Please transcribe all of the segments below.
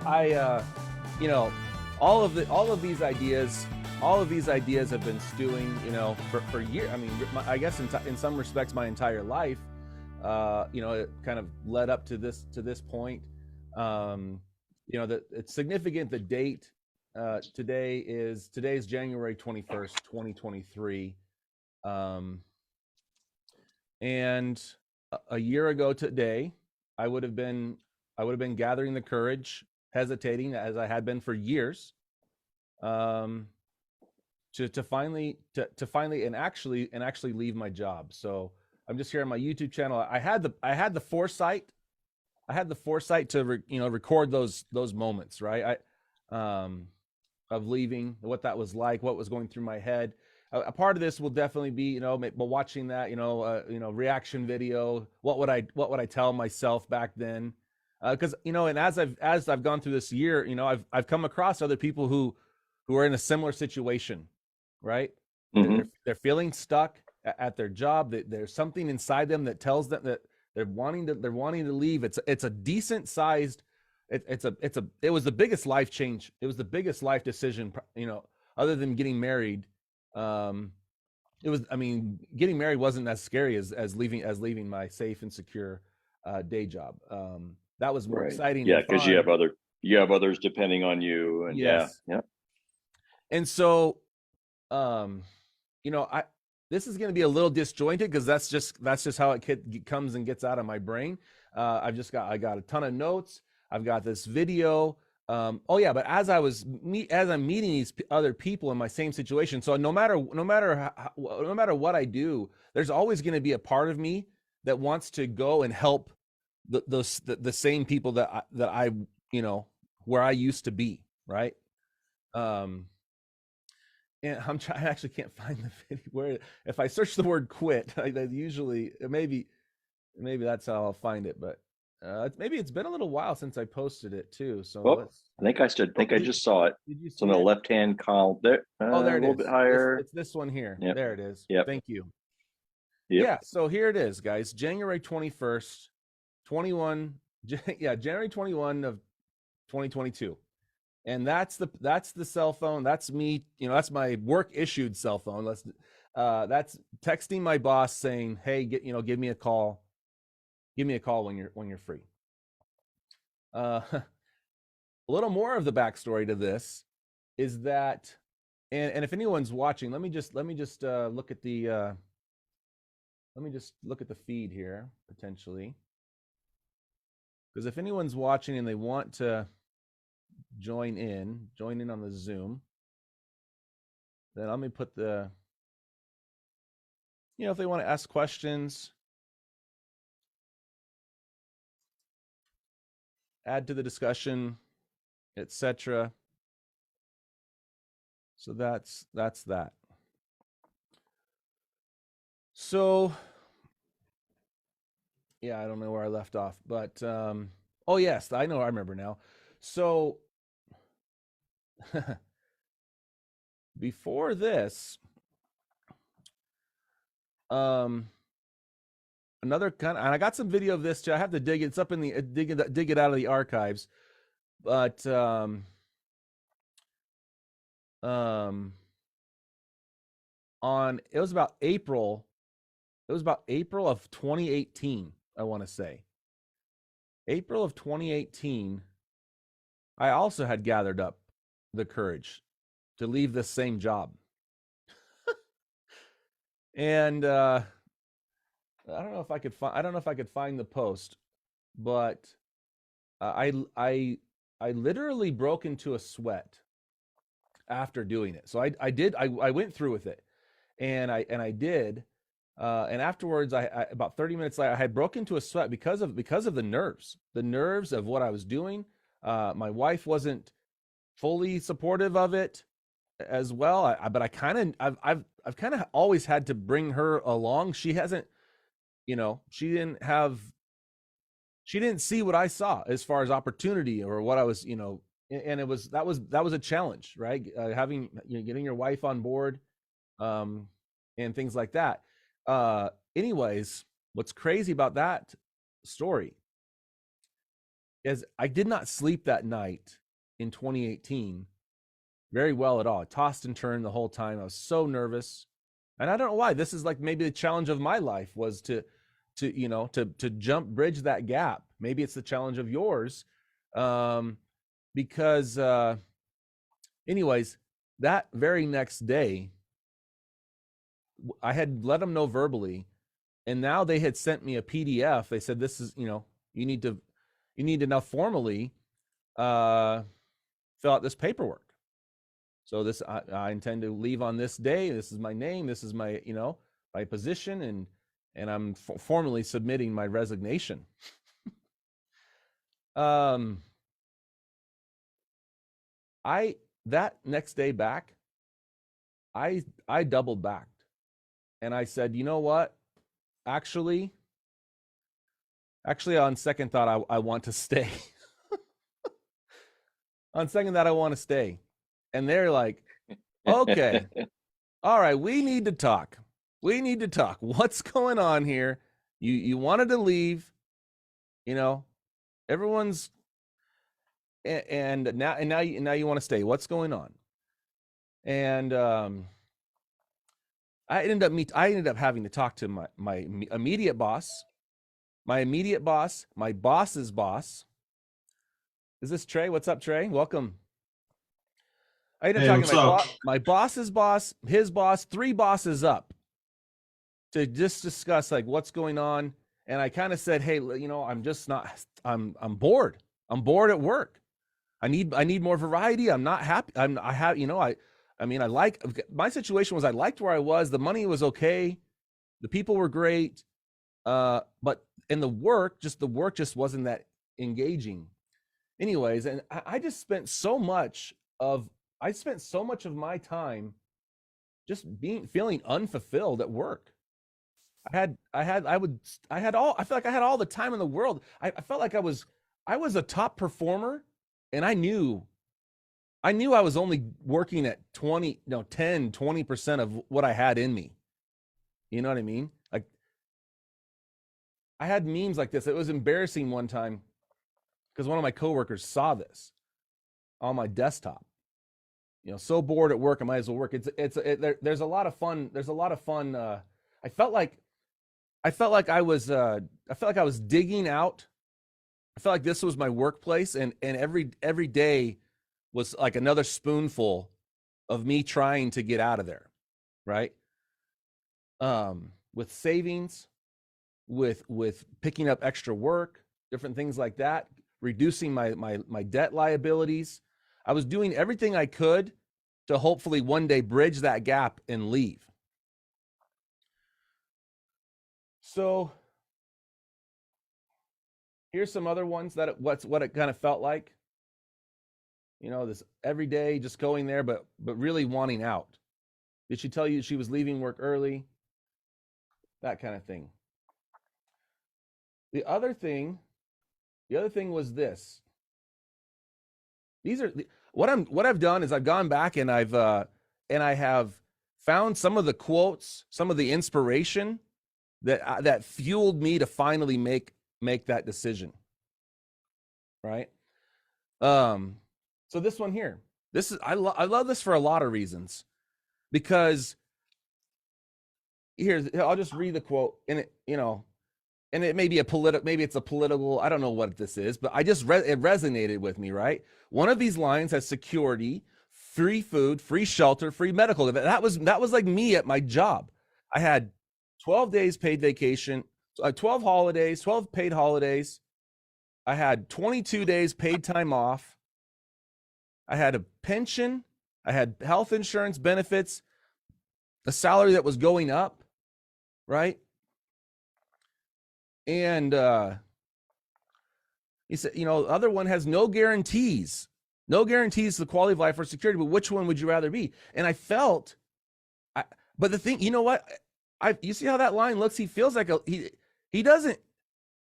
I you know, all of these ideas, have been stewing, for years. I mean, I guess in some respects, my entire life. It kind of led up to this point. Um, that it's significant. The date today's January 21st, 2023. Um, and a year ago today, I would have been I would have been gathering the courage, hesitating as I had been for years, um, to finally and actually leave my job. So I'm just here on my YouTube channel. I had the foresight to record those moments, right? Of leaving, what that was like, what was going through my head. A part of this will definitely be, watching that, reaction video. What would I tell myself back then? Because and as I've gone through this year, I've come across other people who are in a similar situation, right? Hmm. They're feeling stuck at their job. That there's something inside them that tells them that they're wanting to leave. It's a decent sized. It was the biggest life change. It was the biggest life decision. Other than getting married. Um, it was. I mean, getting married wasn't as scary as leaving my safe and secure day job. That was more Right. exciting Yeah, and because fun. you have others depending on you, and yeah, Yes. yeah. And so, um, I this is going to be a little disjointed because that's just how it comes and gets out of my brain. I got a ton of notes. I've got this video. Oh yeah, but as I'm meeting these other people in my same situation, so no matter what I do, there's always going to be a part of me that wants to go and help the same people that I where I used to be, right? Um, and I actually can't find the video. Where if I search the word "quit," I usually maybe that's how I'll find it. But maybe it's been a little while since I posted it too. So Well, let's. I Oh, think I just saw it. did you It's on see the it? left-hand column there, Oh, there a it little bit is. higher. It's this one here. Yep, There it is. yep, Thank you. yep. Yeah. So here it is, guys. January 21st, 21. Yeah, January 21 of 2022. And that's the cell phone. That's me. That's my work issued cell phone. That's texting my boss saying, "Hey, give me a call. Give me a call when you're free." A little more of the backstory to this is that, and if anyone's watching, let me just look at the feed here potentially, because if anyone's watching and they want to join in on the Zoom, then let me put if they want to ask questions, add to the discussion, etc. So that's that. So yeah, I don't know where I left off, but oh yes, I know, I remember now. So before this, um another kind of, and I got some video of this too. I have to dig it. It's up in the dig it out of the archives. But um on it was about April of 2018, I want to say. April of 2018, I also had gathered up the courage to leave this same job. And I don't know if I could find the post, but I literally broke into a sweat after doing it. So I went through with it, and I did. And afterwards, I about 30 minutes later, I had broken into a sweat because of the nerves of what I was doing. My wife wasn't fully supportive of it as well. But I kind of I've kind of always had to bring her along. She hasn't, she didn't see what I saw as far as opportunity or what I was, and that was a challenge, right? Having, getting your wife on board, um, and things like that. Anyways, what's crazy about that story is I did not sleep that night in 2018 very well at all. I tossed and turned the whole time. I was so nervous. And I don't know why. This is like maybe the challenge of my life was to bridge that gap. Maybe it's the challenge of yours. Because anyways, that very next day, I had let them know verbally, and now they had sent me a PDF. They said, this is, you need to now formally fill out this paperwork. So this, I intend to leave on this day. This is my name. This is my, my position, and I'm formally submitting my resignation. That next day back, I doubled backed, and I said, you know what? Actually, on second thought, I want to stay. On second thought, I want to stay. And they're like, okay, all right, we need to talk. What's going on here? You wanted to leave, everyone's, and now you want to stay. What's going on? And I ended up having to talk to my immediate boss, my boss's boss. Is this Trey? What's up, Trey? Welcome. I ended up talking to my boss's boss, his boss, 3 bosses up, to just discuss like what's going on. And I kind of said, hey, I'm just not, I'm bored. I'm bored at work. I need more variety. I'm not happy. I like, my situation was I liked where I was. The money was okay. The people were great. But in the work just wasn't that engaging. Anyways, and I spent so much of my time just feeling unfulfilled at work. I felt like I had all the time in the world. I felt like I was a top performer, and I knew I was only working at 20% of what I had in me. You know what I mean? Like, I had memes like this. It was embarrassing one time because one of my coworkers saw this on my desktop. So bored at work, I might as well work. There's a lot of fun. I felt like I was digging out. I felt like this was my workplace, and every day was like another spoonful of me trying to get out of there, right? With savings, with picking up extra work, different things like that, reducing my debt liabilities. I was doing everything I could to hopefully one day bridge that gap and leave. So here's some other ones what it kind of felt like. This every day just going there, but really wanting out. Did she tell you she was leaving work early? That kind of thing. The other thing was this. These are what I've done is I've gone back and I have found some of the quotes, some of the inspiration that fueled me to finally make that decision. Right. So this one here, I love this for a lot of reasons, because I'll just read the quote, and it may be maybe it's a political, I don't know what this is, but it resonated with me, right? One of these lines has security, free food, free shelter, free medical. That was like me at my job. I had 12 days paid vacation, 12 holidays, 12 paid holidays. I had 22 days paid time off. I had a pension. I had health insurance benefits, a salary that was going up, right? And he said, the other one has no guarantees to the quality of life or security, but which one would you rather be? And I felt, but the thing, you know what? You see how that line looks? He feels like he doesn't,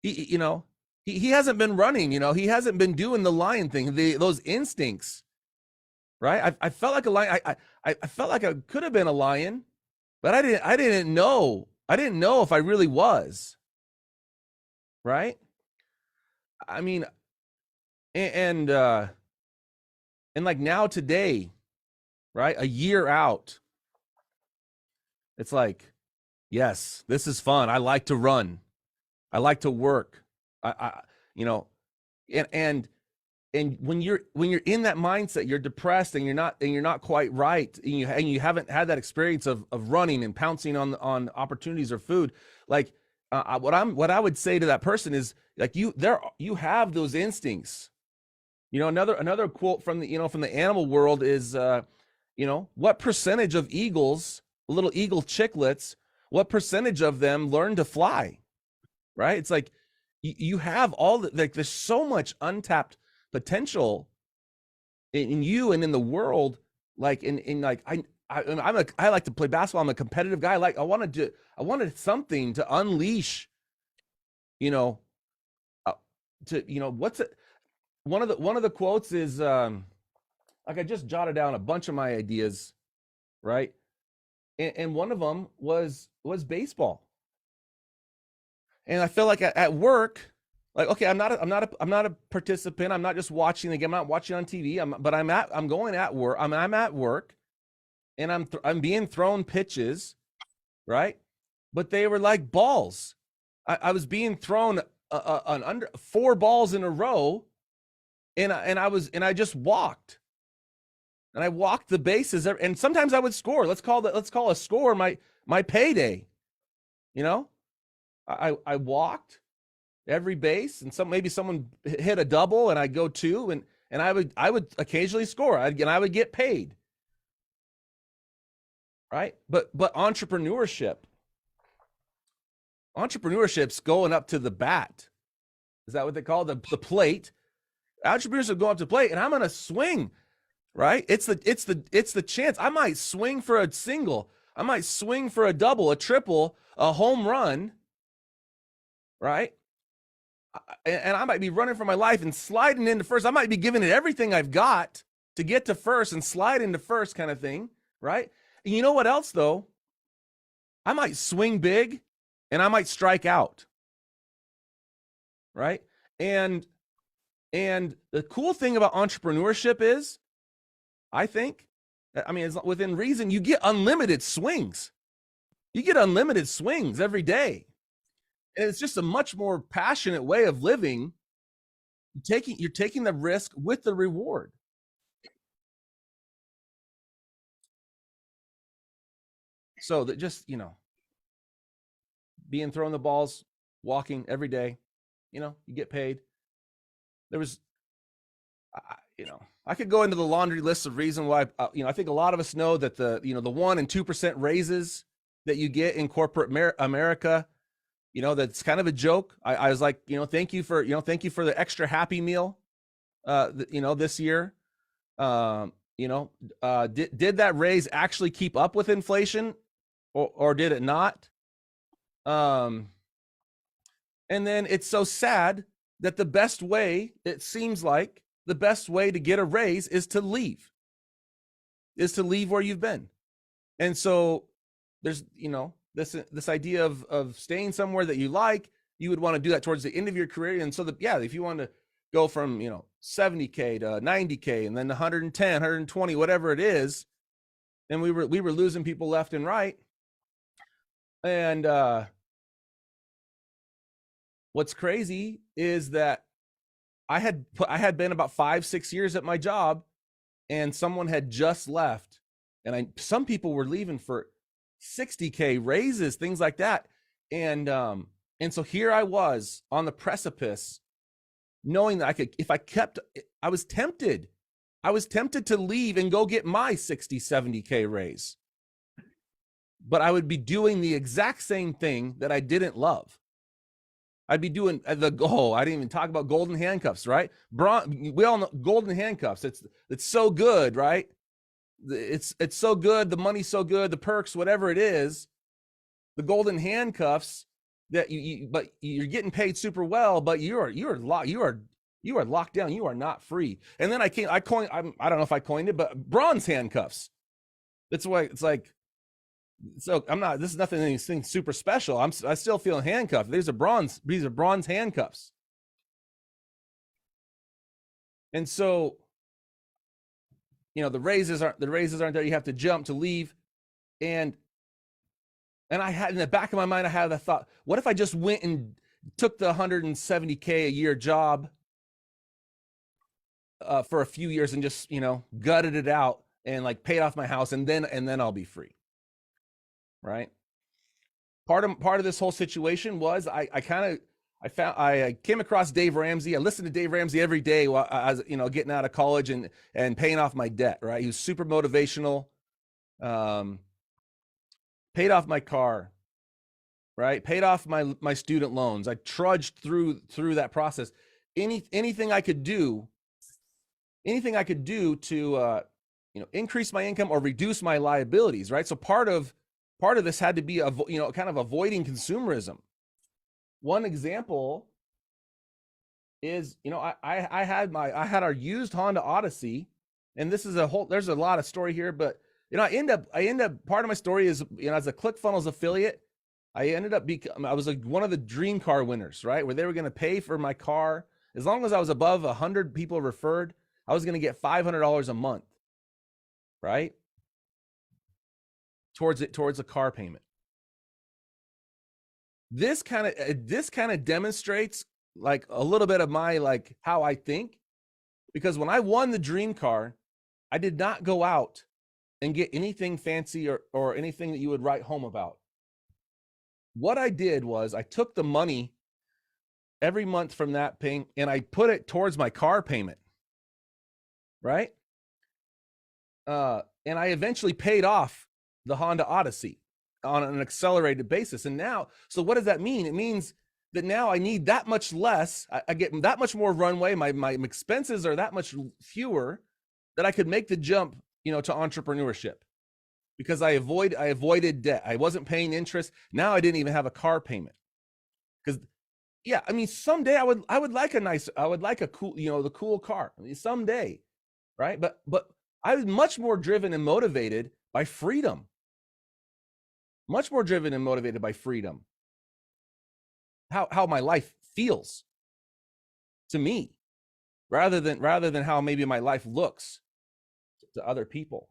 he hasn't been running, he hasn't been doing the lion thing, those instincts, right? I felt like a lion. I felt like I could have been a lion, but I didn't know if I really was. Right? I mean, and like now today, right, a year out, it's like, yes, this is fun. I like to run. I like to work. I you know, and when you're in that mindset, you're depressed and you're not quite right, and you haven't had that experience of running and pouncing on opportunities or food. Like what I would say to that person is, like, you have those instincts. Another quote from the animal world is, what percentage of eagles, little eagle chicklets, what percentage of them learn to fly? Right? It's like you have all the, like, there's so much untapped potential in you and in the world. Like in like I like to play basketball. I'm a competitive guy. Like I wanted something to unleash, you know, to what's it? One of the quotes is, like, I just jotted down a bunch of my ideas, right? And one of them was baseball. And I feel like at work, like, okay, I'm not a participant. I'm not just watching the game. I'm not watching on TV. I'm going at work. I'm at work, and I'm being thrown pitches, right? But they were like balls. I was being thrown an under 4 balls in a row, and I just walked, and I walked the bases, and sometimes I would score. Let's call a score my payday. I walked every base, and maybe someone hit a double, and I'd go 2, and I would occasionally score. I would get paid, right? But entrepreneurship's going up to the bat. Is that what they call the plate? Entrepreneurship go up to the plate, and I'm gonna swing, right? It's the chance. I might swing for a single. I might swing for a double, a triple, a home run, right? And I might be running for my life and sliding into first. I might be giving it everything I've got to get to first and slide into first, kind of thing, right? And you know what else, though? I might swing big and I might strike out, right? And the cool thing about entrepreneurship is, I think, I mean, within reason, you get unlimited swings. You get unlimited swings every day. And it's just a much more passionate way of living. You're taking the risk with the reward. So that just, being thrown the balls, walking every day, you get paid. There was, I could go into the laundry list of reason why, I think a lot of us know that the 1% and 2% raises that you get in corporate America, that's kind of a joke. I was like, thank you for the extra Happy Meal, this year. Did that raise actually keep up with inflation, or did it not? And then it's so sad that it seems like the best way to get a raise is to leave where you've been. And so there's, this idea of staying somewhere that you like. You would want to do that towards the end of your career. And so if you want to go from, 70K to 90K and then 110, 120, whatever it is, then we were losing people left and right. And what's crazy is that I had been about 5-6 years at my job, and someone had just left, and some people were leaving for 60K raises, things like that. And so here I was on the precipice, knowing that I was tempted to leave and go get my 60-70K raise, but I would be doing the exact same thing that I didn't love. I'd be doing I didn't even talk about golden handcuffs, right? We all know golden handcuffs. It's so good, right? It's so good. The money's so good. The perks, whatever it is, the golden handcuffs that but you're getting paid super well, but you are locked down. You are not free. And then I don't know if I coined it, but bronze handcuffs. That's why it's like. So this is nothing, anything super special. I still feel handcuffed. These are bronze handcuffs. And so, the raises aren't there. You have to jump to leave. And I had, in the back of my mind, I had that thought, what if I just went and took the $170K a year job for a few years and just, gutted it out and like paid off my house, and then I'll be free. Right. Part of this whole situation was I came across Dave Ramsey. I listened to Dave Ramsey every day while I was, getting out of college and paying off my debt. Right. He was super motivational. Paid off my car, right? Paid off my student loans. I trudged through that process. Anything I could do to increase my income or reduce my liabilities, right? So part of this had to be kind of avoiding consumerism. One example is, I had our used Honda Odyssey, and this is there's a lot of story here, but I end up part of my story is, as a ClickFunnels affiliate, I ended up I was one of the dream car winners, right? Where they were going to pay for my car. As long as I was above 100 people referred, I was going to get $500 a month, right? Towards a car payment. This kind of demonstrates like a little bit of my, like, how I think, because when I won the dream car, I did not go out and get anything fancy or anything that you would write home about. What I did was I took the money every month from that paying and I put it towards my car payment, right? And I eventually paid off the Honda Odyssey on an accelerated basis. And now, so what does that mean? It means that now I need that much less. I get that much more runway. My expenses are that much fewer, that I could make the jump, to entrepreneurship, because I avoided debt. I wasn't paying interest. Now I didn't even have a car payment. Because, someday I would like a cool, the cool car. Someday, right? But I was much more driven and motivated by freedom. Much more driven and motivated by freedom. How my life feels to me, rather than how maybe my life looks to other people.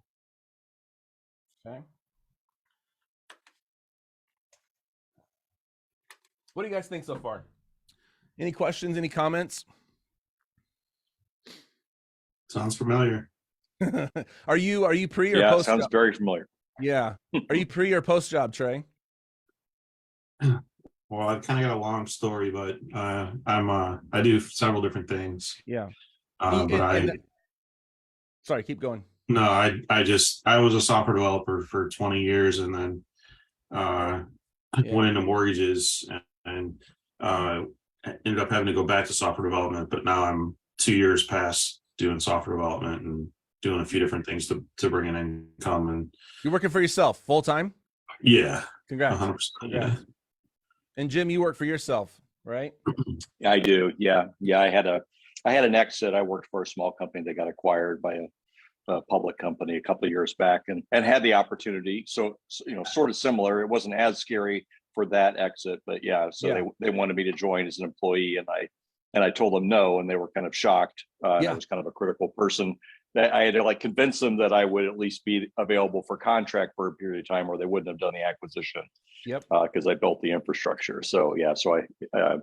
Okay. What do you guys think so far? Any questions? Any comments? Sounds familiar. Are you pre or Yeah, post? sounds very familiar. Yeah. Are you pre or post job, Trey? Well, I've kind of got a long story, but I do several different things. Yeah. Sorry, keep going. No, I was a software developer for 20 years, and then went into mortgages and ended up having to go back to software development. But now I'm 2 years past doing software development and doing a few different things to bring in income. And you're working for yourself full time? Yeah. Congrats. 100%. Yeah. And Jim, you work for yourself, right? I do. Yeah. I had an exit. I worked for a small company that got acquired by a public company a couple of years back, and had the opportunity. So sort of similar. It wasn't as scary for that exit, but they wanted me to join as an employee, and I told them no, and they were kind of shocked. I was kind of a critical person. That I had to convince them that I would at least be available for contract for a period of time, or they wouldn't have done the acquisition. Yep. Because I built the infrastructure. So I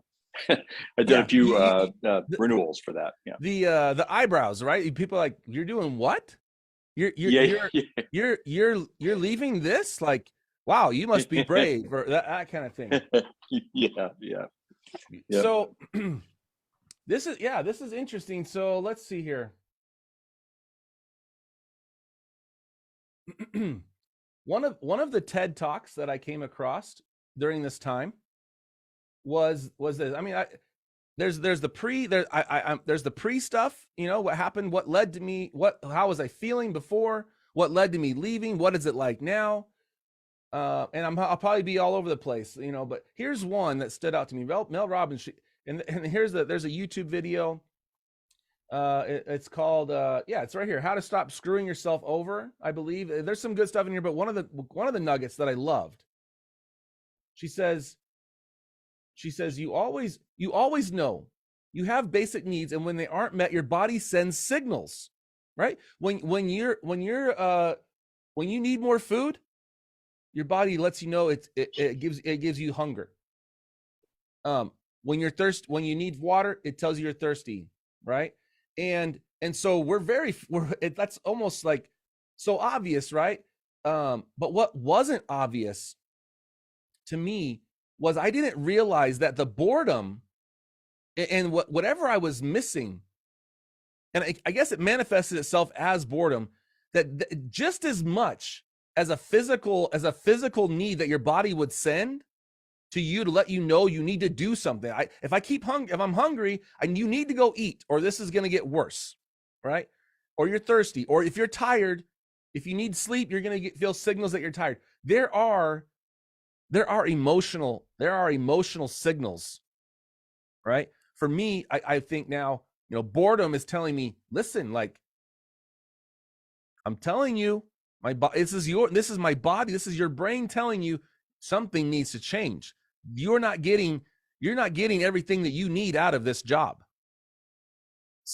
I did a few renewals for that. Yeah. The eyebrows, right? People are like, you're doing what? You're leaving this? Like, wow, you must be brave, or that kind of thing. Yeah. So this is interesting. So let's see here. One of the TED Talks that I came across during this time was this. There's the pre stuff, what happened, what led to me, how was I feeling before, what led to me leaving, what is it like now, and I'll probably be all over the place, but here's one that stood out to me. Mel Robbins, and there's a YouTube video. It's called it's right here, How to Stop Screwing Yourself Over, I believe. There's some good stuff in here, but one of the nuggets that I loved, she says you always know you have basic needs, and when they aren't met, your body sends signals, right? When you need more food, your body lets you know it gives you hunger. When you need water, it tells you you're thirsty, right? And so that's almost like so obvious, right? But what wasn't obvious to me was I didn't realize that the boredom and whatever I was missing, and I guess it manifested itself as boredom, that just as much as a physical need that your body would send to you to let you know you need to do something. If I'm hungry, you need to go eat, or this is going to get worse, right? Or you're thirsty, or if you're tired, if you need sleep, you're going to feel signals that you're tired. There are emotional signals, right? For me, I think now, boredom is telling me, listen, like, I'm telling you, this is my body, this is your brain telling you something needs to change. You're not getting everything that you need out of this job.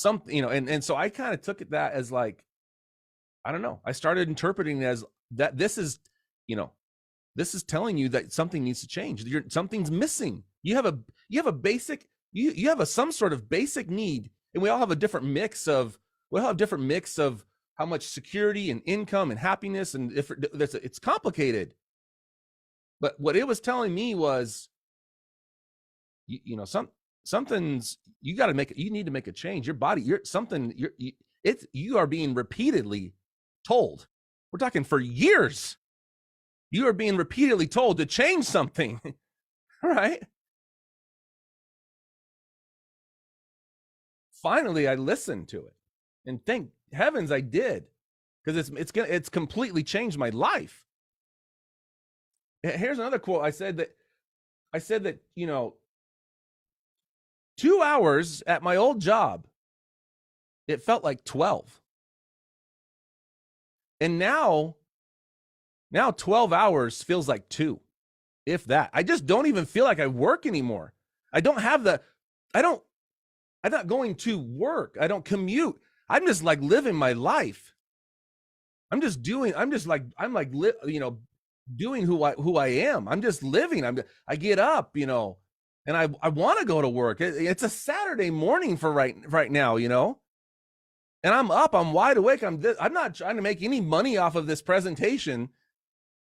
And so I kind of took that as like, I don't know. I started interpreting it as that this is telling you that something needs to change. Something's missing. You have some sort of basic need, and we all have a different mix of how much security and income and happiness, and it's complicated. But what it was telling me was, you need to make a change. Your body, you are being repeatedly told. We're talking for years. You are being repeatedly told to change something, right? Finally, I listened to it, and thank heavens I did, because it's completely changed my life. Here's another quote. I said that 2 hours at my old job, it felt like 12. And now 12 hours feels like 2, if that. I just don't even feel like I work anymore. I'm not going to work. I don't commute. I'm just like living my life. doing who I am. I'm just living. I get up, and I want to go to work. It's a Saturday morning for right now, and I'm up, I'm wide awake. I'm not trying to make any money off of this presentation,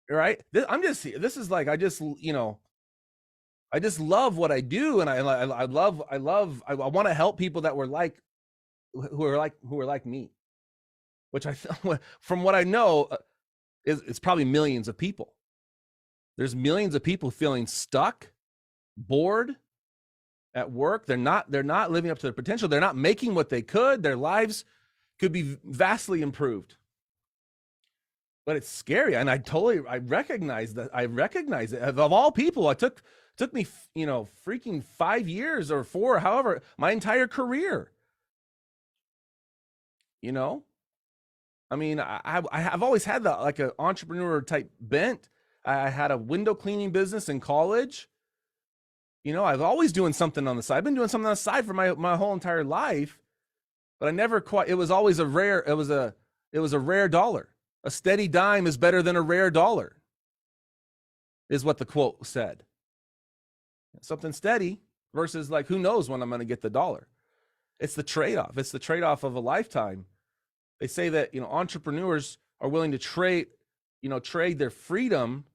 right? I just love what I do, and I want to help people that who are like me, which from what I know, it's probably millions of people. There's millions of people feeling stuck, bored at work. They're not living up to their potential. They're not making what they could. Their lives could be vastly improved. But it's scary, and I recognize that. I recognize it. Of all people, it took me, freaking 5 years or 4, however, my entire career. I mean, I've always had like an entrepreneur type bent. I had a window cleaning business in college. I've always doing something on the side. I've been doing something on the side for my whole entire life, but I never quite. It was always a rare dollar. A steady dime is better than a rare dollar, is what the quote said. Something steady versus like, who knows when I'm going to get the dollar. It's the trade-off. It's the trade-off of a lifetime. They say that, entrepreneurs are willing to trade their freedom.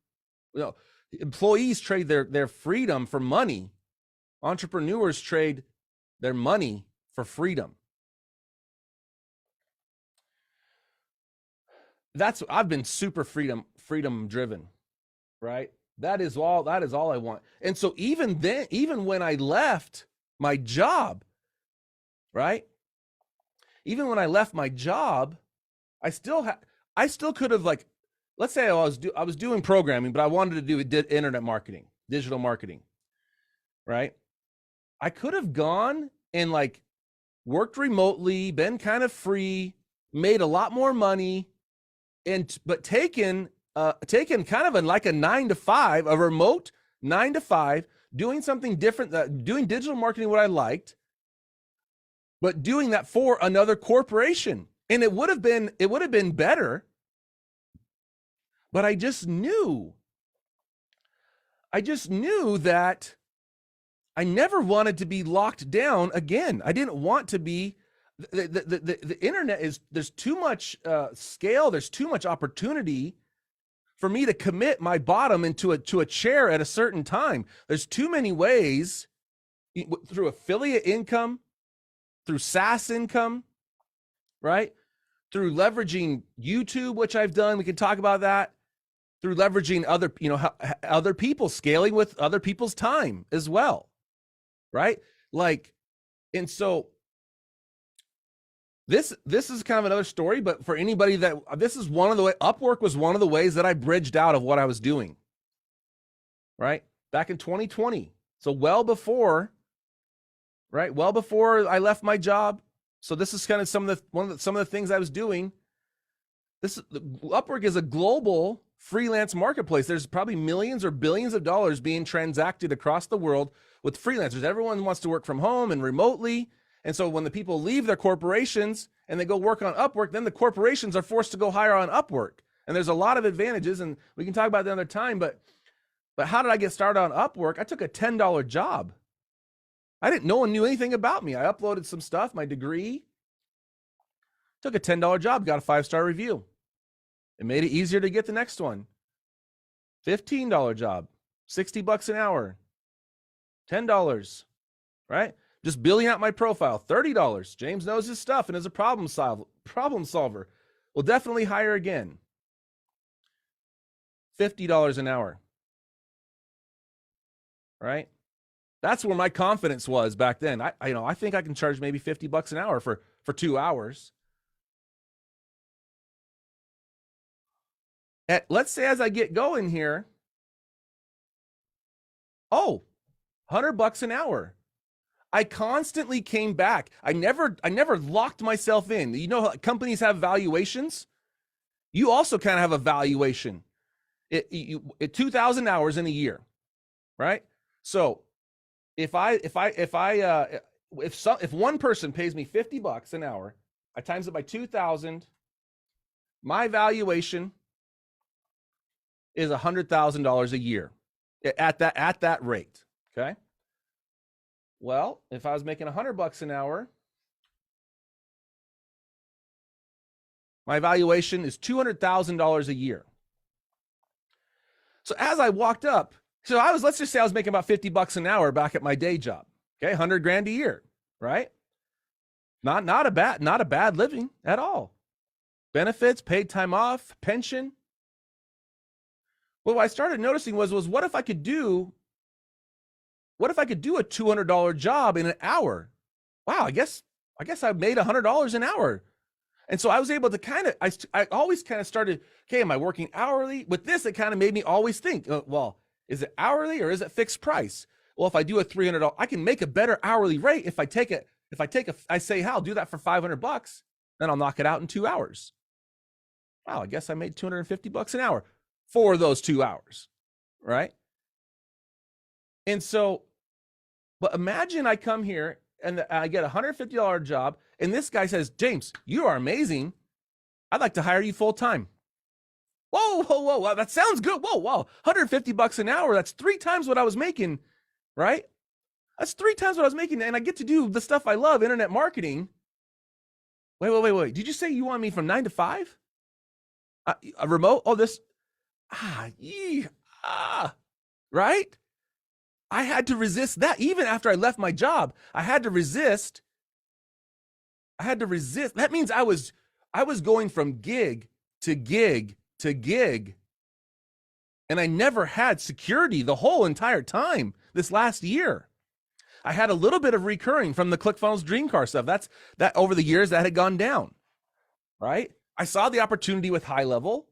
Employees trade their freedom for money. Entrepreneurs trade their money for freedom. I've been super freedom driven, right? That is all I want. And so even when I left my job, right? Even when I left my job, I still could have, like, let's say I was doing programming, but I wanted to do internet marketing, digital marketing, right? I could have gone and like worked remotely, been kind of free, made a lot more money, but taken kind of like a 9 to 5, a remote 9 to 5, doing something different, doing digital marketing, what I liked, but doing that for another corporation. And it would have been better. But I just knew that I never wanted to be locked down again. I didn't want to be. The internet is, there's too much scale, there's too much opportunity for me to commit my bottom into a chair at a certain time. There's too many ways, through affiliate income, through SaaS income, right? Through leveraging YouTube, which I've done. We can talk about that. Through leveraging other people, scaling with other people's time as well, right? And so this is kind of another story, but for anybody this is one of the way, Upwork was one of the ways that I bridged out of what I was doing, right? Back in 2020. So well before I left my job. So this is kind of some of the things I was doing. Upwork is a global freelance marketplace. There's probably millions or billions of dollars being transacted across the world with freelancers. Everyone wants to work from home and remotely. And so when the people leave their corporations and they go work on Upwork, then the corporations are forced to go hire on Upwork. And there's a lot of advantages, and we can talk about that another time. But how did I get started on Upwork? I took a $10 job. No one knew anything about me. I uploaded some stuff, my degree, took a $10 job, got a 5-star review. It made it easier to get the next one. $15 job, $60 an hour, $10, right? Just building out my profile, $30. James knows his stuff and is a problem solver. We'll definitely hire again. $50 an hour, right? That's where my confidence was back then. I think I can charge maybe $50 an hour for 2 hours. Let's say as I get going here, $100 an hour. I constantly came back. I never locked myself in. You know, companies have valuations. You also kind of have a valuation. 2,000 hours in a year, right? So if one person pays me $50 an hour, I times it by 2,000. My valuation is $100,000 a year at that rate. Okay. Well, if I was making $100 an hour, my valuation is $200,000 a year. So as I walked up, let's just say I was making about $50 an hour back at my day job. Okay, 100 grand a year, right? Not a bad living at all. Benefits, paid time off, pension. Well, what I started noticing was what if I could do a $200 job in an hour? Wow, I guess I made $100 an hour. And so I was able to I always kind of started, okay, am I working hourly? With this, it kind of made me always think, well, is it hourly or is it fixed price? Well, if I do a $300, I can make a better hourly rate if I say, Hal, do that for $500, then I'll knock it out in 2 hours. Wow, I guess I made $250 an hour for those 2 hours, right? And so, but imagine I come here and I get a $150 job, and this guy says, James, you are amazing. I'd like to hire you full time. Whoa, that sounds good. Whoa, $150 an hour. That's 3 times what I was making, right? That's 3 times what I was making, and I get to do the stuff I love, internet marketing. Wait. Did you say you want me from 9 to 5? A remote? Right? I had to resist that. Even after I left my job, I had to resist. That means I was going from gig to gig to gig. And I never had security the whole entire time this last year. I had a little bit of recurring from the ClickFunnels Dream Car stuff. That over the years that had gone down, right? I saw the opportunity with High Level.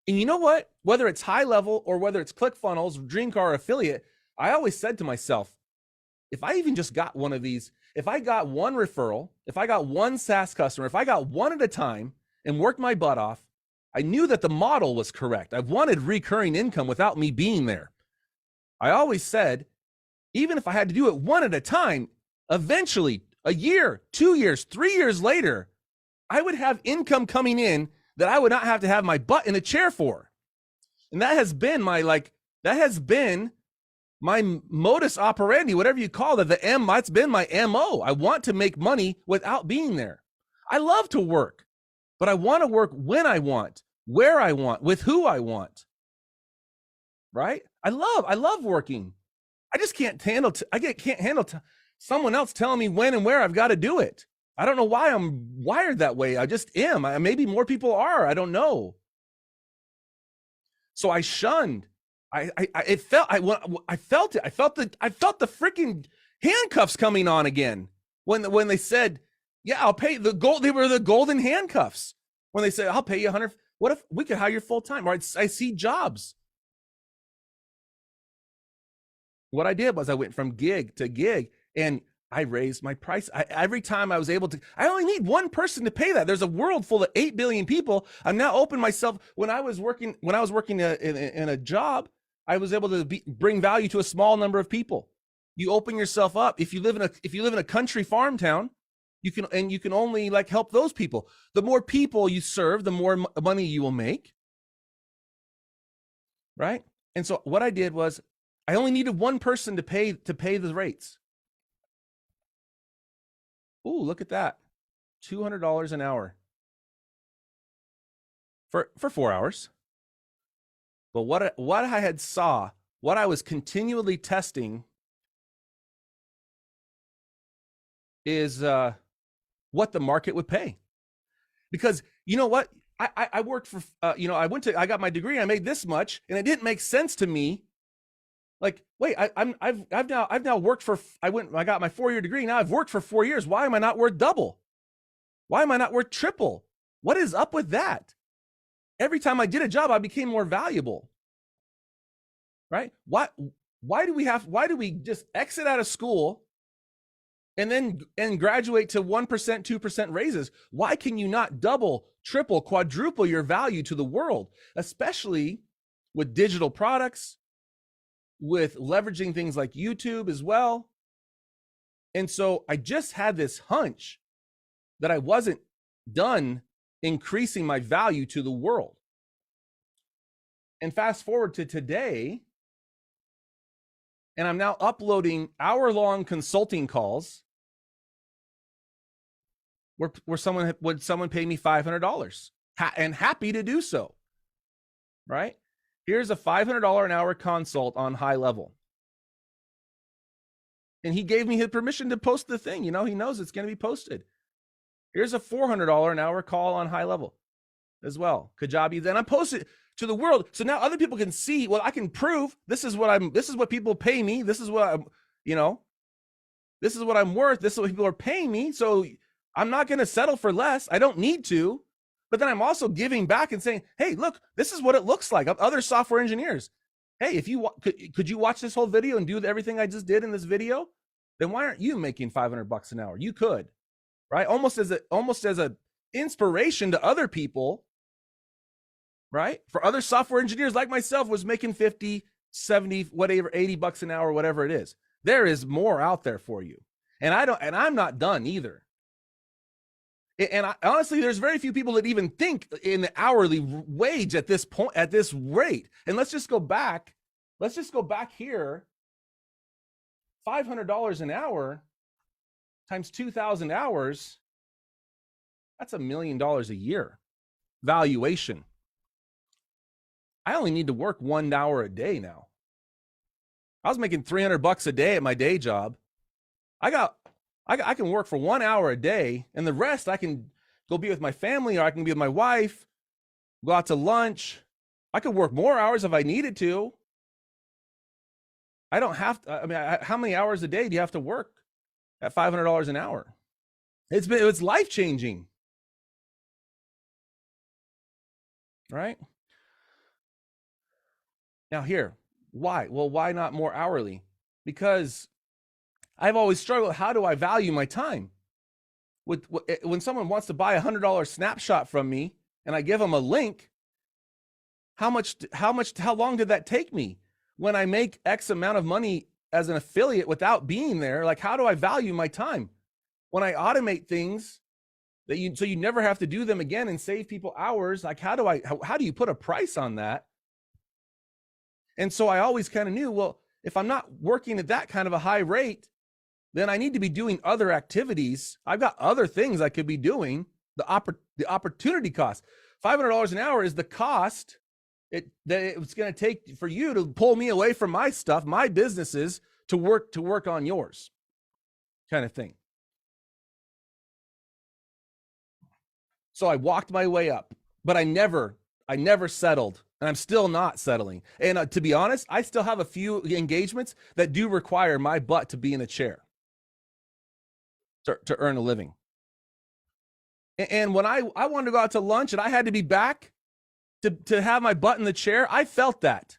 And you know what? Whether it's High Level or whether it's ClickFunnels, Dream Car affiliate, I always said to myself, if I even just got one of these, if I got one referral, if I got one SaaS customer, if I got one at a time and worked my butt off, I knew that the model was correct. I wanted recurring income without me being there. I always said, even if I had to do it one at a time, eventually a year, 2 years, 3 years later, I would have income coming in that I would not have to have my butt in a chair for. And that has been my modus operandi, whatever you call it, that's been my MO. I want to make money without being there. I love to work, but I want to work when I want, where I want, with who I want. Right? I love working. I just can't handle someone else telling me when and where I've got to do it. I don't know why I'm wired that way. I just am. Maybe more people are. I don't know. So I shunned. I felt it. I felt the freaking handcuffs coming on again when they said, "Yeah, I'll pay the gold." They were the golden handcuffs when they said, "I'll pay you 100." What if we could hire you full time? Right? I see jobs. What I did was I went from gig to gig, and I raised my price. Every time I was able to, I only need one person to pay that. There's a world full of 8 billion people. I'm now open myself. When I was working in a job, I was able to bring value to a small number of people. You open yourself up. If you live in a country farm town, you can only like help those people. The more people you serve, the more money you will make. Right? And so what I did was I only needed one person to pay the rates. Ooh, look at that. $200 an hour for 4 hours. But what I had saw, what I was continually testing is what the market would pay. Because you know what? I worked for, I got my degree, I made this much, and it didn't make sense to me. Like, wait, I've now worked for, I got my 4-year degree. Now I've worked for 4 years. Why am I not worth double? Why am I not worth triple? What is up with that? Every time I did a job, I became more valuable. Right? Why do we just exit out of school and graduate to 1%, 2% raises? Why can you not double, triple, quadruple your value to the world, especially with digital products, with leveraging things like YouTube as well? And so I just had this hunch that I wasn't done increasing my value to the world. And fast forward to today, and I'm now uploading hour-long consulting calls where someone pay me $500 and happy to do so. Right? Here's a $500 an hour consult on High Level. And he gave me his permission to post the thing. He knows it's going to be posted. Here's a $400 an hour call on High Level as well. Kajabi. Then I post it to the world. So now other people can see, well, I can prove this is what people pay me. This is what this is what I'm worth. This is what people are paying me. So I'm not going to settle for less. I don't need to. But then I'm also giving back and saying, hey, look, this is what it looks like. Other software engineers. Hey, if you could you watch this whole video and do everything I just did in this video? Then why aren't you making $500 an hour? You could, right? Almost as a inspiration to other people, right? For other software engineers like myself was making 50, 70, whatever, $80 an hour, whatever it is. There is more out there for you. And I'm not done either. And honestly, there's very few people that even think in the hourly wage at this point, at this rate. And let's just go back here. $500 an hour times 2,000 hours, that's $1 million a year valuation. I only need to work 1 hour a day now. I was making $300 a day at my day job. I can work for 1 hour a day, and the rest I can go be with my family, or I can be with my wife, go out to lunch. I could work more hours if I needed to. I don't have to. How many hours a day do you have to work at $500 an hour? It's life-changing. Right? Now here, why? Well, why not more hourly? Because I've always struggled. How do I value my time? When someone wants to buy a $100 snapshot from me and I give them a link, how long did that take me? When I make X amount of money as an affiliate without being there, like, how do I value my time? when I automate things so you never have to do them again and save people hours, like how do you put a price on that? And so I always kind of knew, well, if I'm not working at that kind of a high rate, then I need to be doing other activities. I've got other things I could be doing. The opportunity cost, $500 an hour is the cost that it's going to take for you to pull me away from my stuff, my businesses, to work on yours, kind of thing. So I walked my way up, but I never settled, and I'm still not settling. And to be honest, I still have a few engagements that do require my butt to be in a chair to earn a living. And when I wanted to go out to lunch and I had to be back to have my butt in the chair, I felt that.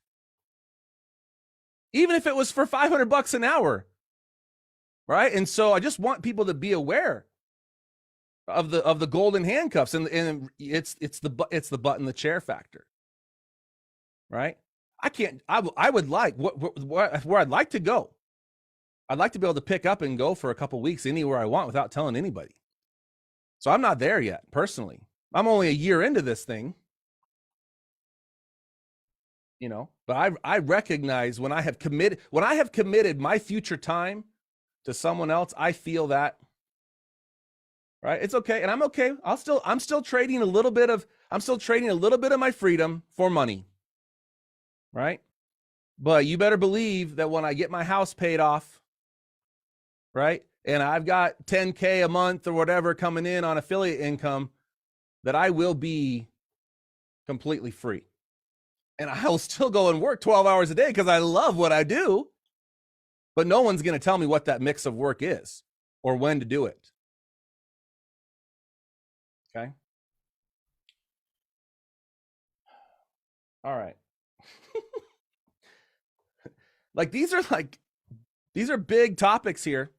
Even if it was for $500 an hour, right? And so I just want people to be aware of the golden handcuffs, and it's the butt in the chair factor, right? I would like where I'd like to go. I'd like to be able to pick up and go for a couple weeks anywhere I want without telling anybody. So I'm not there yet, personally. I'm only a year into this thing, but I recognize when I have committed my future time to someone else, I feel that, right? It's okay. And I'm okay. I'm still trading a little bit of my freedom for money, right? But you better believe that when I get my house paid off, right, and I've got $10K a month or whatever coming in on affiliate income, that I will be completely free. And I will still go and work 12 hours a day because I love what I do. But no one's going to tell me what that mix of work is or when to do it. Okay. All right. These are big topics here.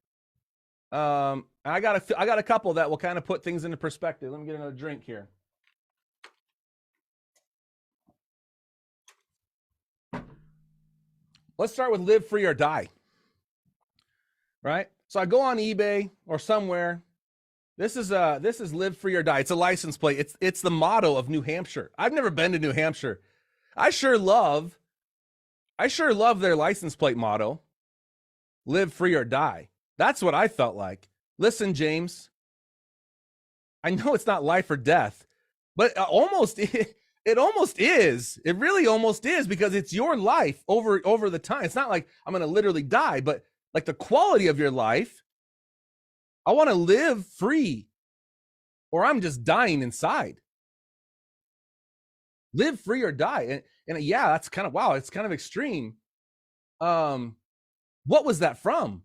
I got a couple that will kind of put things into perspective. Let me get another drink here. Let's start with live free or die. Right? So I go on eBay or somewhere. This is live free or die. It's a license plate. It's the motto of New Hampshire. I've never been to New Hampshire. I sure love their license plate motto. Live free or die. That's what I felt like. Listen, James, I know it's not life or death, but it almost is. It really almost is, because it's your life over the time. It's not like I'm going to literally die, but like the quality of your life, I want to live free or I'm just dying inside. Live free or die. And yeah, that's kind of, wow, it's kind of extreme. What was that from?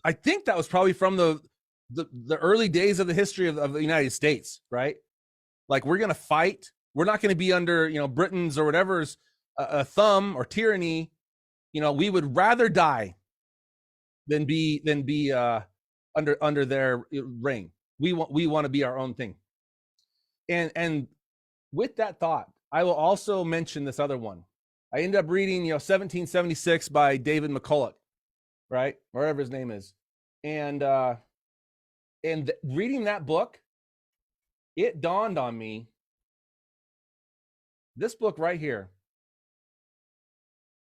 I think that was probably from the early days of the history of the United States, right? Like, we're going to fight. We're not going to be under, Britain's or whatever's a thumb or tyranny. We would rather die than be under their reign. We want to be our own thing. And with that thought, I will also mention this other one. I ended up reading, 1776 by David McCulloch, right? Whatever his name is. And reading that book, it dawned on me, this book right here.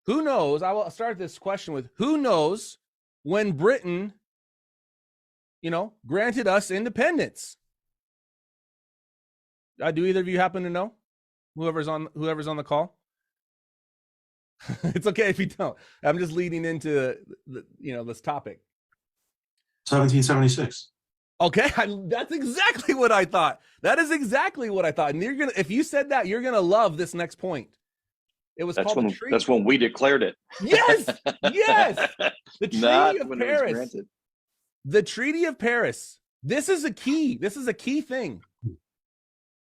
Who knows? I will start this question with, who knows when Britain, granted us independence? Do either of you happen to know? Whoever's on the call? It's okay if you don't. I'm just leading into this topic. 1776. Okay, that's exactly what I thought. That is exactly what I thought. And if you said that, you're gonna love this next point. It was called the treaty. That's when we declared it. Yes, yes. The Treaty of Paris. The Treaty of Paris. This is a key. This is a key thing.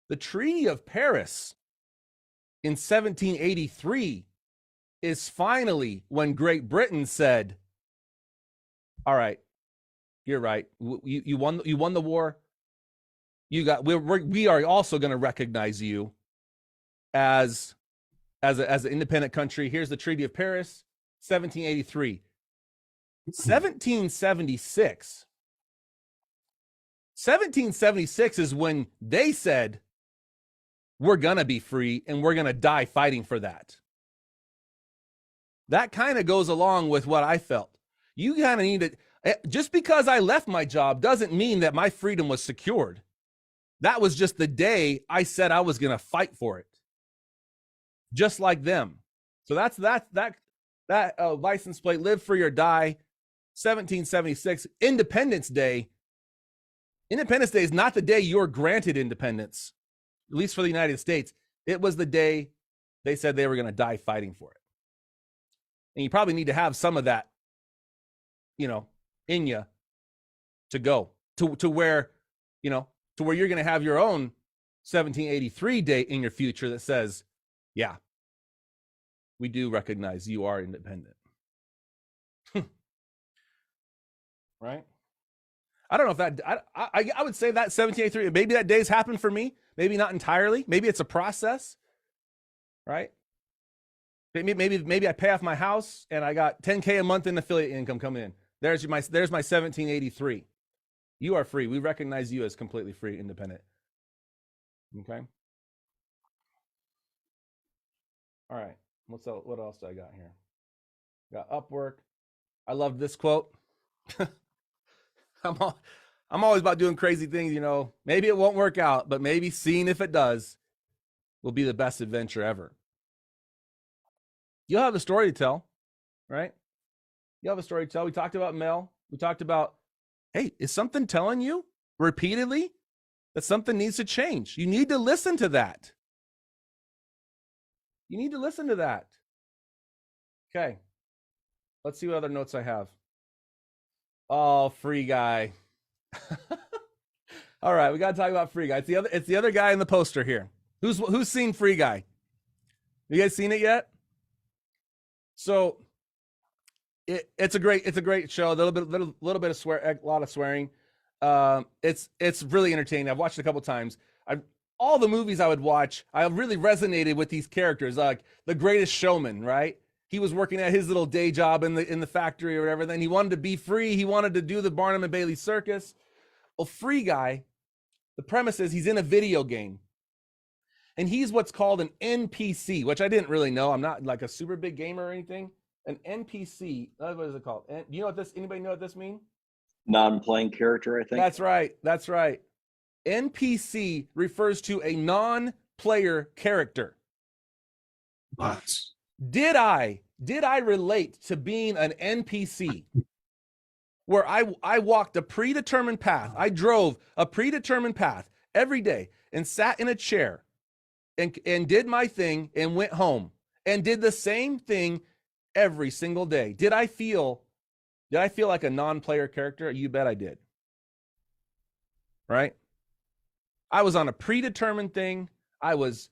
The Treaty of Paris in 1783 is finally when Great Britain said, "All right, you're right. You won the war. We are also going to recognize you as an independent country. Here's the Treaty of Paris, 1783. 1776. 1776 is when they said, we're going to be free and we're going to die fighting for that. That kind of goes along with what I felt. You kind of need to, just because I left my job doesn't mean that my freedom was secured. That was just the day I said I was going to fight for it. Just like them. So that's that license plate, live free or die, 1776. Independence Day. Independence Day is not the day you're granted independence, at least for the United States. It was the day they said they were going to die fighting for it. And you probably need to have some of that, you know, in you to go to where, you know, to where you're going to have your own 1783 date in your future that says, yeah, we do recognize you are independent. Right? I don't know if that, I would say that 1783, maybe that day's happened for me. Maybe not entirely. Maybe it's a process, right? Maybe I pay off my house and I got 10K a month in affiliate income coming in. There's my 1783. You are free. We recognize you as completely free, independent. Okay. All right. What else do I got here? Got Upwork. I love this quote. I'm always about doing crazy things, you know. Maybe it won't work out, but maybe seeing if it does will be the best adventure ever. You'll have a story to tell, right? You have a story to tell. We talked about Mel. We talked about, hey, is something telling you repeatedly that something needs to change? You need to listen to that. You need to listen to that. Okay. Let's see what other notes I have. Oh, Free Guy. All right, we got to talk about Free Guy. It's the other guy in the poster here. Who's seen Free Guy? You guys seen it yet? So it's a great show. A little bit of a lot of swearing. It's really entertaining. I've watched it a couple times. All the movies I would watch, I really resonated with these characters, like The Greatest Showman, right? He was working at his little day job in the factory or whatever. Then he wanted to be free. He wanted to do the Barnum and Bailey circus. Well, Free Guy, the premise is he's in a video game. And he's what's called an NPC, which I didn't really know. I'm not like a super big gamer or anything. An NPC, what is it called? You know what this, anybody know what this means? Non-playing character, I think. That's right. NPC refers to a non-player character. What? Did I relate to being an NPC where I walked a predetermined path? I drove a predetermined path every day and sat in a chair and did my thing and went home and did the same thing every single day. Did I feel like a non-player character? You bet I did. Right? I was on a predetermined thing. I was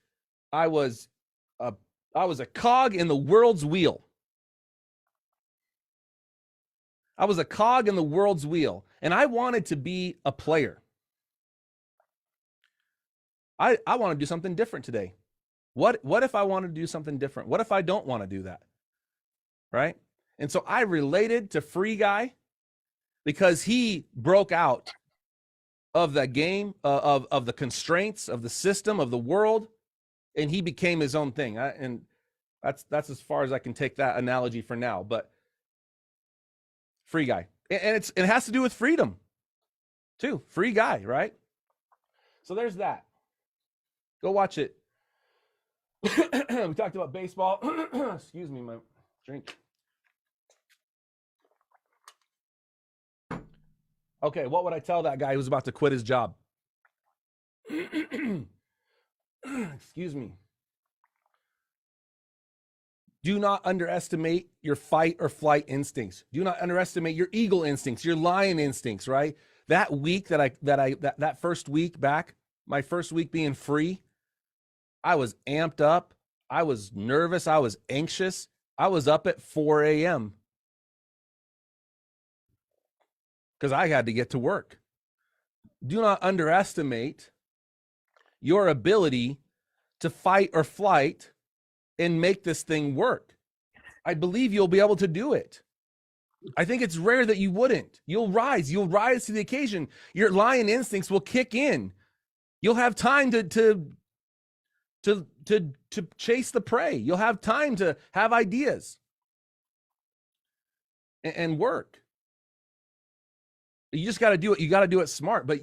a cog in the world's wheel. I was a cog in the world's wheel, and I wanted to be a player. I want to do something different today. What if I want to do something different? What if I don't want to do that? Right? And so I related to Free Guy because he broke out of the game, of the constraints of the system of the world, and he became his own thing. And that's as far as I can take that analogy for now. But Free Guy, and it has to do with freedom, too. Free Guy, right? So there's that. Go watch it. We talked about baseball. Excuse me, my drink. Okay, what would I tell that guy who's about to quit his job? Excuse me. Do not underestimate your fight or flight instincts. Do not underestimate your eagle instincts, your lion instincts, right? That week that first week back, my first week being free, I was amped up. I was nervous. I was anxious. I was up at 4 a.m. because I had to get to work. Do not underestimate your ability to fight or flight and make this thing work. I believe you'll be able to do it. I think it's rare that you wouldn't. You'll rise to the occasion. Your lion instincts will kick in. You'll have time to chase the prey. You'll have time to have ideas and work. You just got to do it. You got to do it smart. But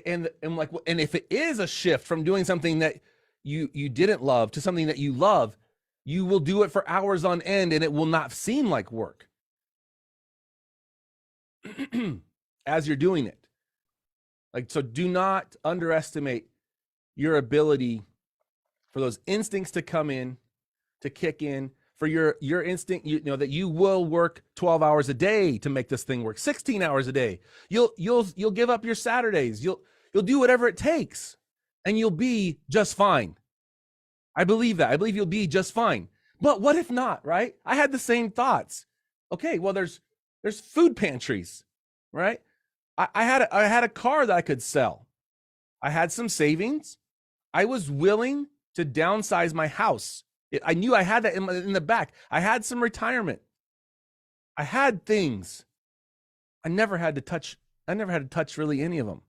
and if it is a shift from doing something that you didn't love to something that you love, you will do it for hours on end, and it will not seem like work as you're doing it. Like, so do not underestimate your ability for those instincts to come in, to kick in, for your instinct, you know, that you will work 12 hours a day to make this thing work, 16 hours a day. You'll give up your Saturdays. You'll do whatever it takes, and you'll be just fine. I believe that. I believe you'll be just fine. But what if not, right? I had the same thoughts. Okay, well, there's food pantries, right? I had a car that I could sell. I had some savings. I was willing to downsize my house. I knew I had that in the back. I had some retirement. I had things. I never had to touch really any of them.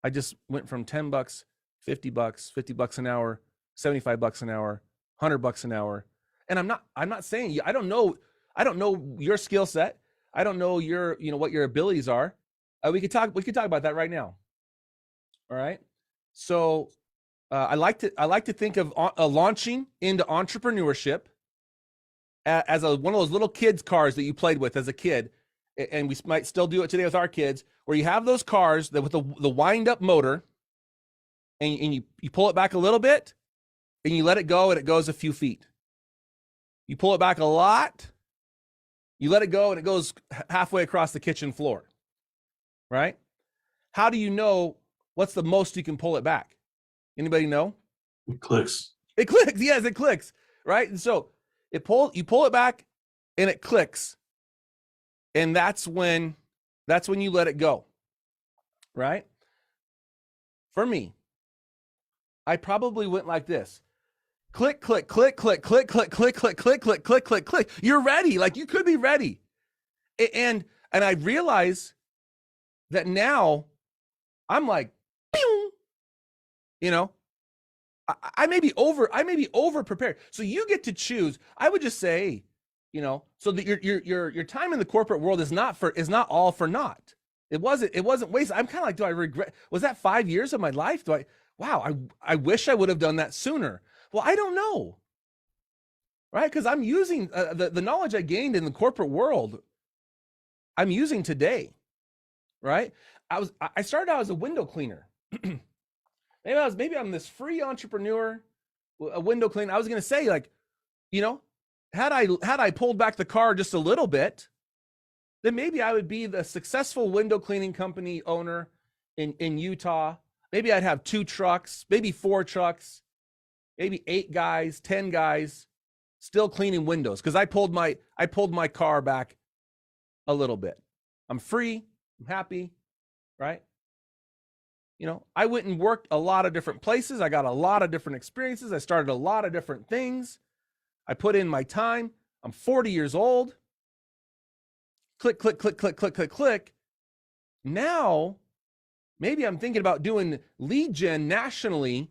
I just went from $10, $50 an hour, $75 an hour, $100 an hour. And I'm not saying, I don't know your skill set. I don't know what your abilities are. We could talk about that right now. All right. So I like to think of launching into entrepreneurship as one of those little kids' cars that you played with as a kid, and we might still do it today with our kids, where you have those cars that with the wind up motor, and you pull it back a little bit, and you let it go, and it goes a few feet. You pull it back a lot, you let it go, and it goes halfway across the kitchen floor. Right? How do you know what's the most you can pull it back? Anybody know? It clicks. It clicks. Yes, it clicks. Right. And so you pull it back and it clicks. And that's when you let it go. Right. For me, I probably went like this. Click, click, click, click, click, click, click, click, click, click, click, click, click. You're ready. Like, you could be ready. And I realize that now I'm like, pew! You know, I may be over prepared. So you get to choose. I would just say, so that your time in the corporate world is not all for naught. It wasn't wasted. I'm kind of like, do I regret? Was that 5 years of my life? I wish I would have done that sooner. Well, I don't know. Right? Because I'm using the knowledge I gained in the corporate world. I'm using today. Right? I started out as a window cleaner. Maybe I'm this free entrepreneur, a window cleaner. I was going to say, like, had I pulled back the car just a little bit, then maybe I would be the successful window cleaning company owner in Utah. Maybe I'd have 2 trucks, maybe 4 trucks, maybe 8 guys, 10 guys still cleaning windows, because I pulled my car back a little bit. I'm free, I'm happy, right? I went and worked a lot of different places. I got a lot of different experiences. I started a lot of different things. I put in my time. I'm 40 years old. Click, click, click, click, click, click, click. Now, maybe I'm thinking about doing lead gen nationally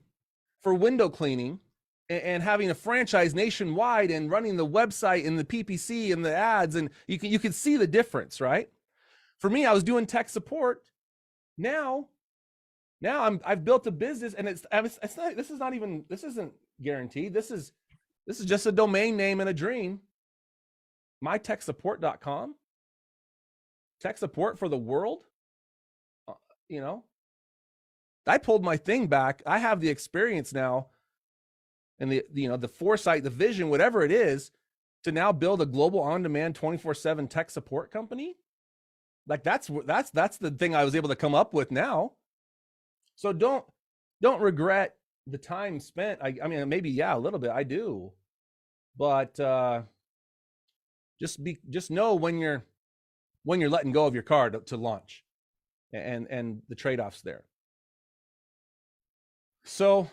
for window cleaning and having a franchise nationwide and running the website and the PPC and the ads. And you can see the difference, right? For me, I was doing tech support. Now I've built a business, and it's not. This isn't guaranteed. This is just a domain name and a dream. mytechsupport.com. Tech support for the world. I pulled my thing back. I have the experience now, and the foresight, the vision, whatever it is, to now build a global on-demand 24/7 tech support company. Like, that's the thing I was able to come up with now. So don't regret the time spent. I mean, maybe, yeah, a little bit. I do, but just know when you're letting go of your car to launch, and the trade-offs there. So,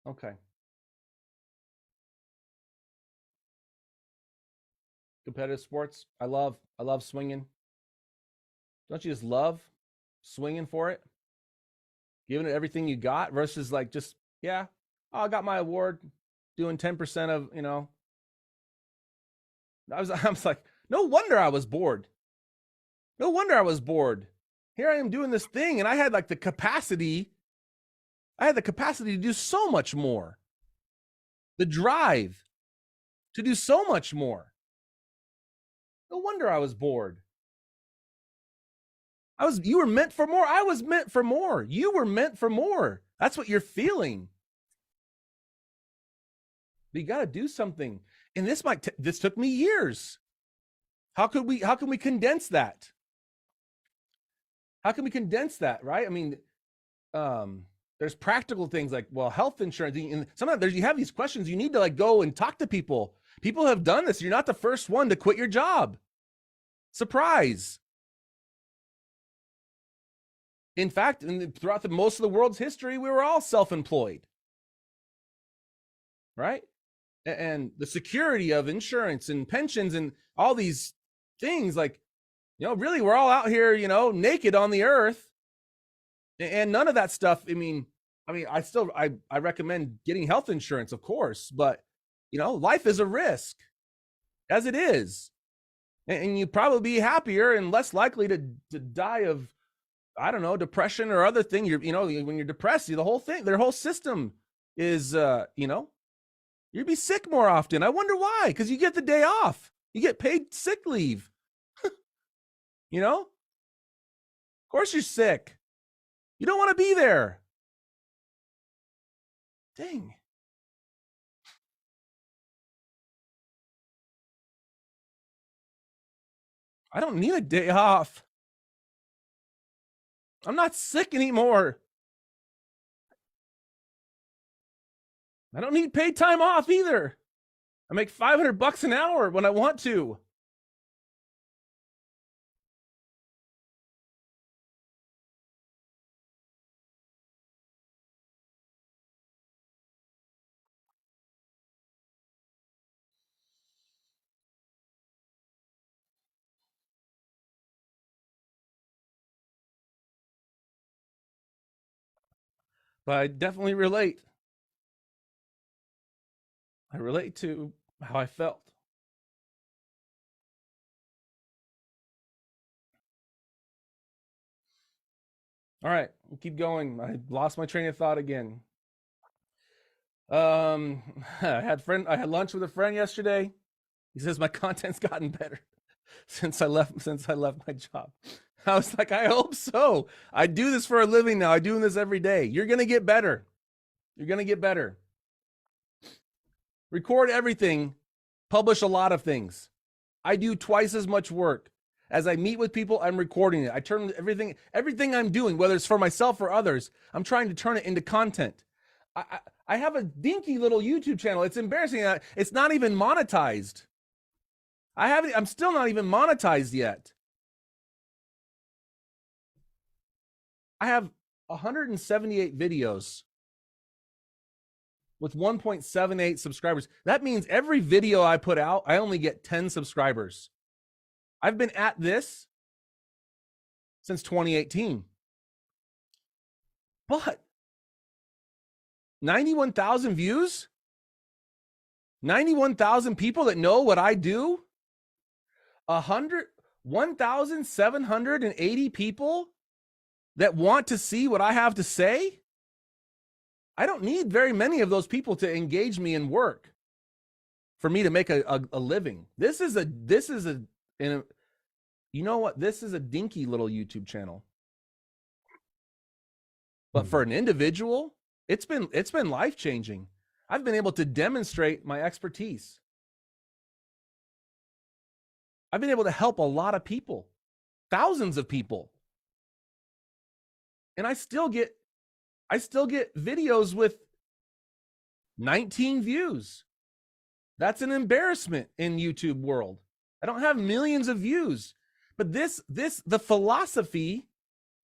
okay. competitive sports. I love swinging. Don't you just love swinging for it? Giving it everything you got versus like just, yeah, oh, I got my award, doing 10% of, you know. I was like, no wonder I was bored. No wonder I was bored. Here I am doing this thing, and I had like the capacity. I had the capacity to do so much more. The drive to do so much more. No wonder I was bored. You were meant for more. I was meant for more. You were meant for more. That's what you're feeling. But you got to do something. And this took me years. How can we condense that? How can we condense that, right? I mean, there's practical things like, well, health insurance. And sometimes you have these questions. You need to like go and talk to people. People have done this. You're not the first one to quit your job. Surprise. In fact, throughout most of the world's history, we were all self-employed, right? And the security of insurance and pensions and all these things, like, you know, really, we're all out here, you know, naked on the earth, and none of that stuff. I mean, I recommend getting health insurance, of course, but you know, life is a risk, as it is, and you'd probably be happier and less likely to die of, I don't know, depression or other thing. You know, when you're depressed, the whole thing, their whole system is, you know, you'd be sick more often. I wonder why? Because you get the day off. You get paid sick leave. You know? Of course you're sick. You don't want to be there. Dang. I don't need a day off. I'm not sick anymore. I don't need paid time off either. I make $500 an hour when I want to. But I definitely relate. I relate to how I felt. All right, we'll keep going. I lost my train of thought again. I had lunch with a friend yesterday. He says my content's gotten better since I left my job. I was like, I hope so. I do this for a living now. I'm doing this every day. You're gonna get better. You're gonna get better. Record everything, publish a lot of things. I do twice as much work. As I meet with people, I'm recording it. I turn everything I'm doing, whether it's for myself or others, I'm trying to turn it into content. I have a dinky little YouTube channel. It's embarrassing. It's not even monetized. I'm still not even monetized yet. I have 178 videos with 1.78 subscribers. That means every video I put out, I only get 10 subscribers. I've been at this since 2018. But 91,000 views? 91,000 people that know what I do? 1,780 people that want to see what I have to say? I don't need very many of those people to engage me in work for me to make a living. This is a you know what? This is a dinky little YouTube channel. But for an individual, it's been life-changing. I've been able to demonstrate my expertise. I've been able to help a lot of people, thousands of people. And I still get videos with 19 views. That's an embarrassment in YouTube world. I don't have millions of views, but the philosophy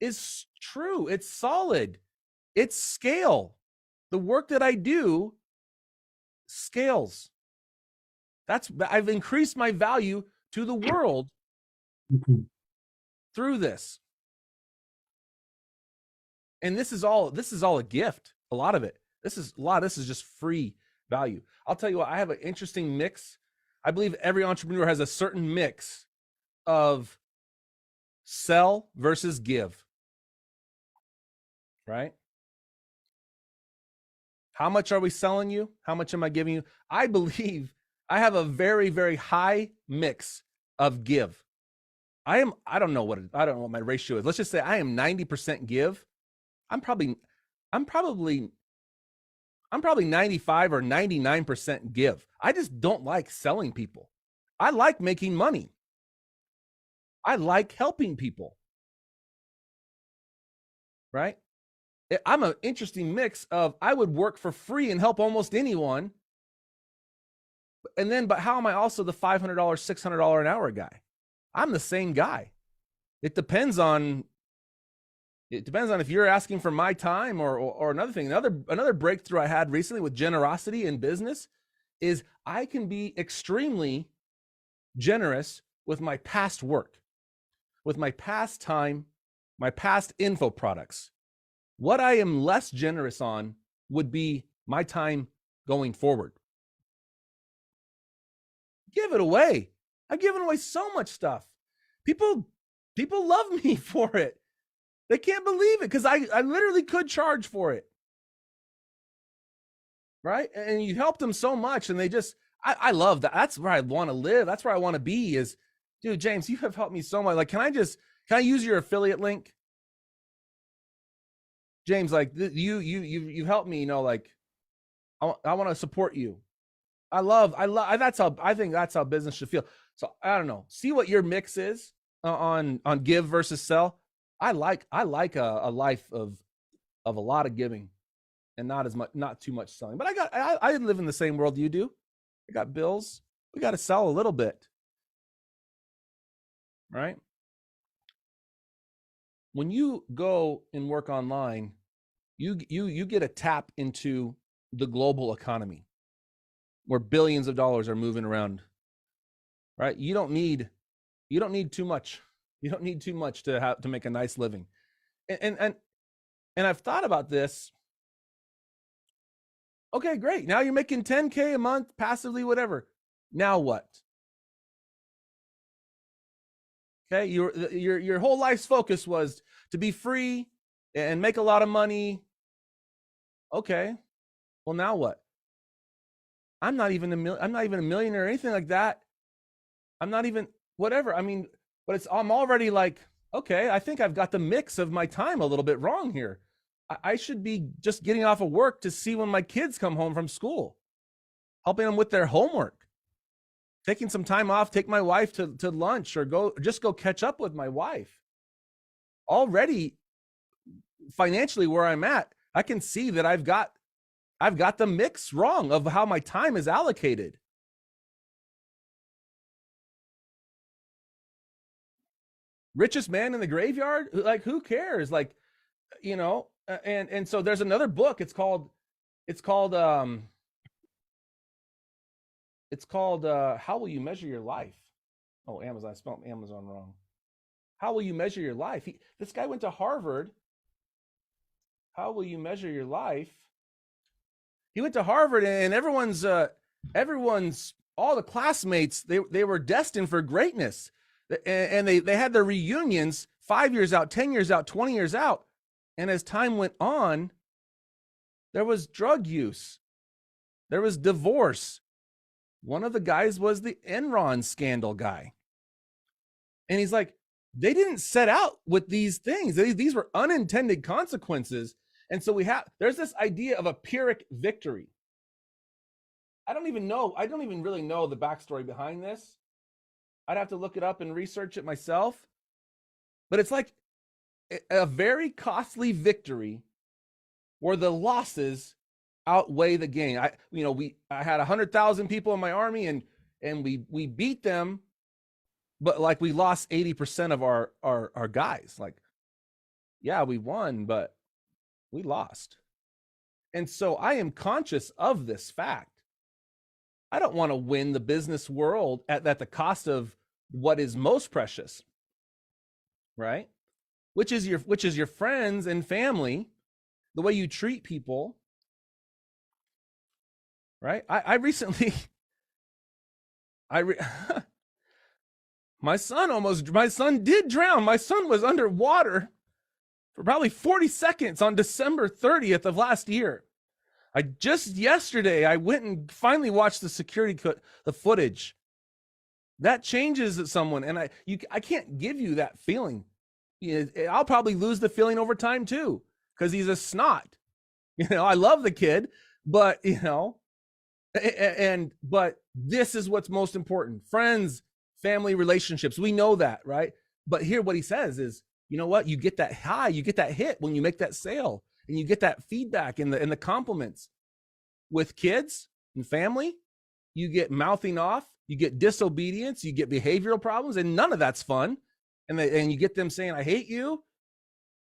is true. It's solid. It's scale. The work that I do scales. I've increased my value to the world through this. And this is all a gift. A lot of it. This is just free value. I'll tell you what, I have an interesting mix. I believe every entrepreneur has a certain mix of sell versus give. Right? How much are we selling you? How much am I giving you? I believe I have a very, very high mix of give. I don't know what my ratio is. Let's just say I am 90% give. I'm probably 95 or 99% give. I just don't like selling people. I like making money. I like helping people. Right? I'm an interesting mix of I would work for free and help almost anyone. But how am I also the $500, $600 an hour guy? I'm the same guy. It depends on if you're asking for my time or another thing. Another breakthrough I had recently with generosity in business is I can be extremely generous with my past work, with my past time, my past info products. What I am less generous on would be my time going forward. Give it away. I've given away so much stuff. People love me for it. They can't believe it because I literally could charge for it. Right? And you helped them so much and they just, I love that. That's where I want to live. That's where I want to be is, dude, James, you have helped me so much. Like, can I use your affiliate link? James, like you helped me, like I want to support you. I think that's how business should feel. So I don't know. See what your mix is on give versus sell. I like a life of a lot of giving and not too much selling. But I live in the same world you do. I got bills. We got to sell a little bit. Right? When you go and work online, you get a tap into the global economy where billions of dollars are moving around. Right? You don't need too much. You don't need too much to make a nice living. And I've thought about this. Okay, great. Now you're making 10K a month passively, whatever. Now what? Okay, your whole life's focus was to be free and make a lot of money. Okay. Well, now what? I'm not even a millionaire or anything like that. I'm not even whatever. I mean, but I'm already like, okay, I think I've got the mix of my time a little bit wrong here. I should be just getting off of work to see when my kids come home from school, helping them with their homework, taking some time off, take my wife to lunch or go catch up with my wife. Already financially where I'm at, I can see that I've got the mix wrong of how my time is allocated. Richest man in the graveyard? Like, who cares? Like, and so there's another book. It's called How Will You Measure Your Life? Oh, Amazon. I spelled Amazon wrong. How will you measure your life? This guy went to Harvard. How will you measure your life? He went to Harvard, and everyone's all the classmates, they were destined for greatness. And they had their reunions 5 years out, 10 years out, 20 years out. And as time went on, there was drug use. There was divorce. One of the guys was the Enron scandal guy. And he's like, they didn't set out with these things. These were unintended consequences. And so there's this idea of a Pyrrhic victory. I don't even really know the backstory behind this. I'd have to look it up and research it myself. But it's like a very costly victory where the losses outweigh the gain. I had 100,000 people in my army and we beat them, but like we lost 80% of our guys. Like, yeah, we won, but we lost. And so I am conscious of this fact. I don't want to win the business world at the cost of what is most precious, right? Which is your friends and family, the way you treat people, right? I recently, my son did drown. My son was underwater for probably 40 seconds on December 30th of last year. Yesterday, I went and finally watched the footage. That changes someone, and I can't give you that feeling. I'll probably lose the feeling over time too, because he's a snot. I love the kid, but but this is what's most important: friends, family, relationships. We know that, right? But here, what he says is, you know what? You get that high, you get that hit when you make that sale, and you get that feedback and the compliments. With kids and family, you get mouthing off, you get disobedience, you get behavioral problems, and none of that's fun. And you get them saying, "I hate you,"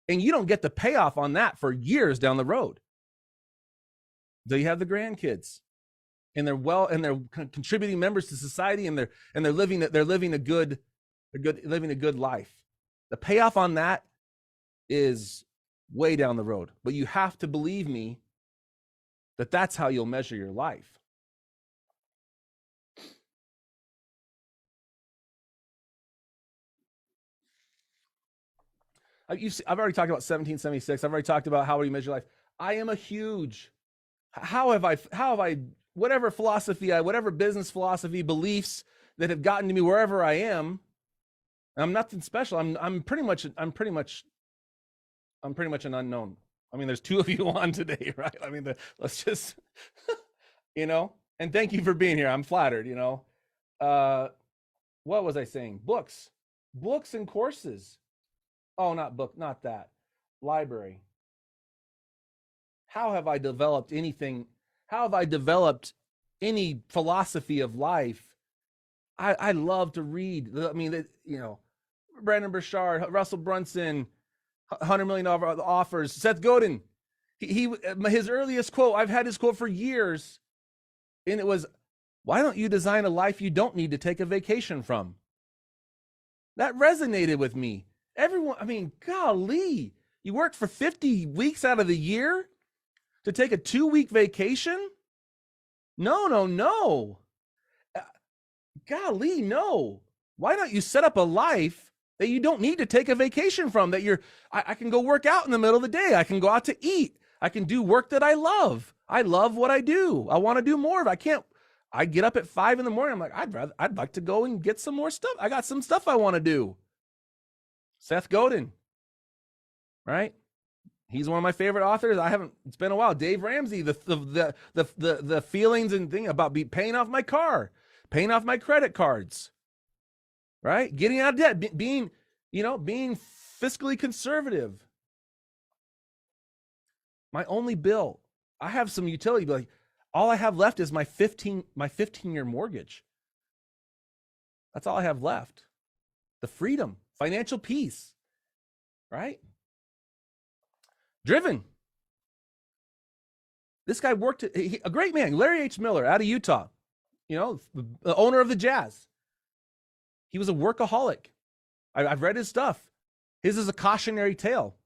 and you don't get the payoff on that for years down the road. Do you have the grandkids, and they're contributing members to society, and they're living a good life? The payoff on that is way down the road, but you have to believe me that that's how you'll measure your life. I've already talked about 1776. I've already talked about how you measure life. I am a huge, how have I, whatever philosophy, whatever business philosophy, beliefs that have gotten to me wherever I am, I'm nothing special. I'm pretty much an unknown. I mean, there's two of you on today, right? I mean, let's just, and thank you for being here. I'm flattered, what was I saying? Books and courses. Oh, not that. Library. How have I developed anything? How have I developed any philosophy of life? I love to read. I mean, Brandon Burchard, Russell Brunson, $100 million offers, Seth Godin. His earliest quote, I've had his quote for years, and it was, "Why don't you design a life you don't need to take a vacation from?" That resonated with me. Everyone, I mean, golly, you worked for 50 weeks out of the year to take a 2-week vacation? No. Golly, no. Why don't you set up a life that you don't need to take a vacation from, that I can go work out in the middle of the day. I can go out to eat. I can do work that I love. I love what I do. I want to do more of it. I get up at 5 a.m. I'm like, I'd like to go and get some more stuff. I got some stuff I want to do. Seth Godin, right? He's one of my favorite authors. It's been a while. Dave Ramsey, the feelings and thing about paying off my car, paying off my credit cards, right? Getting out of debt, being fiscally conservative. My only bill, I have some utility, but all I have left is my 15-year mortgage. That's all I have left. The freedom, financial peace, right? Driven. This guy worked, a great man, Larry H. Miller out of Utah, the owner of the Jazz. He was a workaholic. I've read his stuff. His is a cautionary tale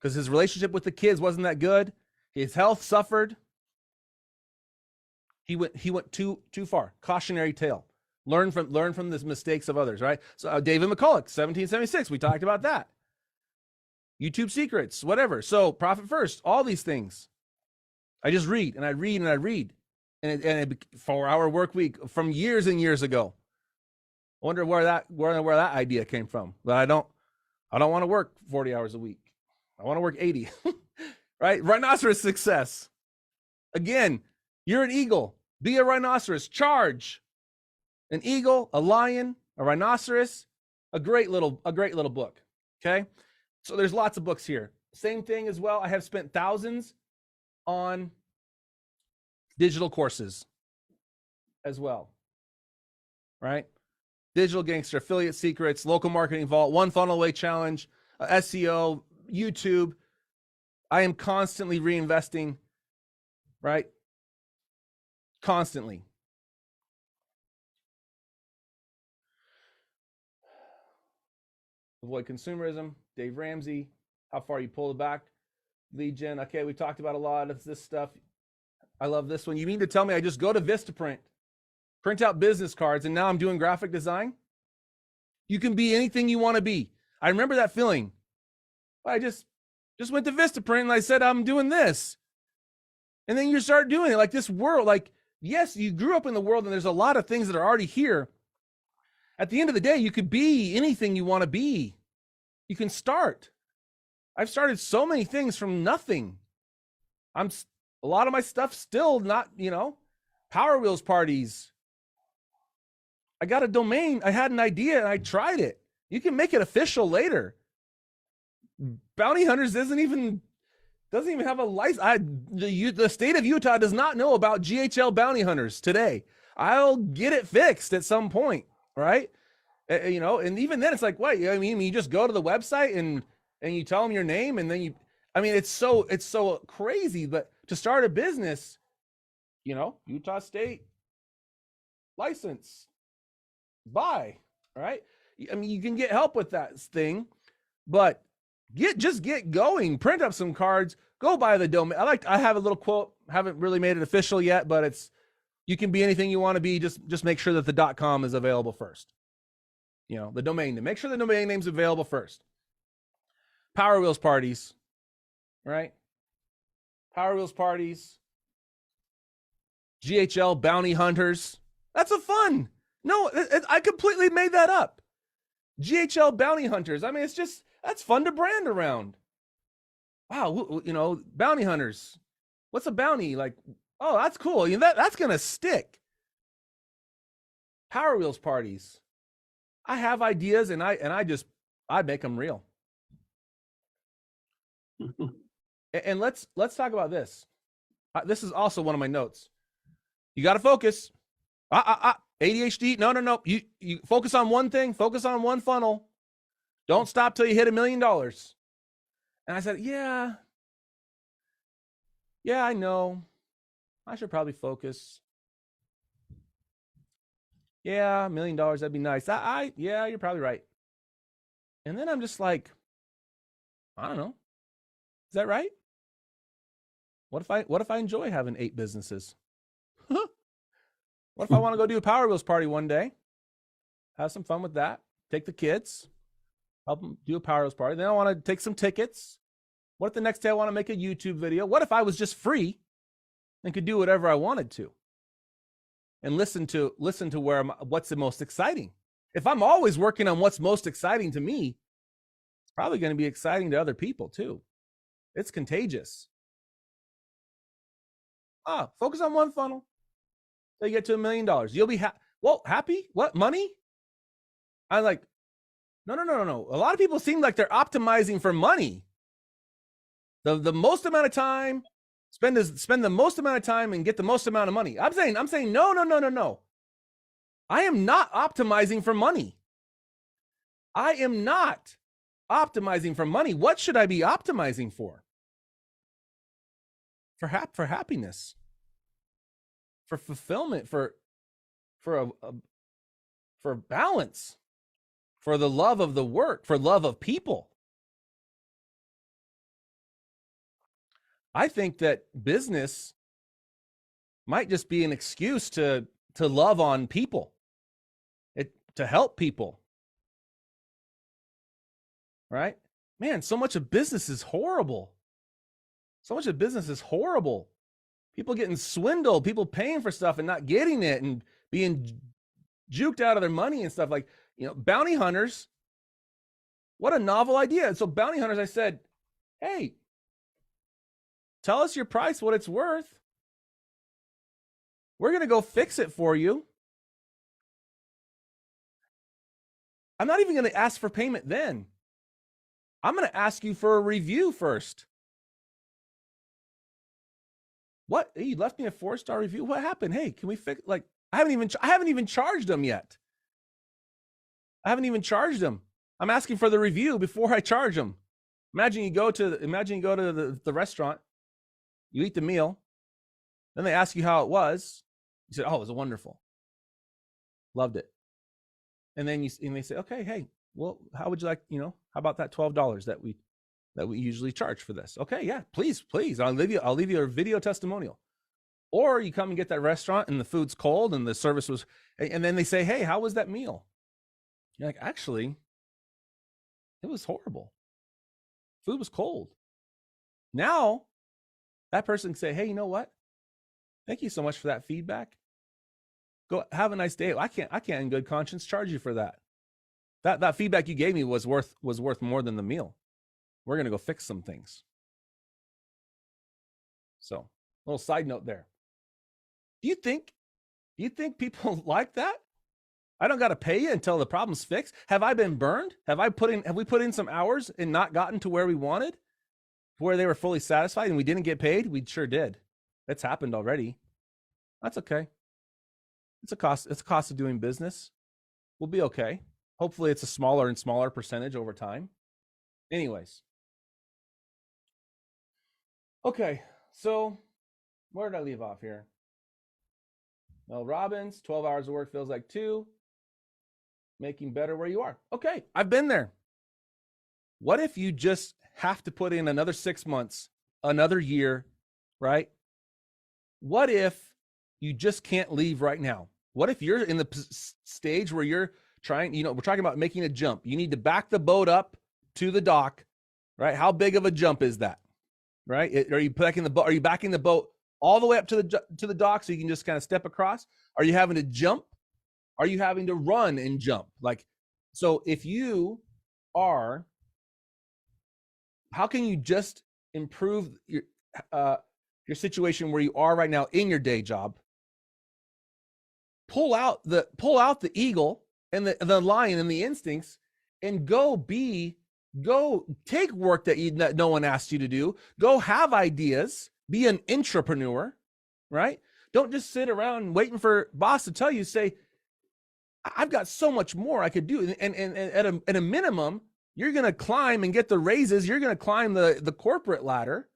because his relationship with the kids wasn't that good. His health suffered. He went too far. Cautionary tale. Learn from the mistakes of others, right? So David McCulloch, 1776, we talked about that. YouTube secrets, whatever. So profit first, all these things. I just read and I read and I read. And a 4-hour work week from years and years ago. I wonder where that idea came from. But I don't want to work 40 hours a week. I want to work 80. Right? Rhinoceros success. Again, you're an eagle. Be a rhinoceros. Charge. An eagle, a lion, a rhinoceros, a great little book. Okay? So there's lots of books here. Same thing as well. I have spent thousands on digital courses as well. Right? Digital Gangster, Affiliate Secrets, Local Marketing Vault, One Funnel Away Challenge, SEO, YouTube. I am constantly reinvesting, right? Constantly. avoid consumerism, Dave Ramsey, how far you pull it back, lead gen. Okay, we talked about a lot of this stuff. I love this one. You mean to tell me I just go to Vistaprint, print out business cards, and now I'm doing graphic design? You can be anything you want to be. I remember that feeling. I just went to Vistaprint and I said, I'm doing this. And then you start doing it like this world. Like, yes, you grew up in the world and there's a lot of things that are already here. At the end of the day, you could be anything you want to be. You can start. I've started so many things from nothing. A lot of my stuff still not, Power Wheels parties. I got a domain. I had an idea and I tried it. You can make it official later. Bounty Hunters doesn't even have a license. The state of Utah does not know about GHL Bounty Hunters today. I'll get it fixed at some point, right? And even then it's like, what? I mean, you just go to the website and you tell them your name and then it's so crazy. But to start a business, Utah State license, buy, all right? I mean, you can get help with that thing, but just get going, print up some cards, go buy the domain. I have a little quote, haven't really made it official yet, but you can be anything you want to be. Just make sure that the .com is available first. The domain name. Make sure the domain name's available first. Power Wheels parties, right? Power Wheels parties. GHL Bounty Hunters. That's a fun. No, I completely made that up. GHL Bounty Hunters. I mean, that's fun to brand around. Wow, Bounty Hunters. What's a bounty? Like, oh, that's cool. That's going to stick. Power Wheels parties. I have ideas and I make them real. And let's talk about this. This is also one of my notes. You got to focus. ADHD. No. You focus on one thing. Focus on one funnel. Don't stop till you hit $1 million. And I said, yeah, I know. I should probably focus. Yeah, $1 million, that'd be nice. Yeah, you're probably right. And then I'm just like, I don't know. Is that right? What if I enjoy having 8 businesses? What if I want to go do a Power Wheels party one day? Have some fun with that. Take the kids, help them do a Power Wheels party. Then I want to take some tickets. What if the next day I want to make a YouTube video? What if I was just free and could do whatever I wanted to? And listen to what's the most exciting. If I'm always working on what's most exciting to me, it's probably going to be exciting to other people too. It's contagious. Focus on one funnel. So you get to $1 million. You'll be happy? What? Money? I'm like, no. A lot of people seem like they're optimizing for money. The most amount of time, spend the most amount of time and get the most amount of money. I'm saying no. I am not optimizing for money. I am not optimizing for money. What should I be optimizing for? For happiness, for fulfillment, for balance, for the love of the work, for love of people. I think that business might just be an excuse to love on people, to help people. Right? Man, so much of business is horrible. People getting swindled, people paying for stuff and not getting it and being juked out of their money and stuff. Like, bounty hunters. What a novel idea. And so bounty hunters, I said, hey, tell us your price, what it's worth. We're going to go fix it for you. I'm not even going to ask for payment then. I'm going to ask you for a review first. What? Hey, you left me a 4-star review. What happened? Hey, can we fix? Like, I haven't even charged them yet. I'm asking for the review before I charge them. Imagine you go to the restaurant, you eat the meal, then they ask you how it was. You said, "Oh, it was wonderful. Loved it." And then they say, "Okay, hey, well, how would you like, how about that $12 that we usually charge for this? Okay, yeah, please. I'll leave you a video testimonial. Or you come and get that restaurant and the food's cold and the service was, and then they say, hey, how was that meal? You're like, actually, it was horrible. Food was cold. Now that person can say, hey, you know what? Thank you so much for that feedback. Go have a nice day. I can't in good conscience charge you for that. That feedback you gave me was worth more than the meal. We're going to go fix some things. So, little side note there. Do you think people like that? I don't got to pay you until the problem's fixed. Have I been burned? Have we put in some hours and not gotten to where we wanted, where they were fully satisfied and we didn't get paid? We sure did. That's happened already. That's okay. It's a cost of doing business. We'll be okay. Hopefully it's a smaller and smaller percentage over time. Anyways. Okay. So where did I leave off here? Mel Robbins, 12 hours of work feels like 2. Making better where you are. Okay, I've been there. What if you just have to put in another 6 months, another year, right? What if you just can't leave right now? What if you're in the stage where you're trying, we're talking about making a jump. You need to back the boat up to the dock, right? How big of a jump is that, right? Are you backing the boat all the way up to the dock so you can just kind of step across? Are you having to jump? Are you having to run and jump? So if you are, how can you just improve your situation where you are right now in your day job? Pull out the eagle and the lion and the instincts and go take work that no one asked you to do. Go have ideas, be an intrapreneur, right? Don't just sit around waiting for boss to tell you, say, I've got so much more I could do. And at a minimum, you're going to climb and get the raises. You're going to climb the corporate ladder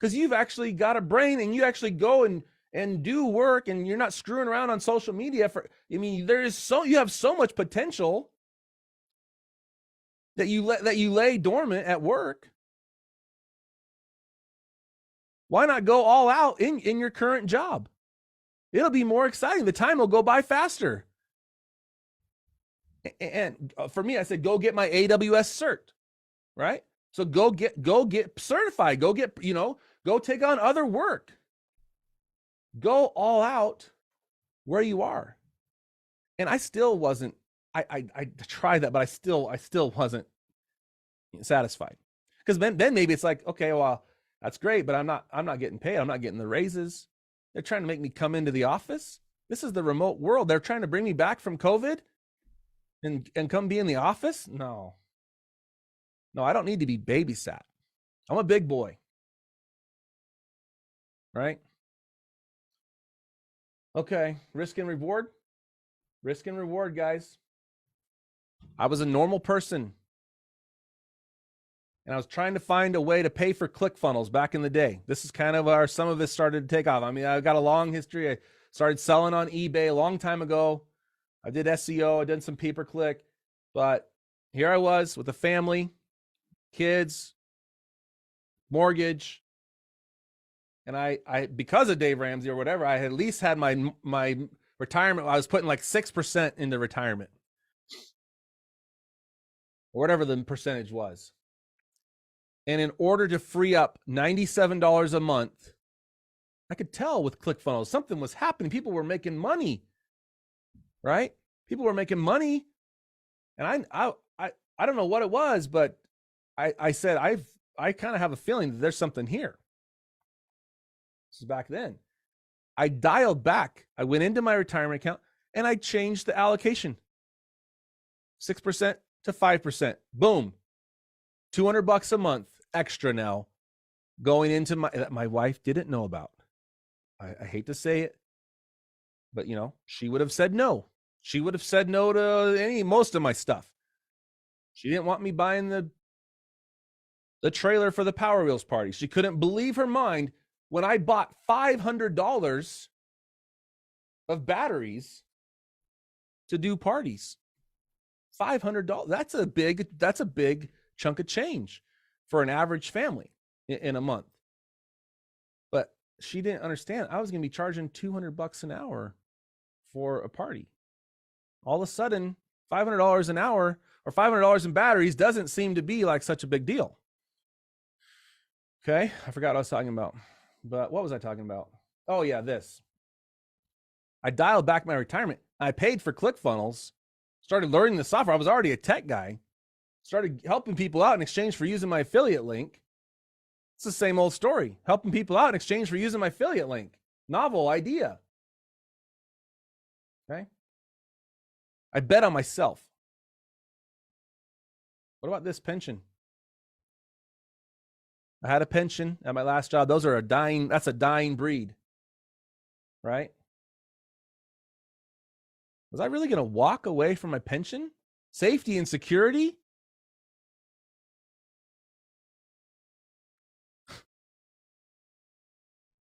because you've actually got a brain and you actually go and do work and you're not screwing around on social media. You have so much potential that you lay dormant at work. Why not go all out in your current job? It'll be more exciting. The time will go by faster. And for me, I said, go get my AWS cert, right? So go get certified, go take on other work, go all out where you are. And I still wasn't, I tried that, but I still wasn't satisfied. Because then maybe it's like, okay, well, that's great, but I'm not getting paid. I'm not getting the raises. They're trying to make me come into the office. This is the remote world. They're trying to bring me back from COVID and come be in the office? No, I don't need to be babysat. I'm a big boy, right? Okay, risk and reward, guys. I was a normal person and I was trying to find a way to pay for ClickFunnels back in the day. This is kind of where some of this started to take off. I mean, I've got a long history. I started selling on eBay a long time ago. I did SEO, I did some pay-per-click, but here I was with a family, kids, mortgage, and I because of Dave Ramsey or whatever, I had at least had my retirement. I was putting like 6% into retirement, or whatever the percentage was. And in order to free up $97 a month, I could tell with ClickFunnels something was happening. People were making money. Right? People were making money. And I don't know what it was, but I said, I kind of have a feeling that there's something here. This is back then. I dialed back. I went into my retirement account and I changed the allocation. 6% to 5%. Boom. $200 a month extra now going into that my wife didn't know about. I hate to say it, but she would have said no. She would have said no to most of my stuff. She didn't want me buying the trailer for the Power Wheels party. She couldn't believe her mind when I bought $500 of batteries to do parties. $500. That's a big chunk of change for an average family in a month. But she didn't understand. I was going to be charging $200 an hour for a party. All of a sudden, $500 an hour or $500 in batteries doesn't seem to be like such a big deal. Okay, I forgot what I was talking about. But what was I talking about? Oh yeah, this. I dialed back my retirement. I paid for ClickFunnels, started learning the software. I was already a tech guy, started helping people out in exchange for using my affiliate link. It's the same old story, helping people out in exchange for using my affiliate link. Novel idea. Okay. I bet on myself. What about this pension? I had a pension at my last job. That's a dying breed, right? Was I really going to walk away from my pension? Safety and security?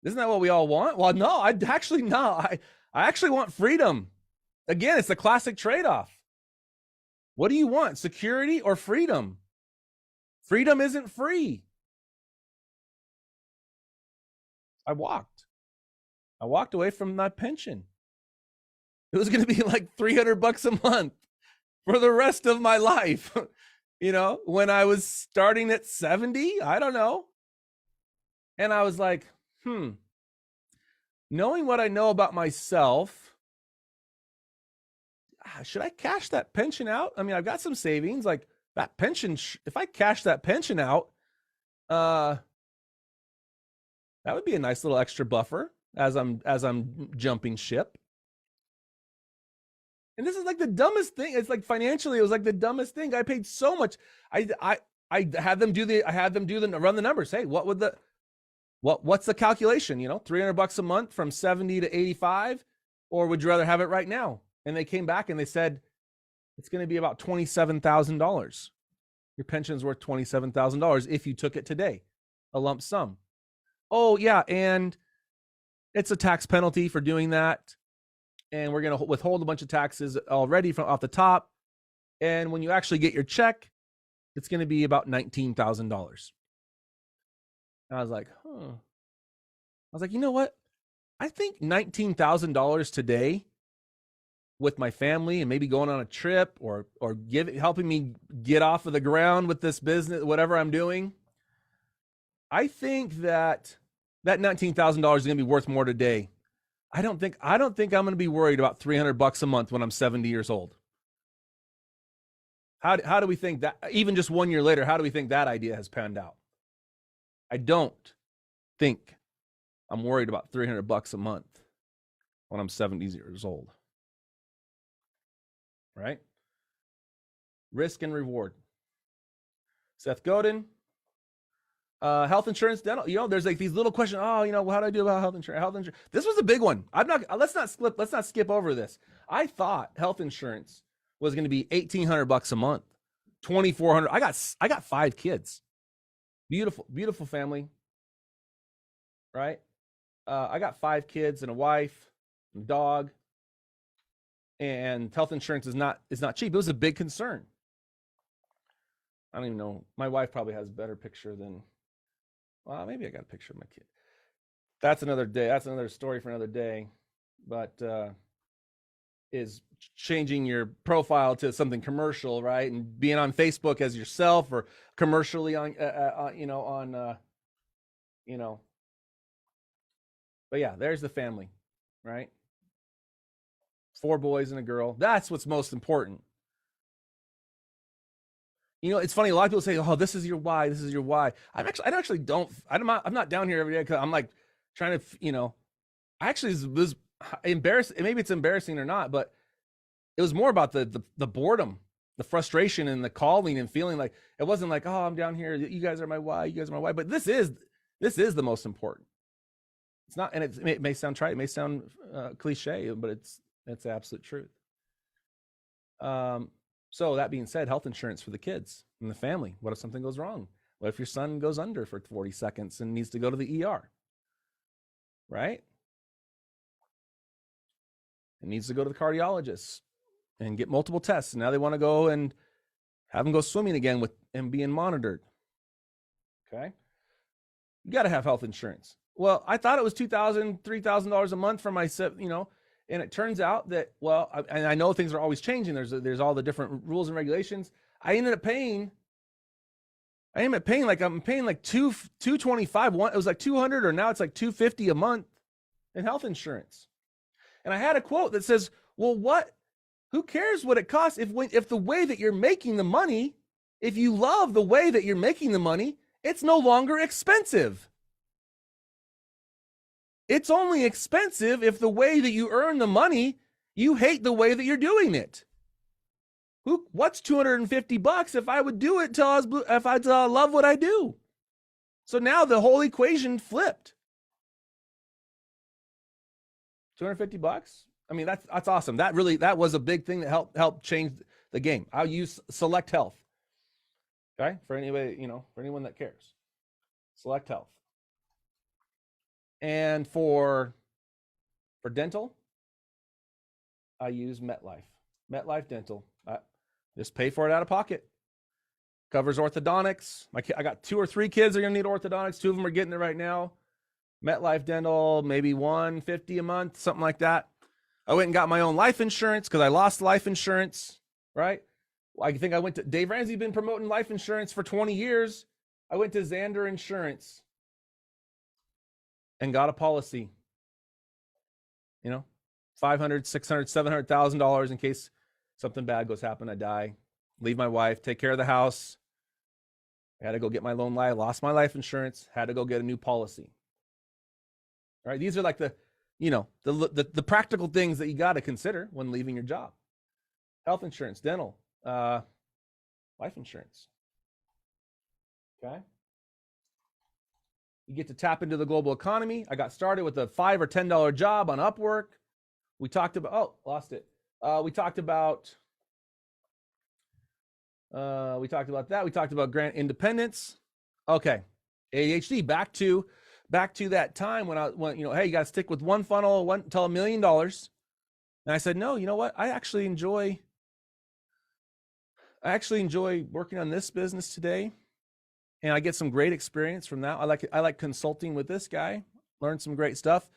Isn't that what we all want? Well, no, I actually want freedom. Again, it's the classic trade-off. What do you want? Security or freedom? Freedom isn't free. I walked away from my pension. It was going to be like $300 a month for the rest of my life. You know, when I was starting at 70, I don't know. And I was like, knowing what I know about myself, should I cash that pension out? I mean, I've got some savings, like that pension. If I cash that pension out, that would be a nice little extra buffer as I'm jumping ship. And this is like the dumbest thing. It's like financially, it was like the dumbest thing. I paid so much. I had them run the numbers. Hey, what's the calculation? You know, $300 a month from 70 to 85, or would you rather have it right now? And they came back and they said, it's going to be about $27,000. Your pension's worth $27,000 if you took it today, a lump sum. Oh yeah, and it's a tax penalty for doing that. And we're going to withhold a bunch of taxes already from off the top. And when you actually get your check, it's going to be about $19,000. And I was like, I was like, you know what? I think $19,000 today with my family and maybe going on a trip or helping me get off of the ground with this business, whatever I'm doing. I think that $19,000 is going to be worth more today. I don't think I'm going to be worried about $300 a month when I'm 70 years old. How do we think that, even just 1 year later, how do we think that idea has panned out? I don't think I'm worried about $300 a month when I'm 70 years old. Right? Risk and reward. Seth Godin. Health insurance, dental. You know, there's like these little questions. Oh, you know, how do I do about health insurance? This was a big one. Let's not skip over this. I thought health insurance was going to be $1,800 a month, $2,400. I got 5 kids. Beautiful family. Right? I got 5 kids and a wife, and a dog. And health insurance is not cheap. It was a big concern. I don't even know. My wife probably has a better picture than. Well, maybe I got a picture of my kid. That's another day. That's another story for another day. But is changing your profile to something commercial, right? And being on Facebook as yourself or commercially on, But yeah, there's the family, right? 4 boys and a girl. That's what's most important. You know, it's funny. A lot of people say, "Oh, this is your why. This is your why." I'm not down here every day because I'm like trying to, you know. I actually was embarrassed. Maybe it's embarrassing or not, but it was more about the boredom, the frustration, and the calling and feeling like it wasn't like, "Oh, I'm down here. You guys are my why. You guys are my why." But this is the most important. It's not, and it may sound trite, it may sound cliche, but it's the absolute truth. So that being said, health insurance for the kids and the family. What if something goes wrong? What if your son goes under for 40 seconds and needs to go to the ER? Right? And needs to go to the cardiologist and get multiple tests. And now they want to go and have them go swimming again with and being monitored. Okay. You got to have health insurance. Well, I thought it was $2,000, $3,000 a month for myself, and it turns out that, and I know things are always changing. There's all the different rules and regulations. I ended up paying like I'm paying like $225. It was like $200, or now it's like $250 a month in health insurance. And I had a quote that says, well, who cares what it costs if the way that you're making the money, if you love the way that you're making the money, it's no longer expensive. It's only expensive if the way that you earn the money, you hate the way that you're doing it. What's $250 if I would do it if I love what I do? So now the whole equation flipped. $250. I mean, that's awesome. That was a big thing that helped change the game. I'll use Select Health. Okay, for anyone that cares. Select Health. And for dental, I use MetLife. MetLife Dental. Just pay for it out of pocket. Covers orthodontics. I got 2 or 3 kids that are gonna need orthodontics. 2 of them are getting it right now. MetLife Dental, maybe $150 a month, something like that. I went and got my own life insurance because I lost life insurance, right? I think I went to Dave Ramsey's been promoting life insurance for 20 years. I went to Zander Insurance and got a policy. $500, $600, $700,000 in case something bad goes happen. I die, leave my wife, take care of the house. I had to go get my loan. I lost my life insurance, had to go get a new policy. All right, these are like the practical things that you got to consider when leaving your job. Health insurance, dental, life insurance. Okay. You get to tap into the global economy. I got started with a $5 or $10 job on Upwork. We talked about, lost it. We talked about that. We talked about grant independence. Okay. ADHD, back to that time when hey, you got to stick with one funnel until $1 million. And I said, no, you know what? I actually enjoy working on this business today. And I get some great experience from that. I like consulting with this guy, learned some great stuff.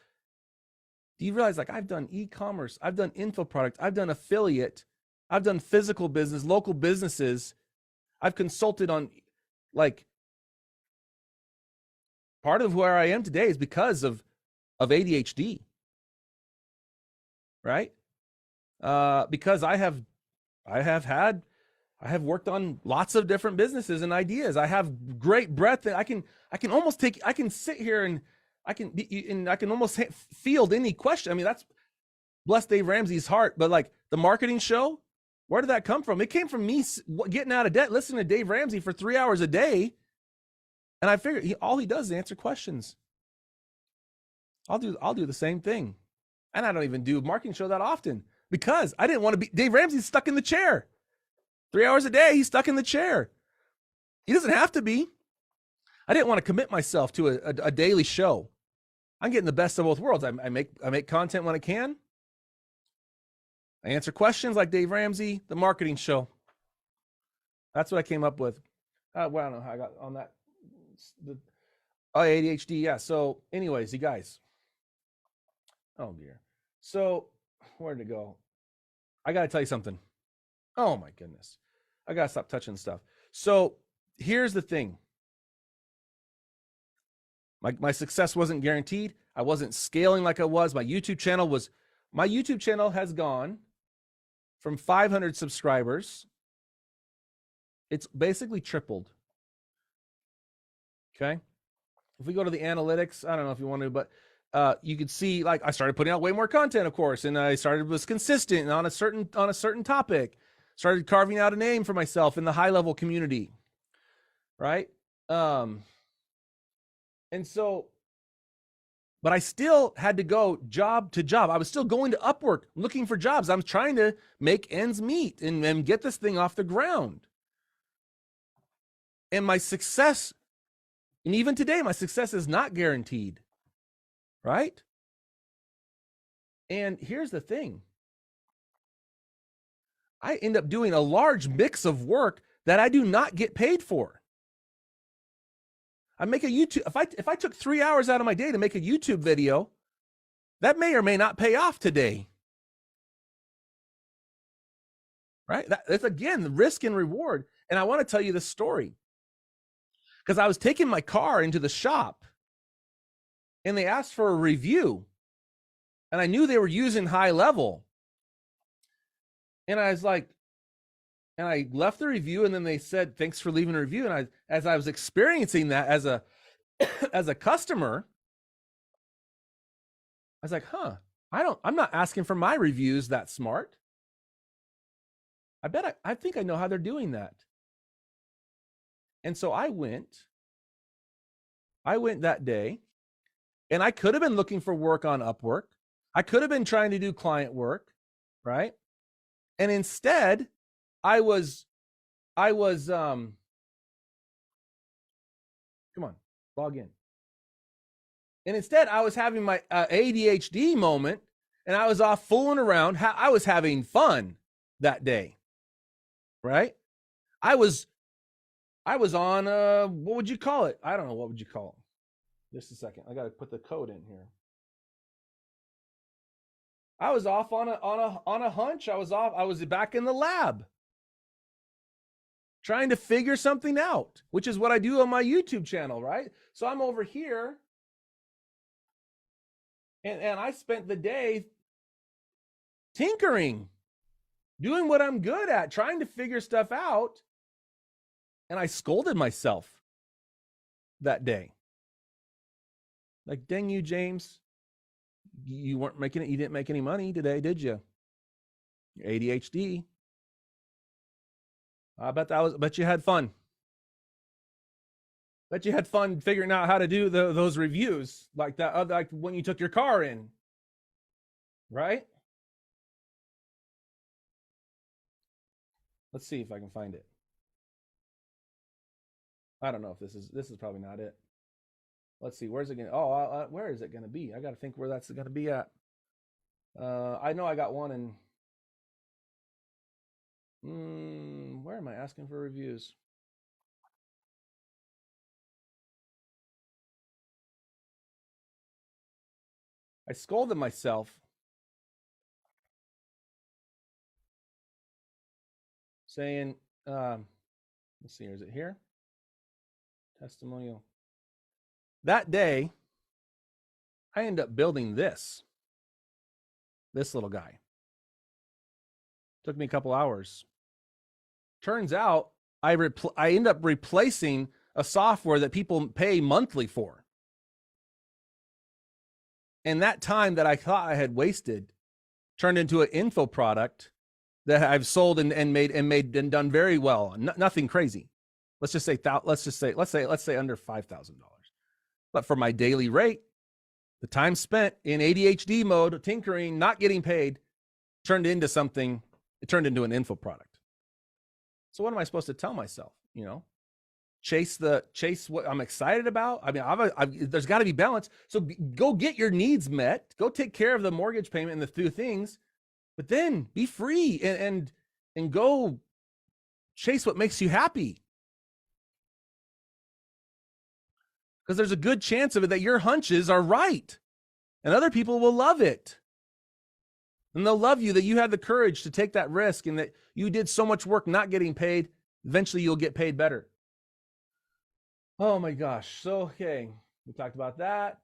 Do you realize, like, I've done e-commerce, I've done info product, I've done affiliate, I've done physical business, local businesses. I've consulted on, like, part of where I am today is because of ADHD, right? Because I have worked on lots of different businesses and ideas. I have great breadth that I can sit here and I can almost field any question. I mean, that's bless Dave Ramsey's heart, but like the marketing show, where did that come from? It came from me getting out of debt, listening to Dave Ramsey for 3 hours a day. And I figured all he does is answer questions. I'll do the same thing. And I don't even do marketing show that often because I didn't want to be, Dave Ramsey's stuck in the chair. 3 hours a day, he's stuck in the chair. He doesn't have to be. I didn't want to commit myself to a daily show. I'm getting the best of both worlds. I make content when I can. I answer questions like Dave Ramsey, the marketing show. That's what I came up with. Well, I don't know how I got on that. ADHD, yeah. So anyways, you guys. Oh, dear. So where did it go? I got to tell you something. Oh, my goodness. I got to stop touching stuff. So here's the thing. My success wasn't guaranteed. I wasn't scaling like I was. My YouTube channel has gone from 500 subscribers. It's basically tripled. Okay. If we go to the analytics, I don't know if you want to, but you could see, like, I started putting out way more content, of course, and I was consistent on a certain topic. Started carving out a name for myself in the high level community. Right. And so, but I still had to go job to job. I was still going to Upwork looking for jobs. I'm trying to make ends meet and get this thing off the ground. And my success, and even today, my success is not guaranteed. Right? And here's the thing. I end up doing a large mix of work that I do not get paid for. I make a YouTube, if I took 3 hours out of my day to make a YouTube video, that may or may not pay off today. Right? That's again the risk and reward. And I want to tell you this story because I was taking my car into the shop and they asked for a review. And I knew they were using High Level. And I was like, and I left the review, and then they said, thanks for leaving a review. And as I was experiencing that as a as a customer, I was like, I'm not asking for my reviews that smart. I think I know how they're doing that. And so I went that day, and I could have been looking for work on Upwork. I could have been trying to do client work, right? And instead, I was come on, log in. And instead, I was having my ADHD moment, and I was off fooling around. I was having fun that day, right? I was on what would you call it? I don't know, what would you call it? Just a second, I got to put the code in here. I was off on a hunch. I was back in the lab trying to figure something out, which is what I do on my YouTube channel, right? So I'm over here and I spent the day tinkering, doing what I'm good at, trying to figure stuff out. And I scolded myself that day. Like, dang you, James. You weren't making it. You didn't make any money today, did you? Your ADHD. I bet you had fun. Bet you had fun figuring out how to do those reviews like that, like when you took your car in, right? Let's see if I can find it. I don't know if this is probably not it. Let's see, where's it going to, where is it going to be? I got to think where that's going to be at. I know I got one in, where am I asking for reviews? I scolded myself saying, let's see, is it here? Testimonial. That day, I ended up building this little guy. Took me a couple hours. Turns out I end up replacing a software that people pay monthly for. And that time that I thought I had wasted turned into an info product that I've sold and done very well. Nothing crazy. Let's say under $5,000. But for my daily rate, the time spent in ADHD mode, tinkering, not getting paid, turned into something. It turned into an info product. So what am I supposed to tell myself? You know, chase what I'm excited about. I mean, there's got to be balance. So go get your needs met. Go take care of the mortgage payment and the few things, but then be free and go chase what makes you happy. Because there's a good chance of it that your hunches are right and other people will love it. And they'll love you that you had the courage to take that risk and that you did so much work not getting paid. Eventually you'll get paid better. Oh my gosh. So, okay. We talked about that.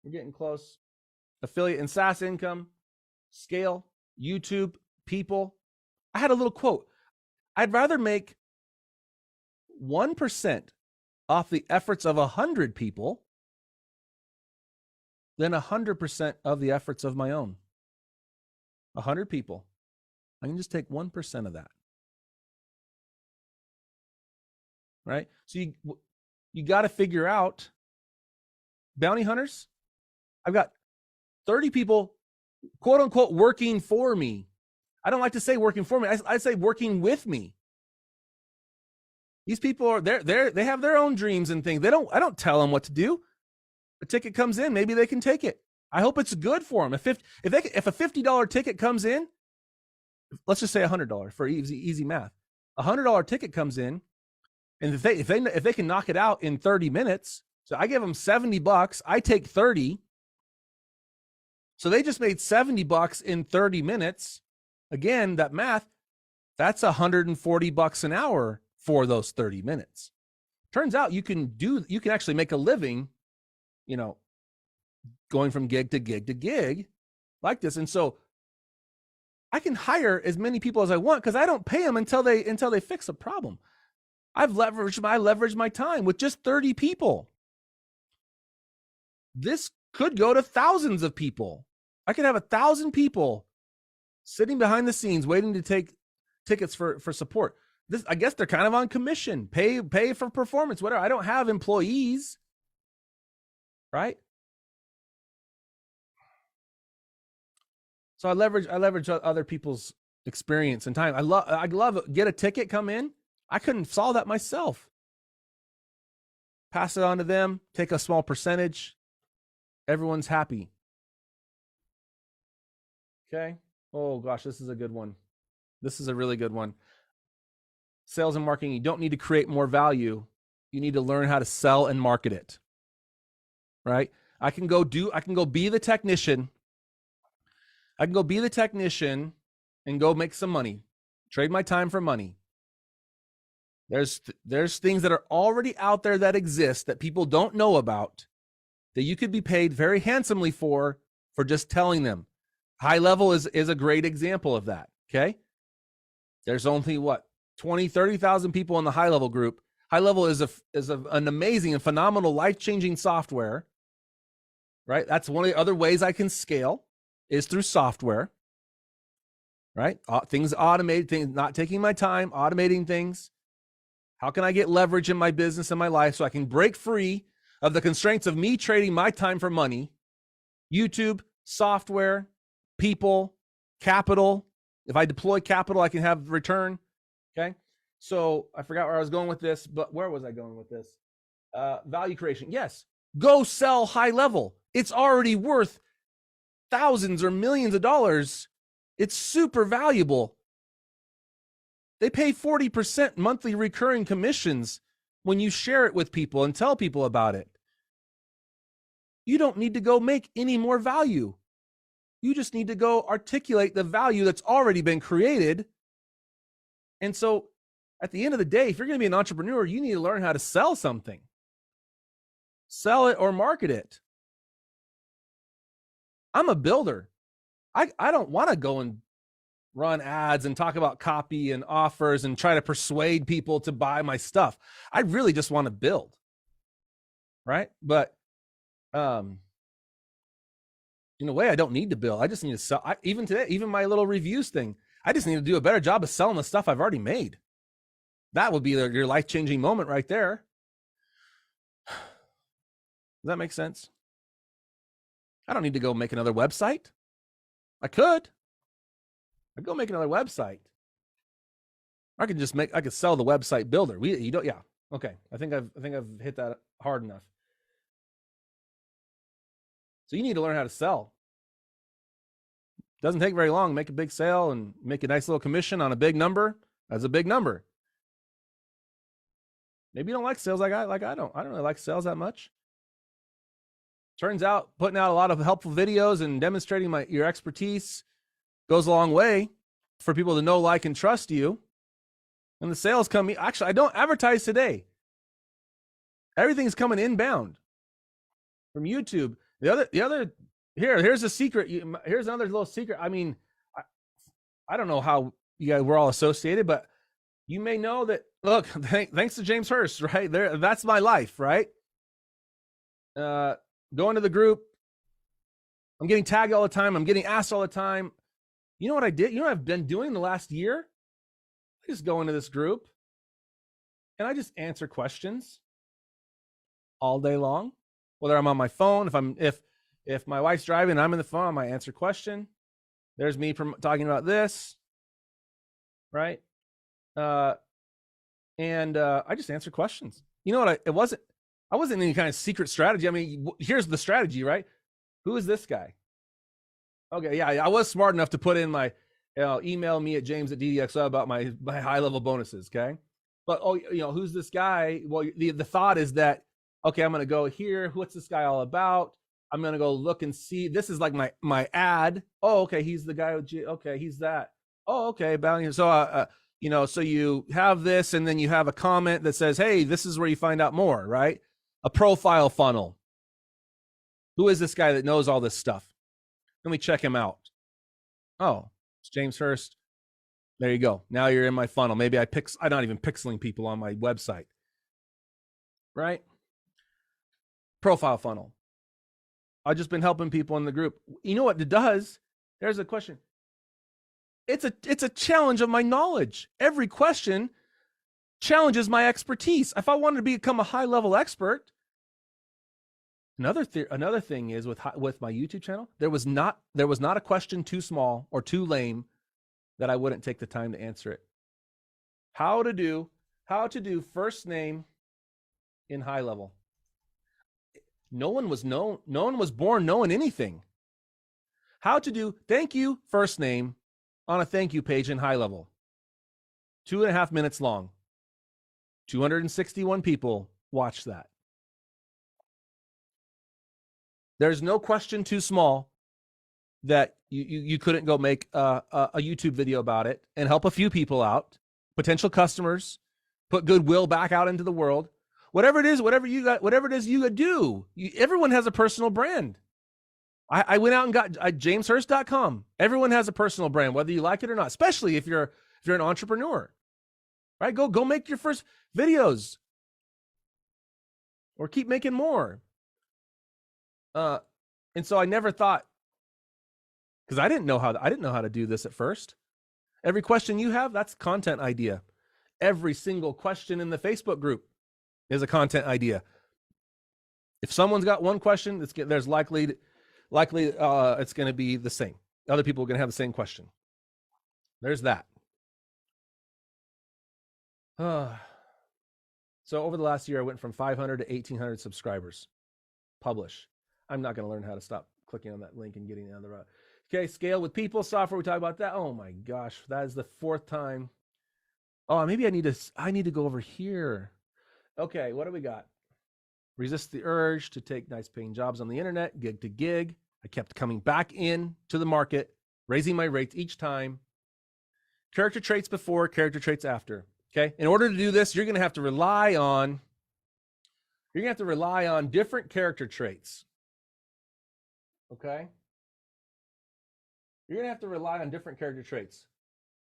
We're getting close. Affiliate and SaaS income, scale, YouTube, people. I had a little quote. I'd rather make 1% off the efforts of 100 people than 100% of the efforts of my own. 100 people. I can just take 1% of that. Right? So you got to figure out bounty hunters. I've got 30 people, quote unquote, working for me. I don't like to say working for me. I say working with me. These people are they have their own dreams and things. I don't tell them what to do. A ticket comes in, maybe they can take it. I hope it's good for them. If a $50 ticket comes in, let's just say $100 for easy math. $100 ticket comes in, and if they can knock it out in 30 minutes, so I give them $70, I take 30. So they just made $70 in 30 minutes. Again, that math, that's $140 an hour for those 30 minutes. Turns out you can actually make a living, going from gig to gig to gig like this. And so I can hire as many people as I want because I don't pay them until they fix a problem. I leveraged my time with just 30 people. This could go to thousands of people. I could have 1,000 people sitting behind the scenes waiting to take tickets for support. I guess they're kind of on commission, pay for performance, whatever. I don't have employees, right? So I leverage other people's experience and time. I love it. Get a ticket, come in. I couldn't solve that myself. Pass it on to them, take a small percentage. Everyone's happy. Okay. Oh gosh, this is a good one. This is a really good one. Sales and marketing, you don't need to create more value. You need to learn how to sell and market it. Right? I can go be the technician. I can go be the technician and go make some money. Trade my time for money. There's things that are already out there that exist that people don't know about that you could be paid very handsomely for just telling them. High Level is a great example of that. Okay. There's only 20,000-30,000 people in the High Level group. High Level is an amazing and phenomenal life-changing software, right? That's one of the other ways I can scale is through software, right? Things automated, things not taking my time, automating things. How can I get leverage in my business and my life so I can break free of the constraints of me trading my time for money? YouTube, software, people, capital. If I deploy capital, I can have return. Okay. So I forgot where I was going with this, but where was I going with this? Value creation. Yes. Go sell High Level. It's already worth thousands or millions of dollars. It's super valuable. They pay 40% monthly recurring commissions when you share it with people and tell people about it. You don't need to go make any more value. You just need to go articulate the value that's already been created. And so at the end of the day, if you're going to be an entrepreneur, you need to learn how to sell something. Sell it or market it. I'm a builder. I don't want to go and run ads and talk about copy and offers and try to persuade people to buy my stuff. I really just want to build. Right? But in a way, I don't need to build. I just need to sell. Even today, even my little reviews thing, I just need to do a better job of selling the stuff I've already made. That would be your life-changing moment right there. Does that make sense? I don't need to go make another website. I could. I'd go make another website. I could sell the website builder. Yeah. Okay. I think I've hit that hard enough. So you need to learn how to sell. Doesn't take very long. Make a big sale and make a nice little commission on a big number. That's a big number. Maybe you don't like sales like I don't. I don't really like sales that much. Turns out putting out a lot of helpful videos and demonstrating your expertise goes a long way for people to know, like, and trust you. And the sales come. Actually, I don't advertise today. Everything's coming inbound from YouTube. Here's a secret. Here's another little secret. I mean, I don't know how you guys were all associated, but you may know that. Look, thanks to James Hurst, right there. That's my life, right? Going to the group. I'm getting tagged all the time. I'm getting asked all the time. You know what I did? You know what I've been doing the last year? I just go into this group and I just answer questions all day long. Whether I'm on my phone, if my wife's driving and I'm in the phone, I might answer a question. There's me talking about this, right? I just answer questions. You know what? I wasn't any kind of secret strategy. I mean, here's the strategy, right? Who is this guy? Okay, yeah, I was smart enough to put in my, email me at james@ddxo about my high level bonuses. Okay, but who's this guy? Well, the thought is that, okay, I'm gonna go here. What's this guy all about? I'm gonna go look and see. This is like my ad. Oh, okay, he's the guy with okay, he's that. Oh, okay, bounty. So so you have this, and then you have a comment that says, hey, this is where you find out more, right? A profile funnel. Who is this guy that knows all this stuff? Let me check him out. Oh, it's James Hurst. There you go. Now you're in my funnel. Maybe I'm not even pixeling people on my website, right? Profile funnel. I've just been helping people in the group. You know what it does? There's a question. It's a challenge of my knowledge. Every question challenges my expertise. If I wanted to become a high level expert, another thing is with my YouTube channel, there was not a question too small or too lame that I wouldn't take the time to answer it. How to do first name in high level. No one was born knowing anything. How to do thank you first name on a thank you page in high level. 2.5 minutes long. 261 people watched that. There's no question too small that you couldn't go make a YouTube video about it and help a few people out, potential customers, put goodwill back out into the world. Whatever it is you do, everyone has a personal brand. I went out and got jameshurst.com. Everyone has a personal brand, whether you like it or not, especially if you're an entrepreneur, right? Go make your first videos or keep making more. And so I never thought, because I didn't know how to do this at first. Every question you have, that's content idea. Every single question in the Facebook group is a content idea. If someone's got one question, there's likely it's going to be the same. Other people are going to have the same question. There's that. So over the last year, I went from 500 to 1,800 subscribers. Publish. I'm not going to learn how to stop clicking on that link and getting down the road. Okay, scale with people, software. We talk about that. Oh my gosh, that is the 4th time. Oh, maybe I need to go over here. Okay, what do we got? Resist the urge to take nice paying jobs on the internet, gig to gig. I kept coming back in to the market, raising my rates each time. Character traits before, character traits after. Okay, in order to do this, you're going to have to rely on different character traits. Okay, you're going to have to rely on different character traits.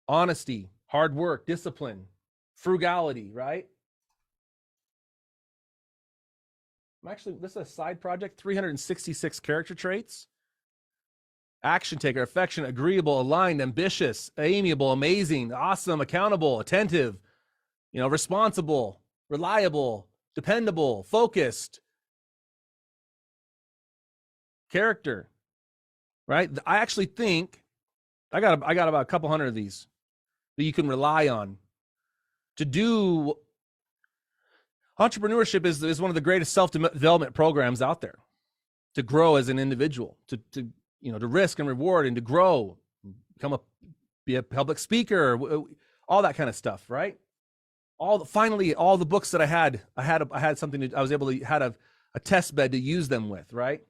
Honesty, hard work, discipline, frugality, right? This is a side project, 366 character traits. Action taker, affectionate, agreeable, aligned, ambitious, amiable, amazing, awesome, accountable, attentive, responsible, reliable, dependable, focused. Character, right? I actually think I got about a couple hundred of these that you can rely on to do. Entrepreneurship is one of the greatest self-development programs out there. To grow as an individual, to risk and reward, and to grow, be a public speaker, all that kind of stuff, right? All the books that I had something I was able to had a test bed to use them with, right?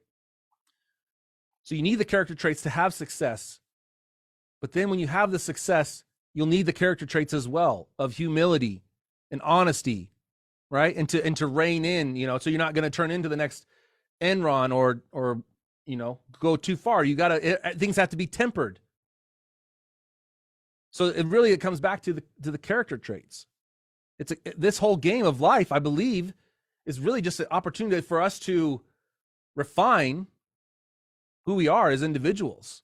So you need the character traits to have success. But then when you have the success, you'll need the character traits as well of humility and honesty, right? And to rein in, so you're not going to turn into the next Enron or go too far. Things have to be tempered. So it comes back to the character traits. This whole game of life, I believe, is really just an opportunity for us to refine who we are as individuals.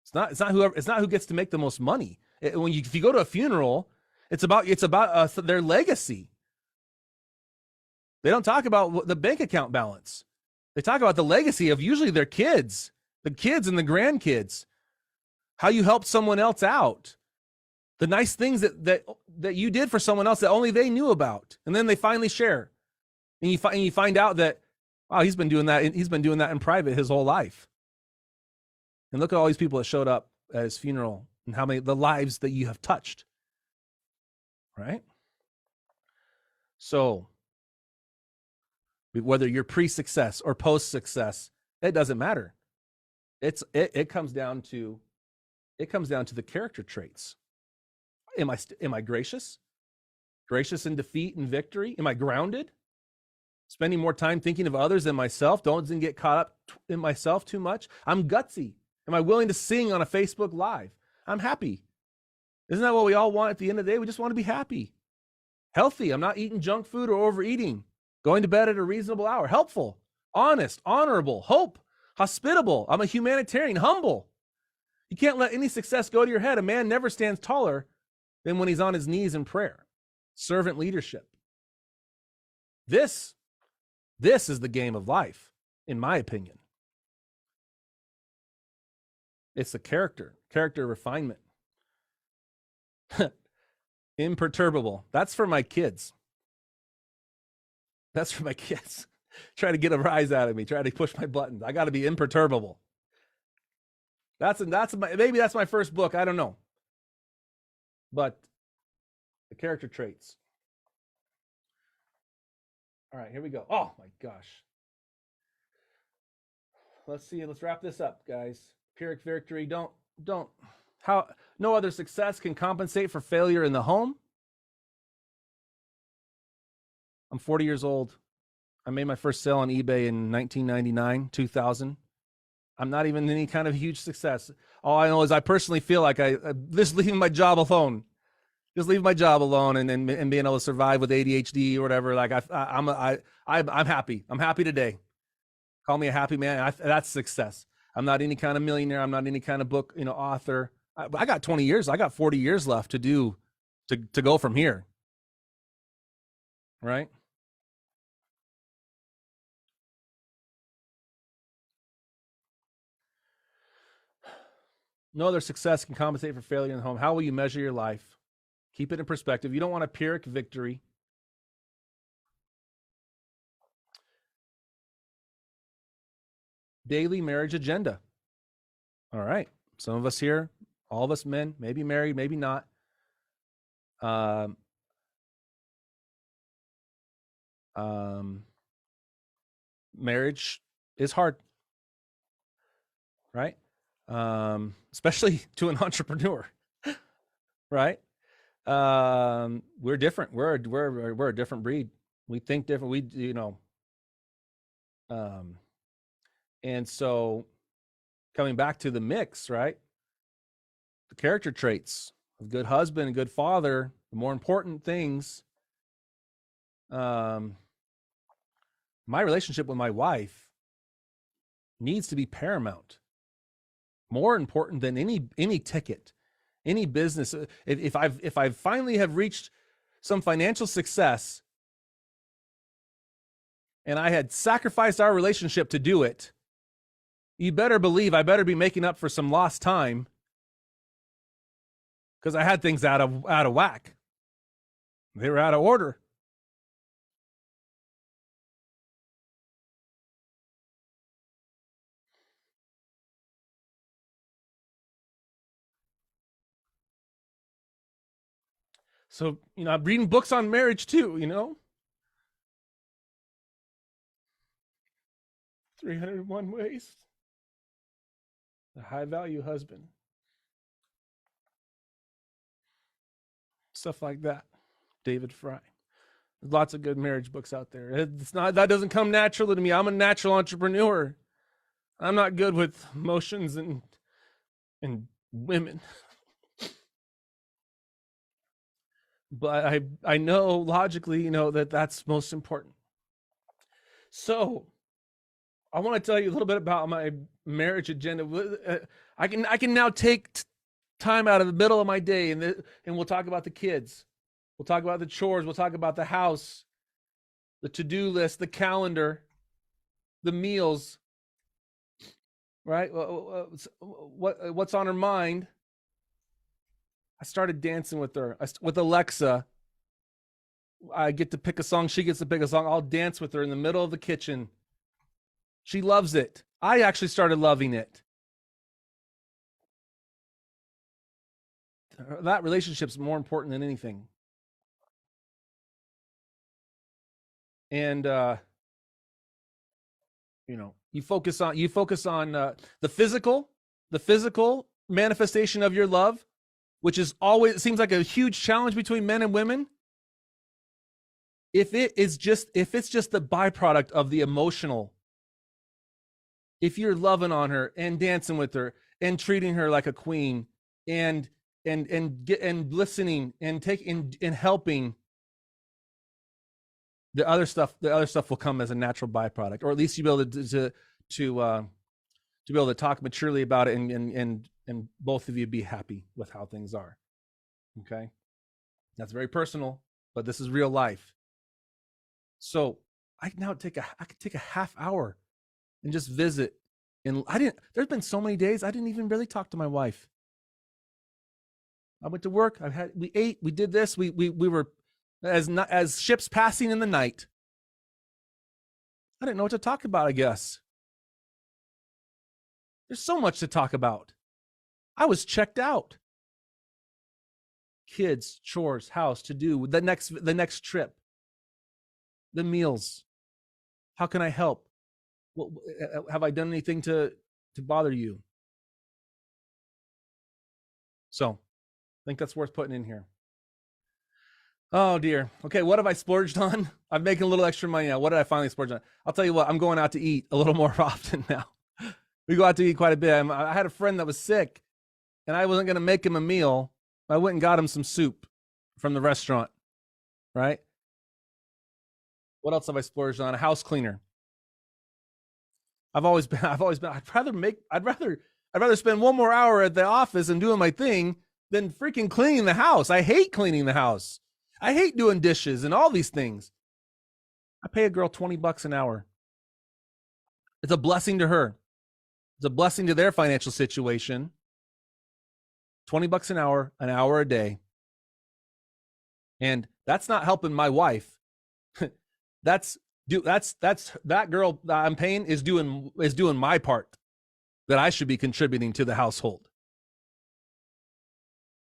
It's not who gets to make the most money. If you go to a funeral, it's about their legacy. They don't talk about the bank account balance. They talk about the legacy of usually their kids, the kids and the grandkids, how you helped someone else out, the nice things that you did for someone else that only they knew about, and then they finally share, and you find out that Wow, he's been doing that. He's been doing that in private his whole life. And look at all these people that showed up at his funeral and how many the lives that you have touched. Right? So whether you're pre-success or post-success, it doesn't matter. It comes down to the character traits. Am I gracious? Gracious in defeat and victory? Am I grounded? Spending more time thinking of others than myself? Don't get caught up in myself too much. I'm gutsy. Am I willing to sing on a Facebook Live? I'm happy. Isn't that what we all want at the end of the day? We just want to be happy. Healthy. I'm not eating junk food or overeating. Going to bed at a reasonable hour. Helpful. Honest. Honorable. Hope. Hospitable. I'm a humanitarian. Humble. You can't let any success go to your head. A man never stands taller than when he's on his knees in prayer. Servant leadership. This is the game of life, in my opinion. It's the character refinement. Imperturbable. That's for my kids. Try to get a rise out of me. Try to push my buttons. I got to be imperturbable. Maybe that's my first book. I don't know. But the character traits. All right, here we go. Oh my gosh. Let's see. Let's wrap this up, guys. Pyrrhic victory. No other success can compensate for failure in the home. I'm 40 years old. I made my first sale on eBay in 1999, 2000. I'm not even any kind of huge success. All I know is I personally feel like I just leaving my job alone. Just leave my job alone and being able to survive with ADHD or whatever. Like I'm happy. I'm happy today. Call me a happy man. That's success. I'm not any kind of millionaire. I'm not any kind of book, author. I got 20 years. I got 40 years left to go from here. Right? No other success can compensate for failure in the home. How will you measure your life? Keep it in perspective. You don't want a Pyrrhic victory. Daily marriage agenda. All right. Some of us here, all of us men, maybe married, maybe not. Marriage is hard, right? Especially to an entrepreneur, right? We're different. We're a different breed. We think different. And so coming back to the mix, right? The character traits of good husband and good father, the more important things. My relationship with my wife needs to be paramount, more important than any ticket, any business. If I finally have reached some financial success and I had sacrificed our relationship to do it, you better believe I better be making up for some lost time, because I had things out of whack. They were out of order. So, I'm reading books on marriage too, 301 ways. The high value husband. Stuff like that. David Fry. There's lots of good marriage books out there. That doesn't come naturally to me. I'm a natural entrepreneur. I'm not good with emotions and women. But I know logically, that's most important. So I want to tell you a little bit about my marriage agenda. I can now take time out of the middle of my day, and we'll talk about the kids. We'll talk about the chores. We'll talk about the house, the to-do list, the calendar, the meals. Right? What's on her mind? I started dancing with her. With Alexa, I get to pick a song. She gets to pick a song. I'll dance with her in the middle of the kitchen. She loves it. I actually started loving it. That relationship's more important than anything. And you focus on the physical manifestation of your love, which is always, it seems like a huge challenge between men and women. If it's just the byproduct of the emotional, if you're loving on her and dancing with her and treating her like a queen and listening and taking and helping, the other stuff will come as a natural byproduct, or at least you'll be able to be able to talk maturely about it, and both of you be happy with how things are. Okay, that's very personal, but this is real life. So I could take a half hour and just visit. And there's been so many days I didn't even really talk to my wife. I went to work. We ate. We did this. We were as ships passing in the night. I didn't know what to talk about, I guess. There's so much to talk about. I was checked out. Kids, chores, house, to do, the next trip, the meals. How can I help? Have I done anything to bother you? So I think that's worth putting in here. Oh dear. Okay, what have I splurged on? I'm making a little extra money now. What did I finally splurge on? I'll tell you what, I'm going out to eat a little more often now. We go out to eat quite a bit. I had a friend that was sick, and I wasn't going to make him a meal. I went and got him some soup from the restaurant, right? What else have I splurged on? A house cleaner. I'd rather spend one more hour at the office and doing my thing than freaking cleaning the house. I hate cleaning the house. I hate doing dishes and all these things. I pay a girl $20 an hour. It's a blessing to her. It's a blessing to their financial situation. $20 an hour a day. And that's not helping my wife. That girl that I'm paying is doing my part that I should be contributing to the household.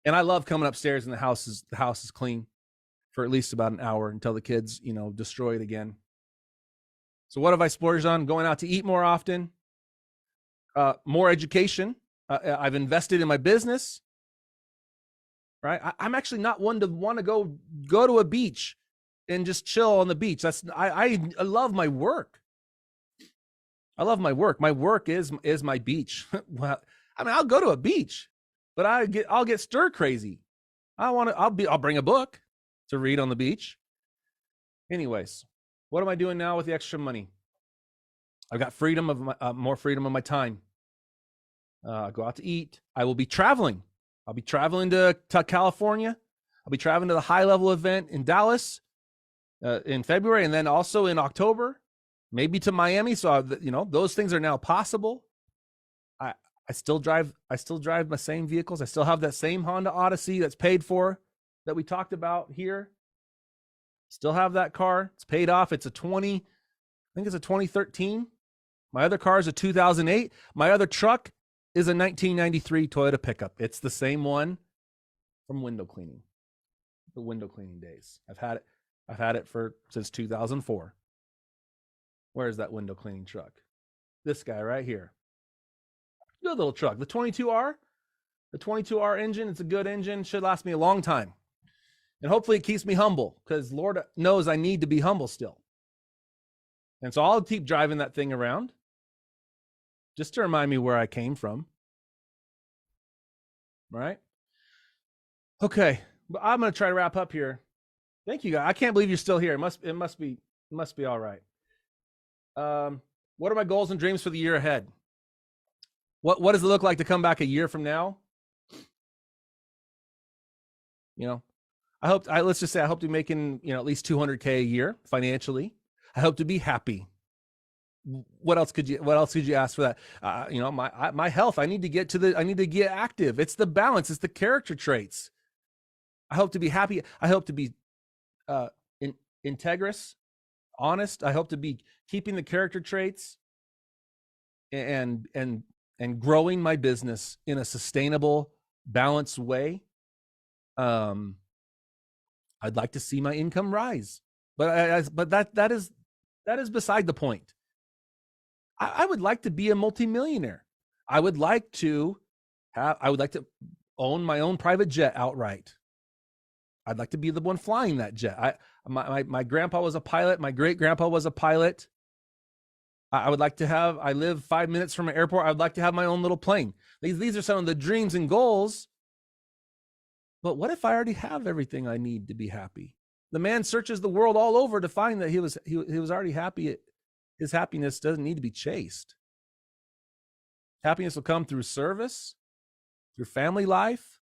And I love coming upstairs and the house is clean for at least about an hour until the kids, destroy it again. So what have I splurged on? Going out to eat more often, more education. I've invested in my business, right? I'm actually not one to want to go to a beach and just chill on the beach. I love my work. I love my work. My work is my beach. Well, I mean, I'll go to a beach, but I'll get stir crazy. I'll bring a book to read on the beach. Anyways, what am I doing now with the extra money? I've got more freedom of my time. I go out to eat. I will be traveling. I'll be traveling to California. I'll be traveling to the high level event in Dallas in February, and then also in October, maybe to Miami. So those things are now possible. I still drive my same vehicles. I still have that same Honda Odyssey that's paid for, that we talked about here. Still have that car. It's paid off. It's a 2013. My other car is a 2008. My other truck is a 1993 Toyota pickup. It's the same one from window cleaning, the window cleaning days. I've had it since 2004. Where's that window cleaning truck? This guy right here. Good little truck. The 22R. The 22R engine. It's a good engine. Should last me a long time. And hopefully it keeps me humble, because Lord knows I need to be humble still. And so I'll keep driving that thing around just to remind me where I came from. Right? Okay. But I'm going to try to wrap up here. Thank you, guys. I can't believe you're still here. It must be all right. What are my goals and dreams for the year ahead? What does it look like to come back a year from now? Let's just say I hope to be making, at least $200K a year financially. I hope to be happy. What else could you ask for that? My health. I need to get active. It's the balance. It's the character traits. I hope to be happy. I hope to be integrous, honest. I hope to be keeping the character traits. and growing my business in a sustainable, balanced way, I'd like to see my income rise. But that is beside the point. I would like to be a multimillionaire. I would like to own my own private jet outright. I'd like to be the one flying that jet. My grandpa was a pilot. My great grandpa was a pilot. I would like to I live 5 minutes from an airport. I would like to have my own little plane. These are some of the dreams and goals. But what if I already have everything I need to be happy? The man searches the world all over to find that he was already happy. His happiness doesn't need to be chased. Happiness will come through service, through family life,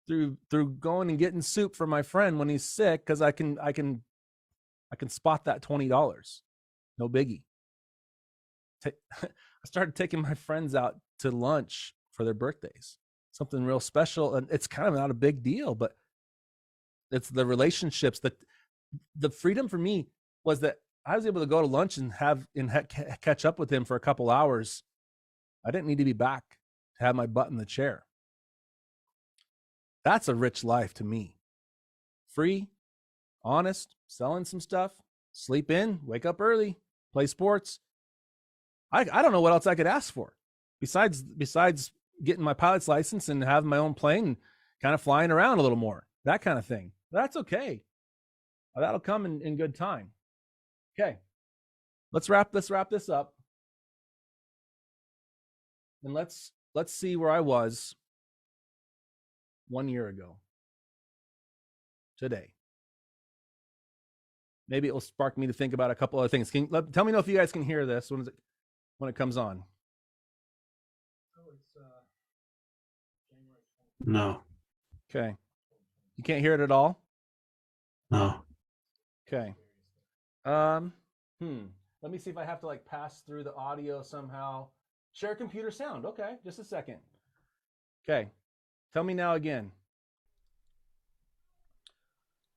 through going and getting soup for my friend when he's sick, because I can spot that $20. No biggie. I started taking my friends out to lunch for their birthdays. Something real special, and it's kind of not a big deal, but it's the relationships. That the freedom for me was that I was able to go to lunch and catch up with him for a couple hours. I didn't need to be back to have my butt in the chair. That's a rich life to me. Free, honest, selling some stuff, sleep in, wake up early, play sports. I don't know what else I could ask for besides getting my pilot's license and having my own plane, kind of flying around a little more, that kind of thing. That's okay. That'll come in good time. Okay, let's wrap this up, and let's see where I was 1 year ago today. Maybe it will spark me to think about a couple other things. Tell me if you guys can hear this when it comes on. No. Okay, you can't hear it at all? No. Okay. Let me see if I have to pass through the audio somehow. Share computer sound. Okay, just a second. Okay, tell me now again.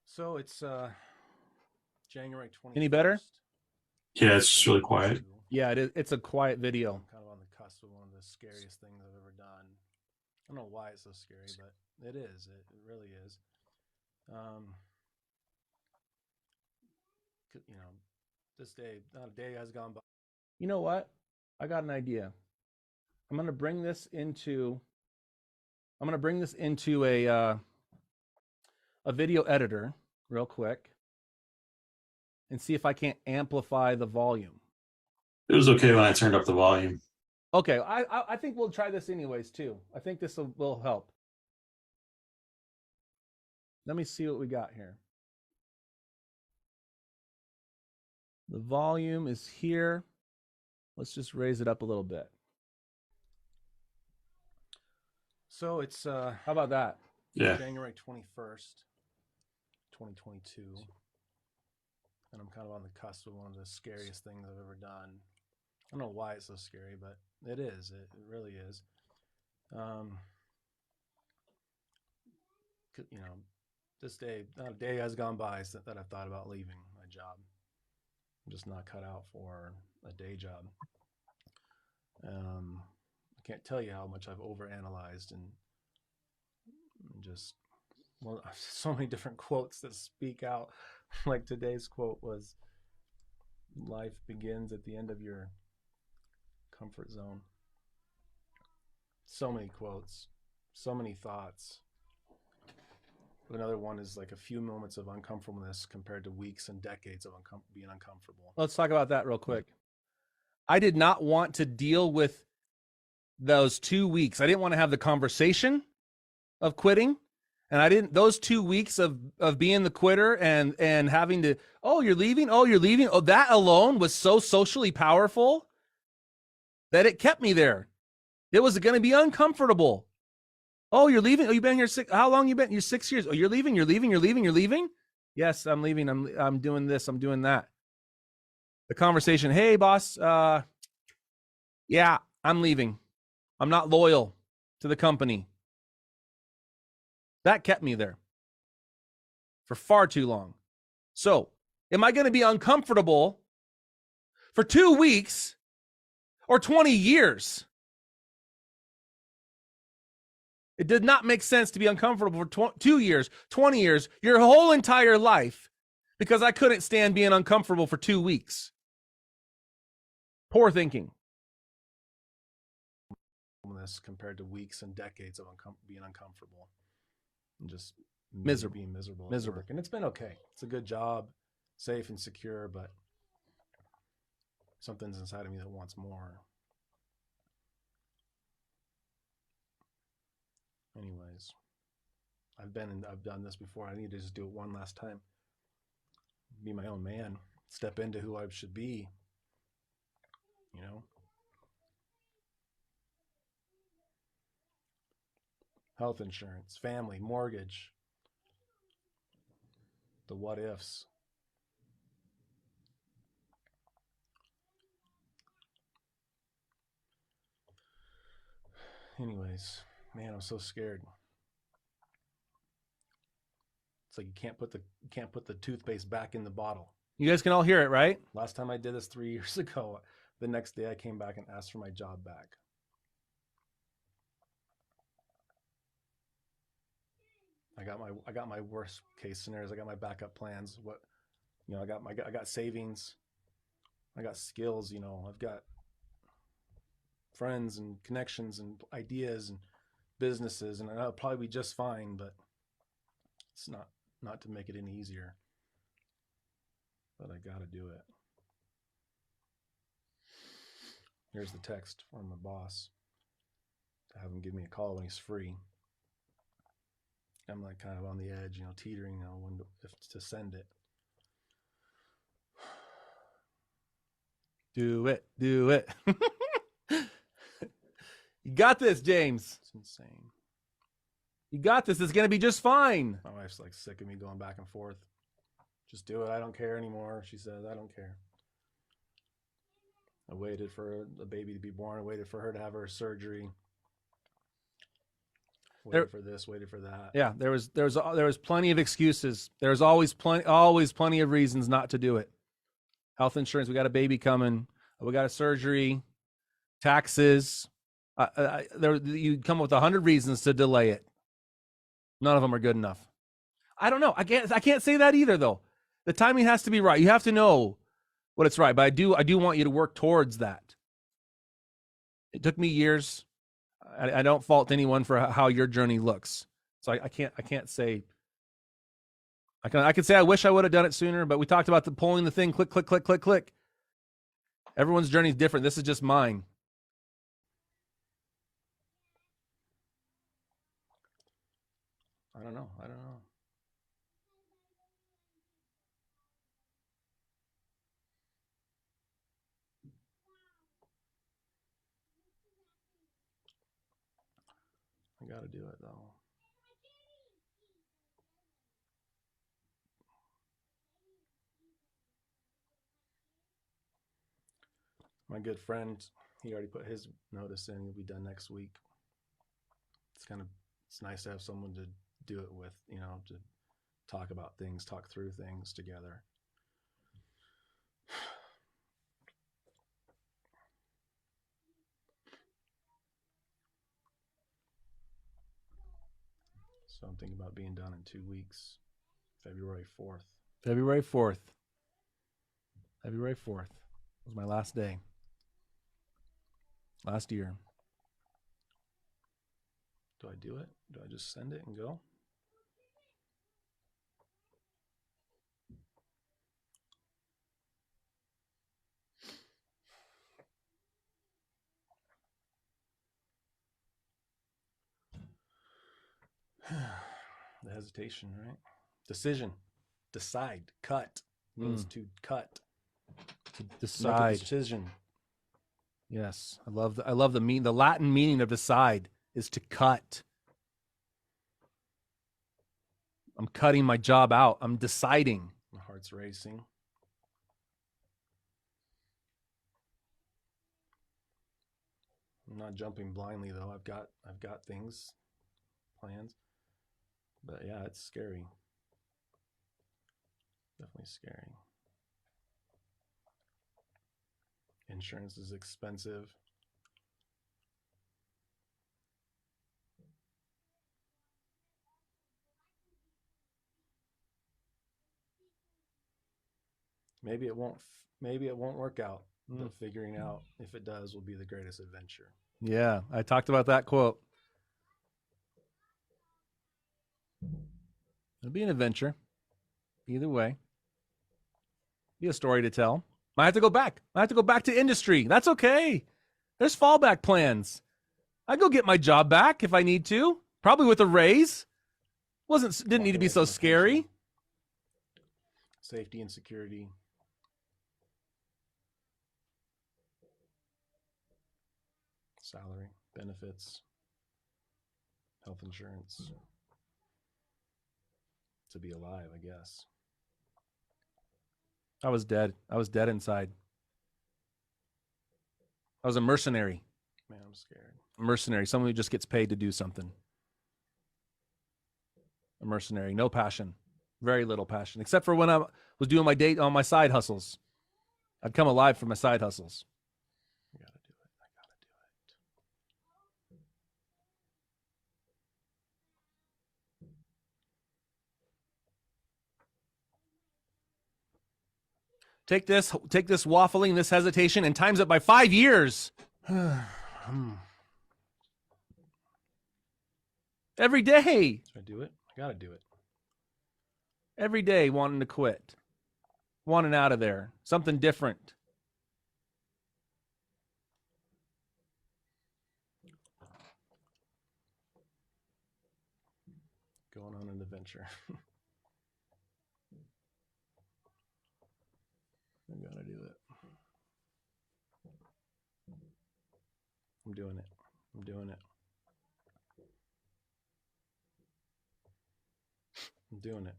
So it's January 20th. Any better? Yeah, it's just really quiet. Yeah, it's a quiet video. Kind of on the cusp of one of the scariest things I've ever done. I don't know why it's so scary, but it is. It really is. This day, not a day has gone by. You know what? I got an idea. I'm going to bring this into a video editor real quick and see if I can't amplify the volume. It was okay when I turned up the volume. Okay, I think we'll try this anyways too. I think this will help. Let me see what we got here. The volume is here. Let's just raise it up a little bit. So it's how about that? Yeah. January 21st, 2022. And I'm kind of on the cusp of one of the scariest things I've ever done. I don't know why it's so scary, but it is. It really is. This day, not a day has gone by that I've thought about leaving my job. I'm just not cut out for a day job. I can't tell you how much I've overanalyzed and just, so many different quotes that speak out. Like today's quote was, "Life begins at the end of your comfort zone." So many quotes, so many thoughts. Another one is a few moments of uncomfortableness compared to weeks and decades of being uncomfortable. Let's talk about that real quick. I did not want to deal with those 2 weeks. I didn't want to have the conversation of quitting. And those 2 weeks of being the quitter and having to, oh, you're leaving. Oh, that alone was so socially powerful that it kept me there. It was going to be uncomfortable. Oh, you're leaving. Oh, you've been here how long you been? You're 6 years. Oh, you're leaving. Yes, I'm leaving. I'm doing this. I'm doing that. The conversation. Hey, boss. Yeah, I'm leaving. I'm not loyal to the company. That kept me there for far too long. So, am I going to be uncomfortable for 2 weeks or 20 years. It did not make sense to be uncomfortable for 2 years, 20 years, your whole entire life, because I couldn't stand being uncomfortable for 2 weeks. Poor thinking. This compared to weeks and decades of being uncomfortable and just Miserable. being miserable at Miserable. work. And it's been okay. It's a good job, safe and secure, but something's inside of me that wants more. Anyways, I've done this before. I need to just do it one last time. Be my own man. Step into who I should be. You know? Health insurance, family, mortgage, the what ifs. Anyways, man, I'm so scared. It's like you can't put the toothpaste back in the bottle. You guys can all hear it, right? Last time I did this 3 years ago, the next day I came back and asked for my job back. I got my worst case scenarios. I got my backup plans. I got savings. I got skills. I've got friends and connections and ideas and businesses, and I'll probably be just fine. But it's not to make it any easier. But I got to do it. Here's the text from my boss to have him give me a call when he's free. I'm like kind of on the edge, teetering, if to send it. Do it. You got this, James. It's insane. You got this. It's going to be just fine. My wife's like sick of me going back and forth. Just do it. I don't care anymore. She says, I don't care. I waited for the baby to be born. I waited for her to have her surgery. Waited for this, waited for that. Yeah, there was plenty of excuses. There's always plenty of reasons not to do it. Health insurance, we got a baby coming, we got a surgery, taxes. You come up with 100 reasons to delay it. None of them are good enough. I don't know. I can't say that either, though. The timing has to be right. You have to know what it's right. But I do want you to work towards that. It took me years. I don't fault anyone for how your journey looks. So I can't say. I can say I wish I would have done it sooner, but we talked about pulling the thing, click, click, click, click, click. Everyone's journey is different. This is just mine. I don't know. I got to do it, though. My good friend, he already put his notice in. He'll be done next week. It's nice to have someone to do it with, to talk about things, talk through things together. So I'm thinking about being done in 2 weeks, February 4th. February 4th. February 4th was my last day. Last year. Do I do it? Do I just send it and go? The hesitation, right? Decision. Decide. Cut. Means to cut. To Make a decide. decision. Yes, I love the Latin meaning of decide is to cut. I'm cutting my job out. I'm deciding. My heart's racing. I'm not jumping blindly though. I've got things, plans. But yeah, it's scary. Definitely scary. Insurance is expensive. Maybe it won't. Maybe it won't work out. But figuring out if it does will be the greatest adventure. Yeah, I talked about that quote. It'll be an adventure. Either way. Be a story to tell. I have to go back. I have to go back to industry. That's okay. There's fallback plans. I go get my job back if I need to. Probably with a raise. Didn't need to be so scary. Safety and security. Salary, benefits, health insurance. To be alive, I guess. I was dead. I was dead inside. I was a mercenary. Man, I'm scared. A mercenary, someone who just gets paid to do something. A mercenary, no passion. Very little passion, except for when I was doing my side hustles. I'd come alive from my side hustles. I gotta do it. I gotta do it. Take this waffling, this hesitation, and times it by 5 years. Every day. Should I do it? I gotta do it. Every day wanting to quit. Wanting out of there. Something different. Going on an adventure. I gotta do it. I'm doing it. I'm doing it. I'm doing it.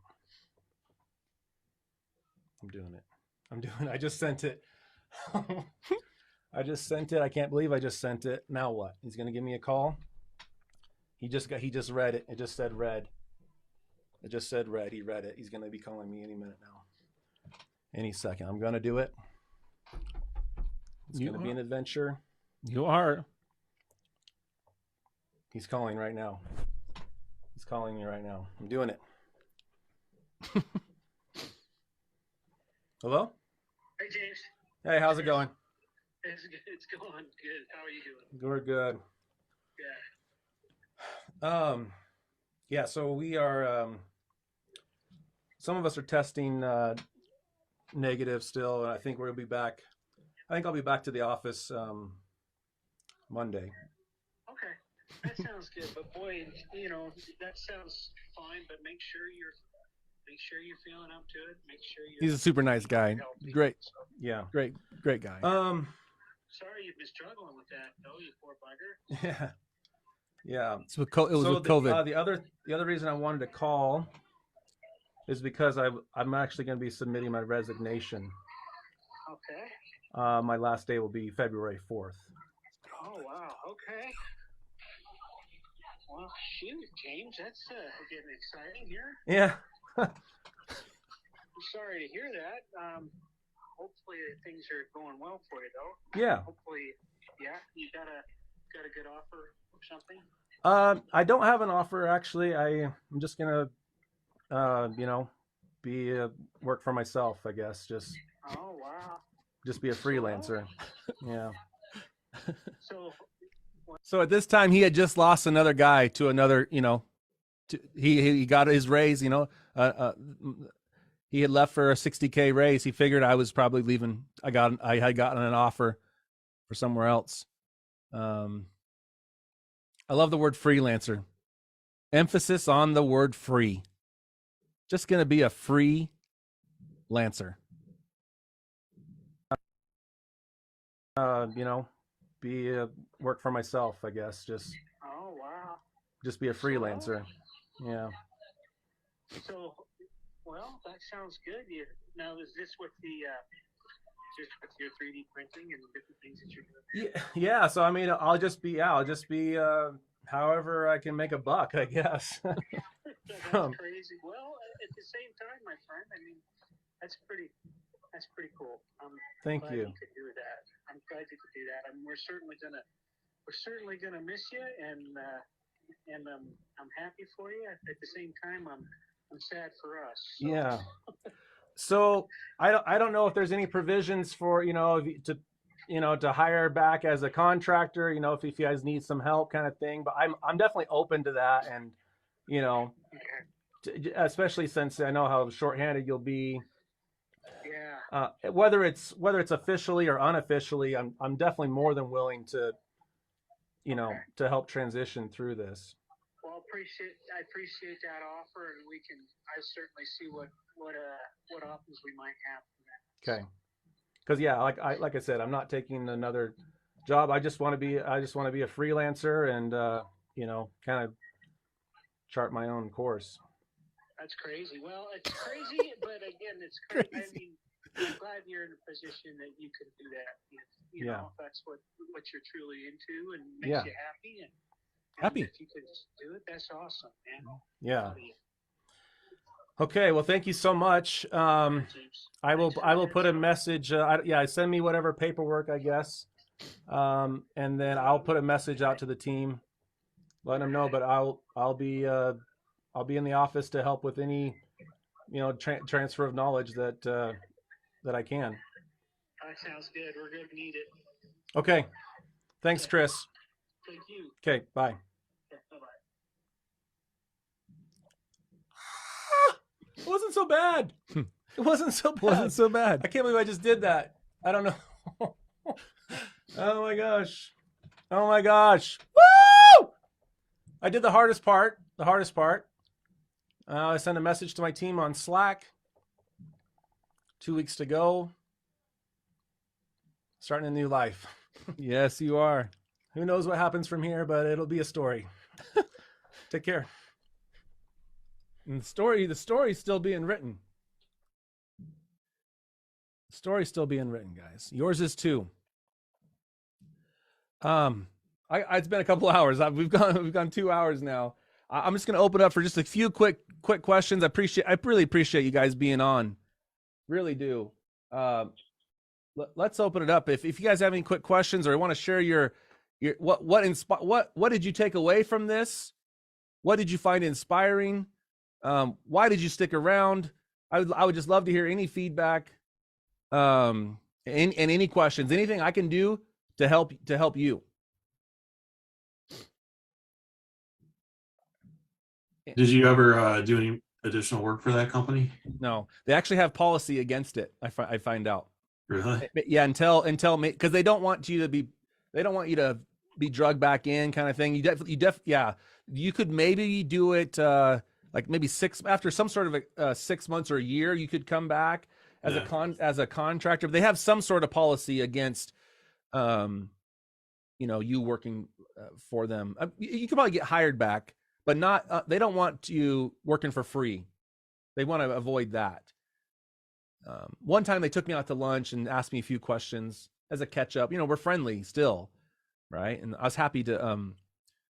I'm doing it. I'm doing it. I just sent it. I just sent it. I can't believe I just sent it. Now what? He's gonna give me a call. He just read it. It just said read. It just said read. He read it. He's gonna be calling me any minute now. Any second. I'm gonna do it. It's gonna be an adventure. You are. He's calling right now. He's calling me right now. I'm doing it. Hello? Hey, James. Hey, how's it going? It's going good. How are you doing? We're good. Yeah. Yeah, so we are, some of us are testing negative still, and I think we'll be back. I think I'll be back to the office Monday. Okay. That sounds good. But boy, that sounds fine, but make sure you're feeling up to it. Make sure you're He's a super nice guy. healthy. Great. So, Yeah, great guy. sorry you've been struggling with that, though, you poor bugger. Yeah. Yeah. It was with COVID. The other reason I wanted to call is because I'm actually going to be submitting my resignation. Okay. My last day will be February 4th. Oh, wow. Okay. Well, shoot, James, that's getting exciting here. Yeah. I'm sorry to hear that. Hopefully things are going well for you, though. Yeah. Hopefully, yeah. You got a good offer or something? I don't have an offer actually. I'm just gonna, work for myself. I guess just Oh, wow. be a freelancer. Yeah. So, So at this time, he had just lost another guy to another. He got his raise. He had left for a $60K raise. He figured I was probably leaving. I had gotten an offer for somewhere else. I love the word freelancer. Emphasis on the word free. Just going to be a free lancer. Work for myself, I guess. oh, wow. Just be a freelancer. Yeah. So, well, that sounds good. Now, is this with just with your 3D printing and different things that you're doing? Yeah. So, I mean, I'll just be however I can make a buck, I guess. That's crazy. Well, at the same time, my friend, I mean, that's That's pretty cool. I'm Thank glad you. you could do that. I'm glad you could do that. We're certainly gonna miss you, and I'm happy for you. At the same time, I'm sad for us. So. Yeah. So I don't know if there's any provisions for, to hire back as a contractor, if you guys need some help kind of thing, but I'm definitely open to that. And, Okay. especially since I know how shorthanded you'll be, Yeah. whether it's officially or unofficially, I'm definitely more than willing to, Okay. to help transition through this. Well, I appreciate that offer, and I certainly see what options we might have for that. Okay. Cause yeah, like I said, I'm not taking another job. I just want to be a freelancer and, kind of chart my own course. That's crazy. Well, it's crazy, but again, it's crazy. I mean, I'm glad you're in a position that you can do that. You know, if that's what you're truly into and makes you happy. And Happy. if you could do it, that's awesome, man. Yeah. Okay. Well, thank you so much. I will put a message. Send me whatever paperwork, I guess. And then I'll put a message out to the team, letting them know, but I'll be in the office to help with any, transfer of knowledge that I can. That sounds good. We're going to need it. Okay. Thanks, Chris. Thank you. Okay. Bye. Yeah, bye-bye. It wasn't so bad. It wasn't so bad. I can't believe I just did that. I don't know. Oh my gosh. Woo! I did the hardest part. I sent a message to my team on Slack. 2 weeks to go. Starting a new life. Yes, you are. Who knows what happens from here, but it'll be a story. Take care. And the story's still being written. The story's still being written, guys. Yours is too. It's been a couple hours. We've gone 2 hours now. I'm just gonna open up for just a few quick questions. I really appreciate you guys being on. Really do. Let's open it up. If you guys have any quick questions or want to share your what did you take away from this? What did you find inspiring? Why did you stick around? I would just love to hear any feedback, and any questions, anything I can do to help you. Did you ever do any additional work for that company? No, they actually have policy against it. I find out. Really? Yeah, until because they don't want you to be drugged back in, kind of thing. You could maybe do it like maybe after some sort of 6 months or a year, you could come back as a contractor. But they have some sort of policy against you working for them. You could probably get hired back, but not they don't want you working for free. They want to avoid that. One time they took me out to lunch and asked me a few questions as a catch up. We're friendly still, right? And I was happy to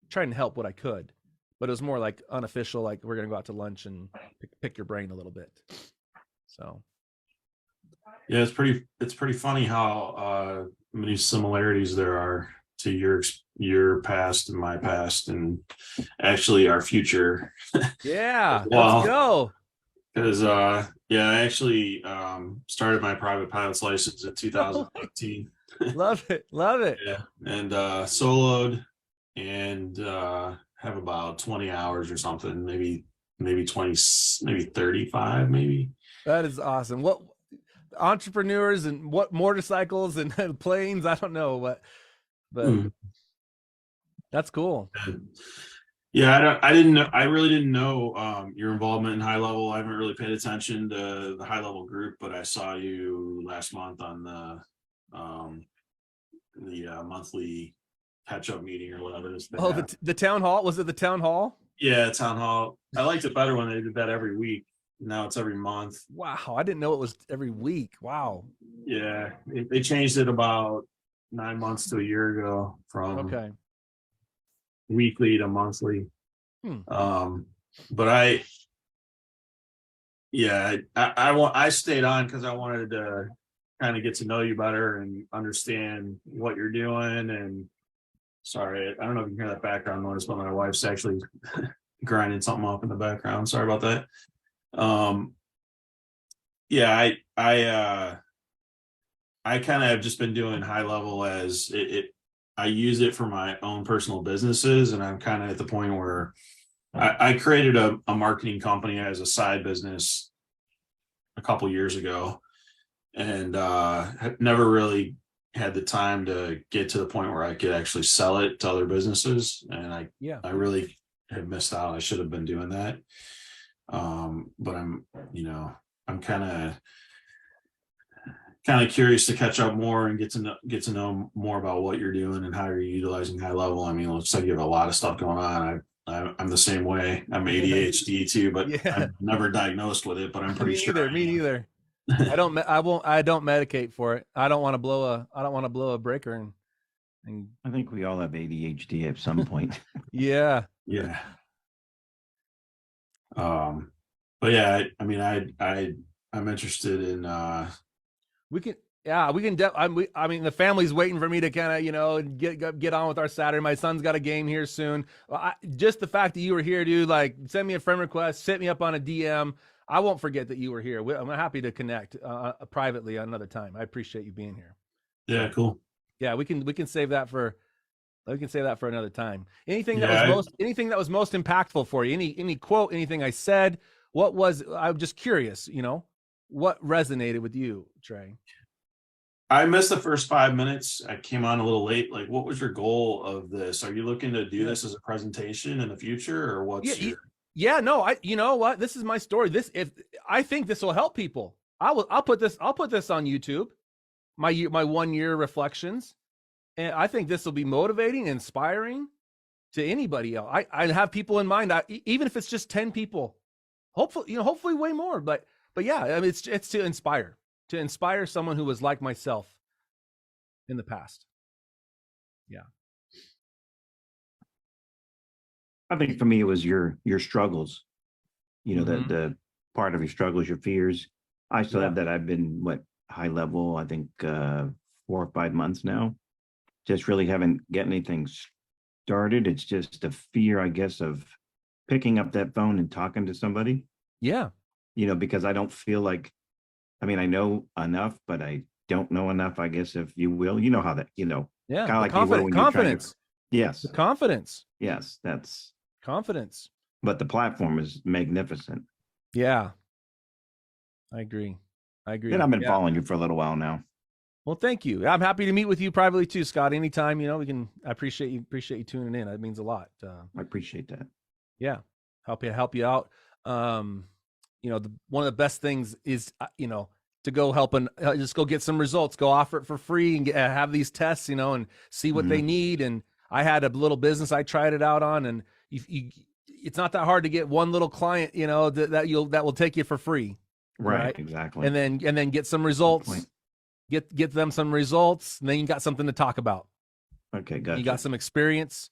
try and help what I could, but it was more like unofficial, like we're gonna go out to lunch and pick your brain a little bit. So yeah, it's pretty funny how many similarities there are to your past and my past, and actually our future. Yeah, Wow. Let's go. Because I actually started my private pilot's license in 2018. Love it. Yeah, and soloed and have about 20 hours or something, maybe 20, maybe 35, maybe. That is awesome. What entrepreneurs and what motorcycles and planes? I don't know but that's cool. Yeah, I really didn't know your involvement in high level. I haven't really paid attention to the high level group, but I saw you last month on the monthly catch up meeting or whatever. The town hall. Was it the town hall? Yeah, town hall. I liked it better when they did that every week. Now it's every month. Wow, I didn't know it was every week. Wow. Yeah, they changed it about 9 months to a year ago from weekly to monthly. Hmm. But Yeah, I stayed on because I wanted to kind of get to know you better and understand what you're doing. And sorry, I don't know if you can hear that background noise, but my wife's actually grinding something up in the background. Sorry about that. Yeah, I kind of have just been doing high level as I use it for my own personal businesses, and I'm kind of at the point where I created a marketing company as a side business a couple years ago, and have never really had the time to get to the point where I could actually sell it to other businesses. And I really have missed out. I should have been doing that. But I'm kind of curious to catch up more and get to know more about what you're doing and how you're utilizing high level. I mean, it looks like you have a lot of stuff going on. I'm the same way. I'm ADHD too, but I'm never diagnosed with it, but I'm pretty sure. Me neither. I don't medicate for it. I don't want to blow a breaker and I think we all have ADHD at some point. yeah. Yeah. But yeah, I mean, I'm interested in, We can I mean, the family's waiting for me to kind of, get on with our Saturday. My son's got a game here soon. Just the fact that you were here, dude, like send me a friend request, hit me up on a DM. I won't forget that you were here. I'm happy to connect privately another time. I appreciate you being here. yeah, cool. Yeah, we can save that for another time. Anything that was most impactful for you? Any quote, anything I said? I'm just curious, what resonated with you, Trey? I missed the first 5 minutes. I came on a little late. Like, what was your goal of this? Are you looking to do this as a presentation in the future, or what's Yeah, no, you know what? This is my story. If I think this will help people, I'll put this on YouTube, my 1 year reflections. And I think this will be motivating, inspiring to anybody else. I have people in mind, even if it's just 10 people, hopefully way more, but yeah, I mean, it's to inspire someone who was like myself in the past. Yeah. I think for me, it was your struggles, Mhm. the part of your struggles, your fears. I still Yeah. have that. I've been high level, I think 4 or 5 months now. Just really haven't get anything started. It's just a fear, I guess, of picking up that phone and talking to somebody, Yeah. because I don't feel like, I mean, I know enough, but I don't know enough, I guess, if you will. You know how that, Yeah. kind of like you will when you're trying Confidence. yes, The confidence. yes, that's, Confidence. but the platform is magnificent. Yeah. I agree. And I've been Yeah. following you for a little while now. Well, thank you. I'm happy to meet with you privately too, Scott. Anytime, I appreciate you tuning in. That means a lot. I appreciate that. Yeah. Help you out. One of the best things is, to go help and just go get some results, go offer it for free and have these tests, and see what they need. And I had a little business I tried it out on, and it's not that hard to get one little client, that will take you for free. Right. Exactly. And then get some results, get them some results, and then you got something to talk about. Okay. Gotcha. You got some experience,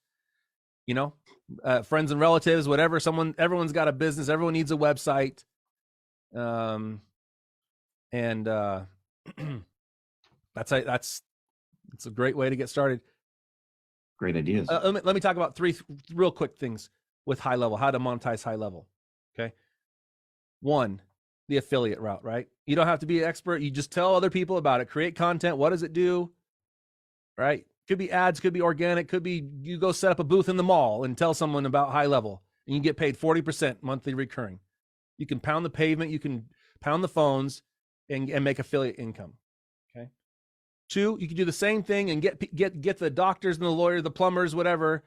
friends and relatives, whatever. Everyone's got a business. Everyone needs a website. And that's a great way to get started. Great ideas. Let me talk about 3 real quick things with high level, how to monetize high level. Okay. 1, the affiliate route, right? You don't have to be an expert. You just tell other people about it, create content. What does it do? Right. Could be ads, could be organic, could be you go set up a booth in the mall and tell someone about high level and you get paid 40% monthly recurring. You can pound the pavement, you can pound the phones and make affiliate income. Okay. 2, you can do the same thing and get the doctors and the lawyers, the plumbers, whatever.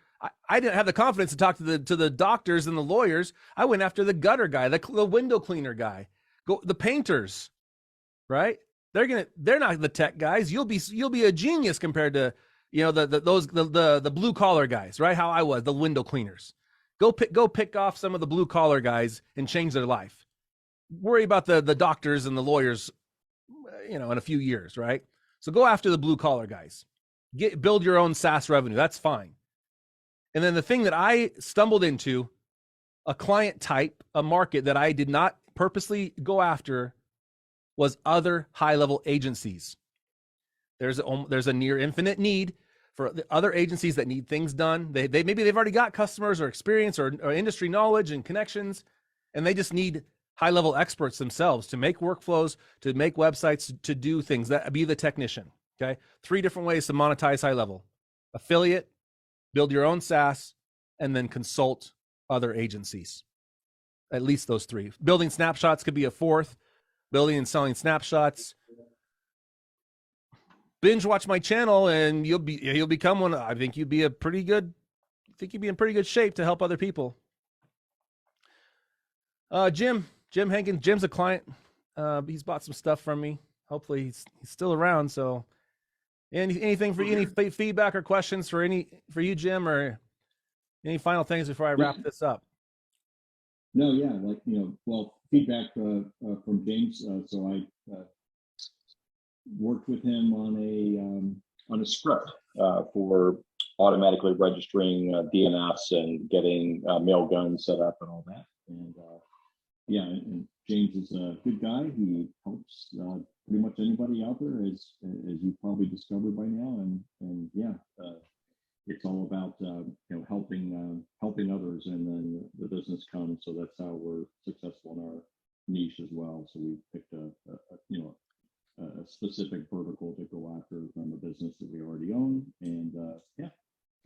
I didn't have the confidence to talk to the doctors and the lawyers. I went after the gutter guy, the window cleaner guy, the painters, right? They're not the tech guys. You'll be a genius compared to, the blue collar guys, right? How I was, the window cleaners. Go pick off some of the blue collar guys and change their life. Worry about the doctors and the lawyers, in a few years, right? So go after the blue collar guys. Build your own SaaS revenue. That's fine. And then the thing that I stumbled into, a client type, a market that I did not purposely go after was other high-level agencies. There's a near infinite need for the other agencies that need things done. They maybe they've already got customers or experience or industry knowledge and connections, and they just need high-level experts themselves to make workflows, to make websites, to do things. That be the technician. Okay, 3 different ways to monetize high-level: affiliate, build your own SaaS, and then consult other agencies. At least those 3. Building snapshots could be a 4th. Building and selling snapshots. Binge watch my channel and you'll become one. I think you'd be in pretty good shape to help other people. Jim Hankins, Jim's a client. He's bought some stuff from me. Hopefully he's still around. So anything for any feedback or questions for you, Jim, or any final things before I wrap this up? No, yeah, well, feedback from James. So I worked with him on a script for automatically registering DNS and getting Mailgun set up and all that. And and James is a good guy. He helps pretty much anybody out there, as you probably discovered by now. And it's all about helping others, and then the business comes. So that's how we're successful in our niche as well. So we picked a specific vertical to go after from a business that we already own, and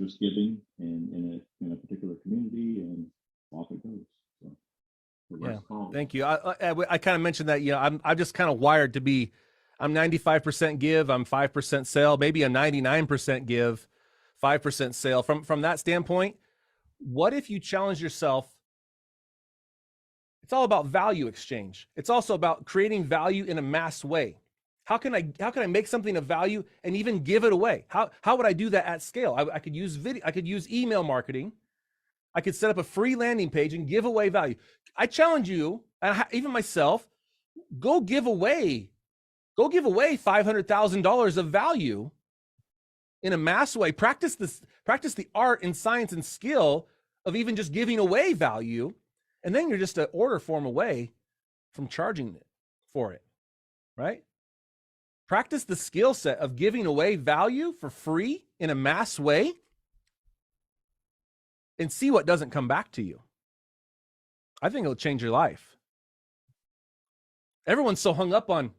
just giving in a particular community, and off it goes. So thank you. I kind of mentioned that. I'm just kind of wired to be. I'm 95% give. I'm 5% sell. Maybe a 99% give, 5% sale. From that standpoint, what if you challenge yourself? It's all about value exchange. It's also about creating value in a mass way. How can I make something of value and even give it away? How would I do that at scale? I could use video. I could use email marketing. I could set up a free landing page and give away value. I challenge you, and even myself, go give away $500,000 of value in a mass way. Practice the art and science and skill of even just giving away value, and then you're just an order form away from charging for it, right? Practice the skill set of giving away value for free in a mass way, and see what doesn't come back to you. I think it'll change your life. Everyone's so hung up on,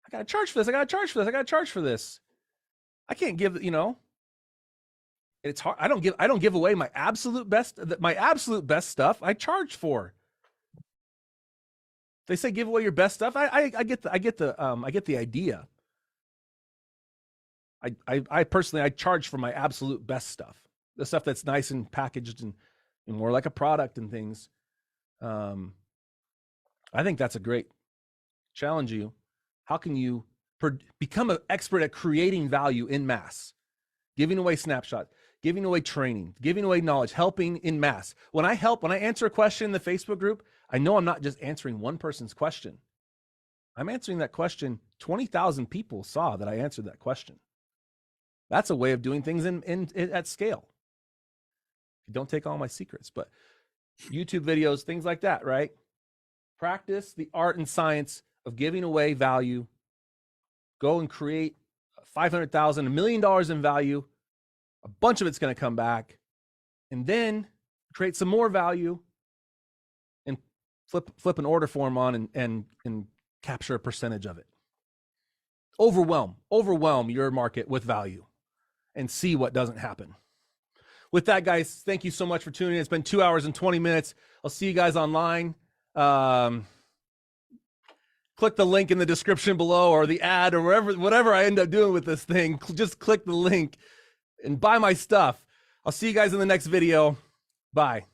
I got to charge for this. I got to charge for this. I got to charge for this. I can't give, it's hard. I don't give away my absolute best stuff. I charge for. They say give away your best stuff. I get the idea. I personally, I charge for my absolute best stuff. The stuff that's nice and packaged and more like a product and things. I think that's a great challenge. You, how can you become an expert at creating value in mass, giving away snapshots, giving away training, giving away knowledge, helping in mass. When I answer a question in the Facebook group, I know I'm not just answering one person's question. I'm answering that question. 20,000 people saw that I answered that question. That's a way of doing things at scale. Don't take all my secrets, but YouTube videos, things like that, right? Practice the art and science of giving away value. Go and create $500,000, $1 million in value. A bunch of it's going to come back, and then create some more value and flip an order form on and capture a percentage of it. Overwhelm your market with value and see what doesn't happen. With that, guys, thank you so much for tuning in. It's been 2 hours and 20 minutes. I'll see you guys online. Click the link in the description below, or the ad, or whatever I end up doing with this thing. Just click the link and buy my stuff. I'll see you guys in the next video. Bye.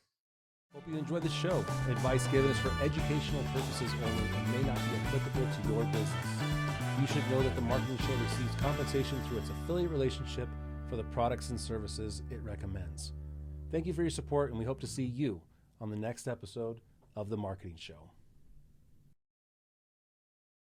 Hope you enjoyed the show. Advice given is for educational purposes only and may not be applicable to your business. You should know that the Marketing Show receives compensation through its affiliate relationship for the products and services it recommends. Thank you for your support, and we hope to see you on the next episode of The Marketing Show.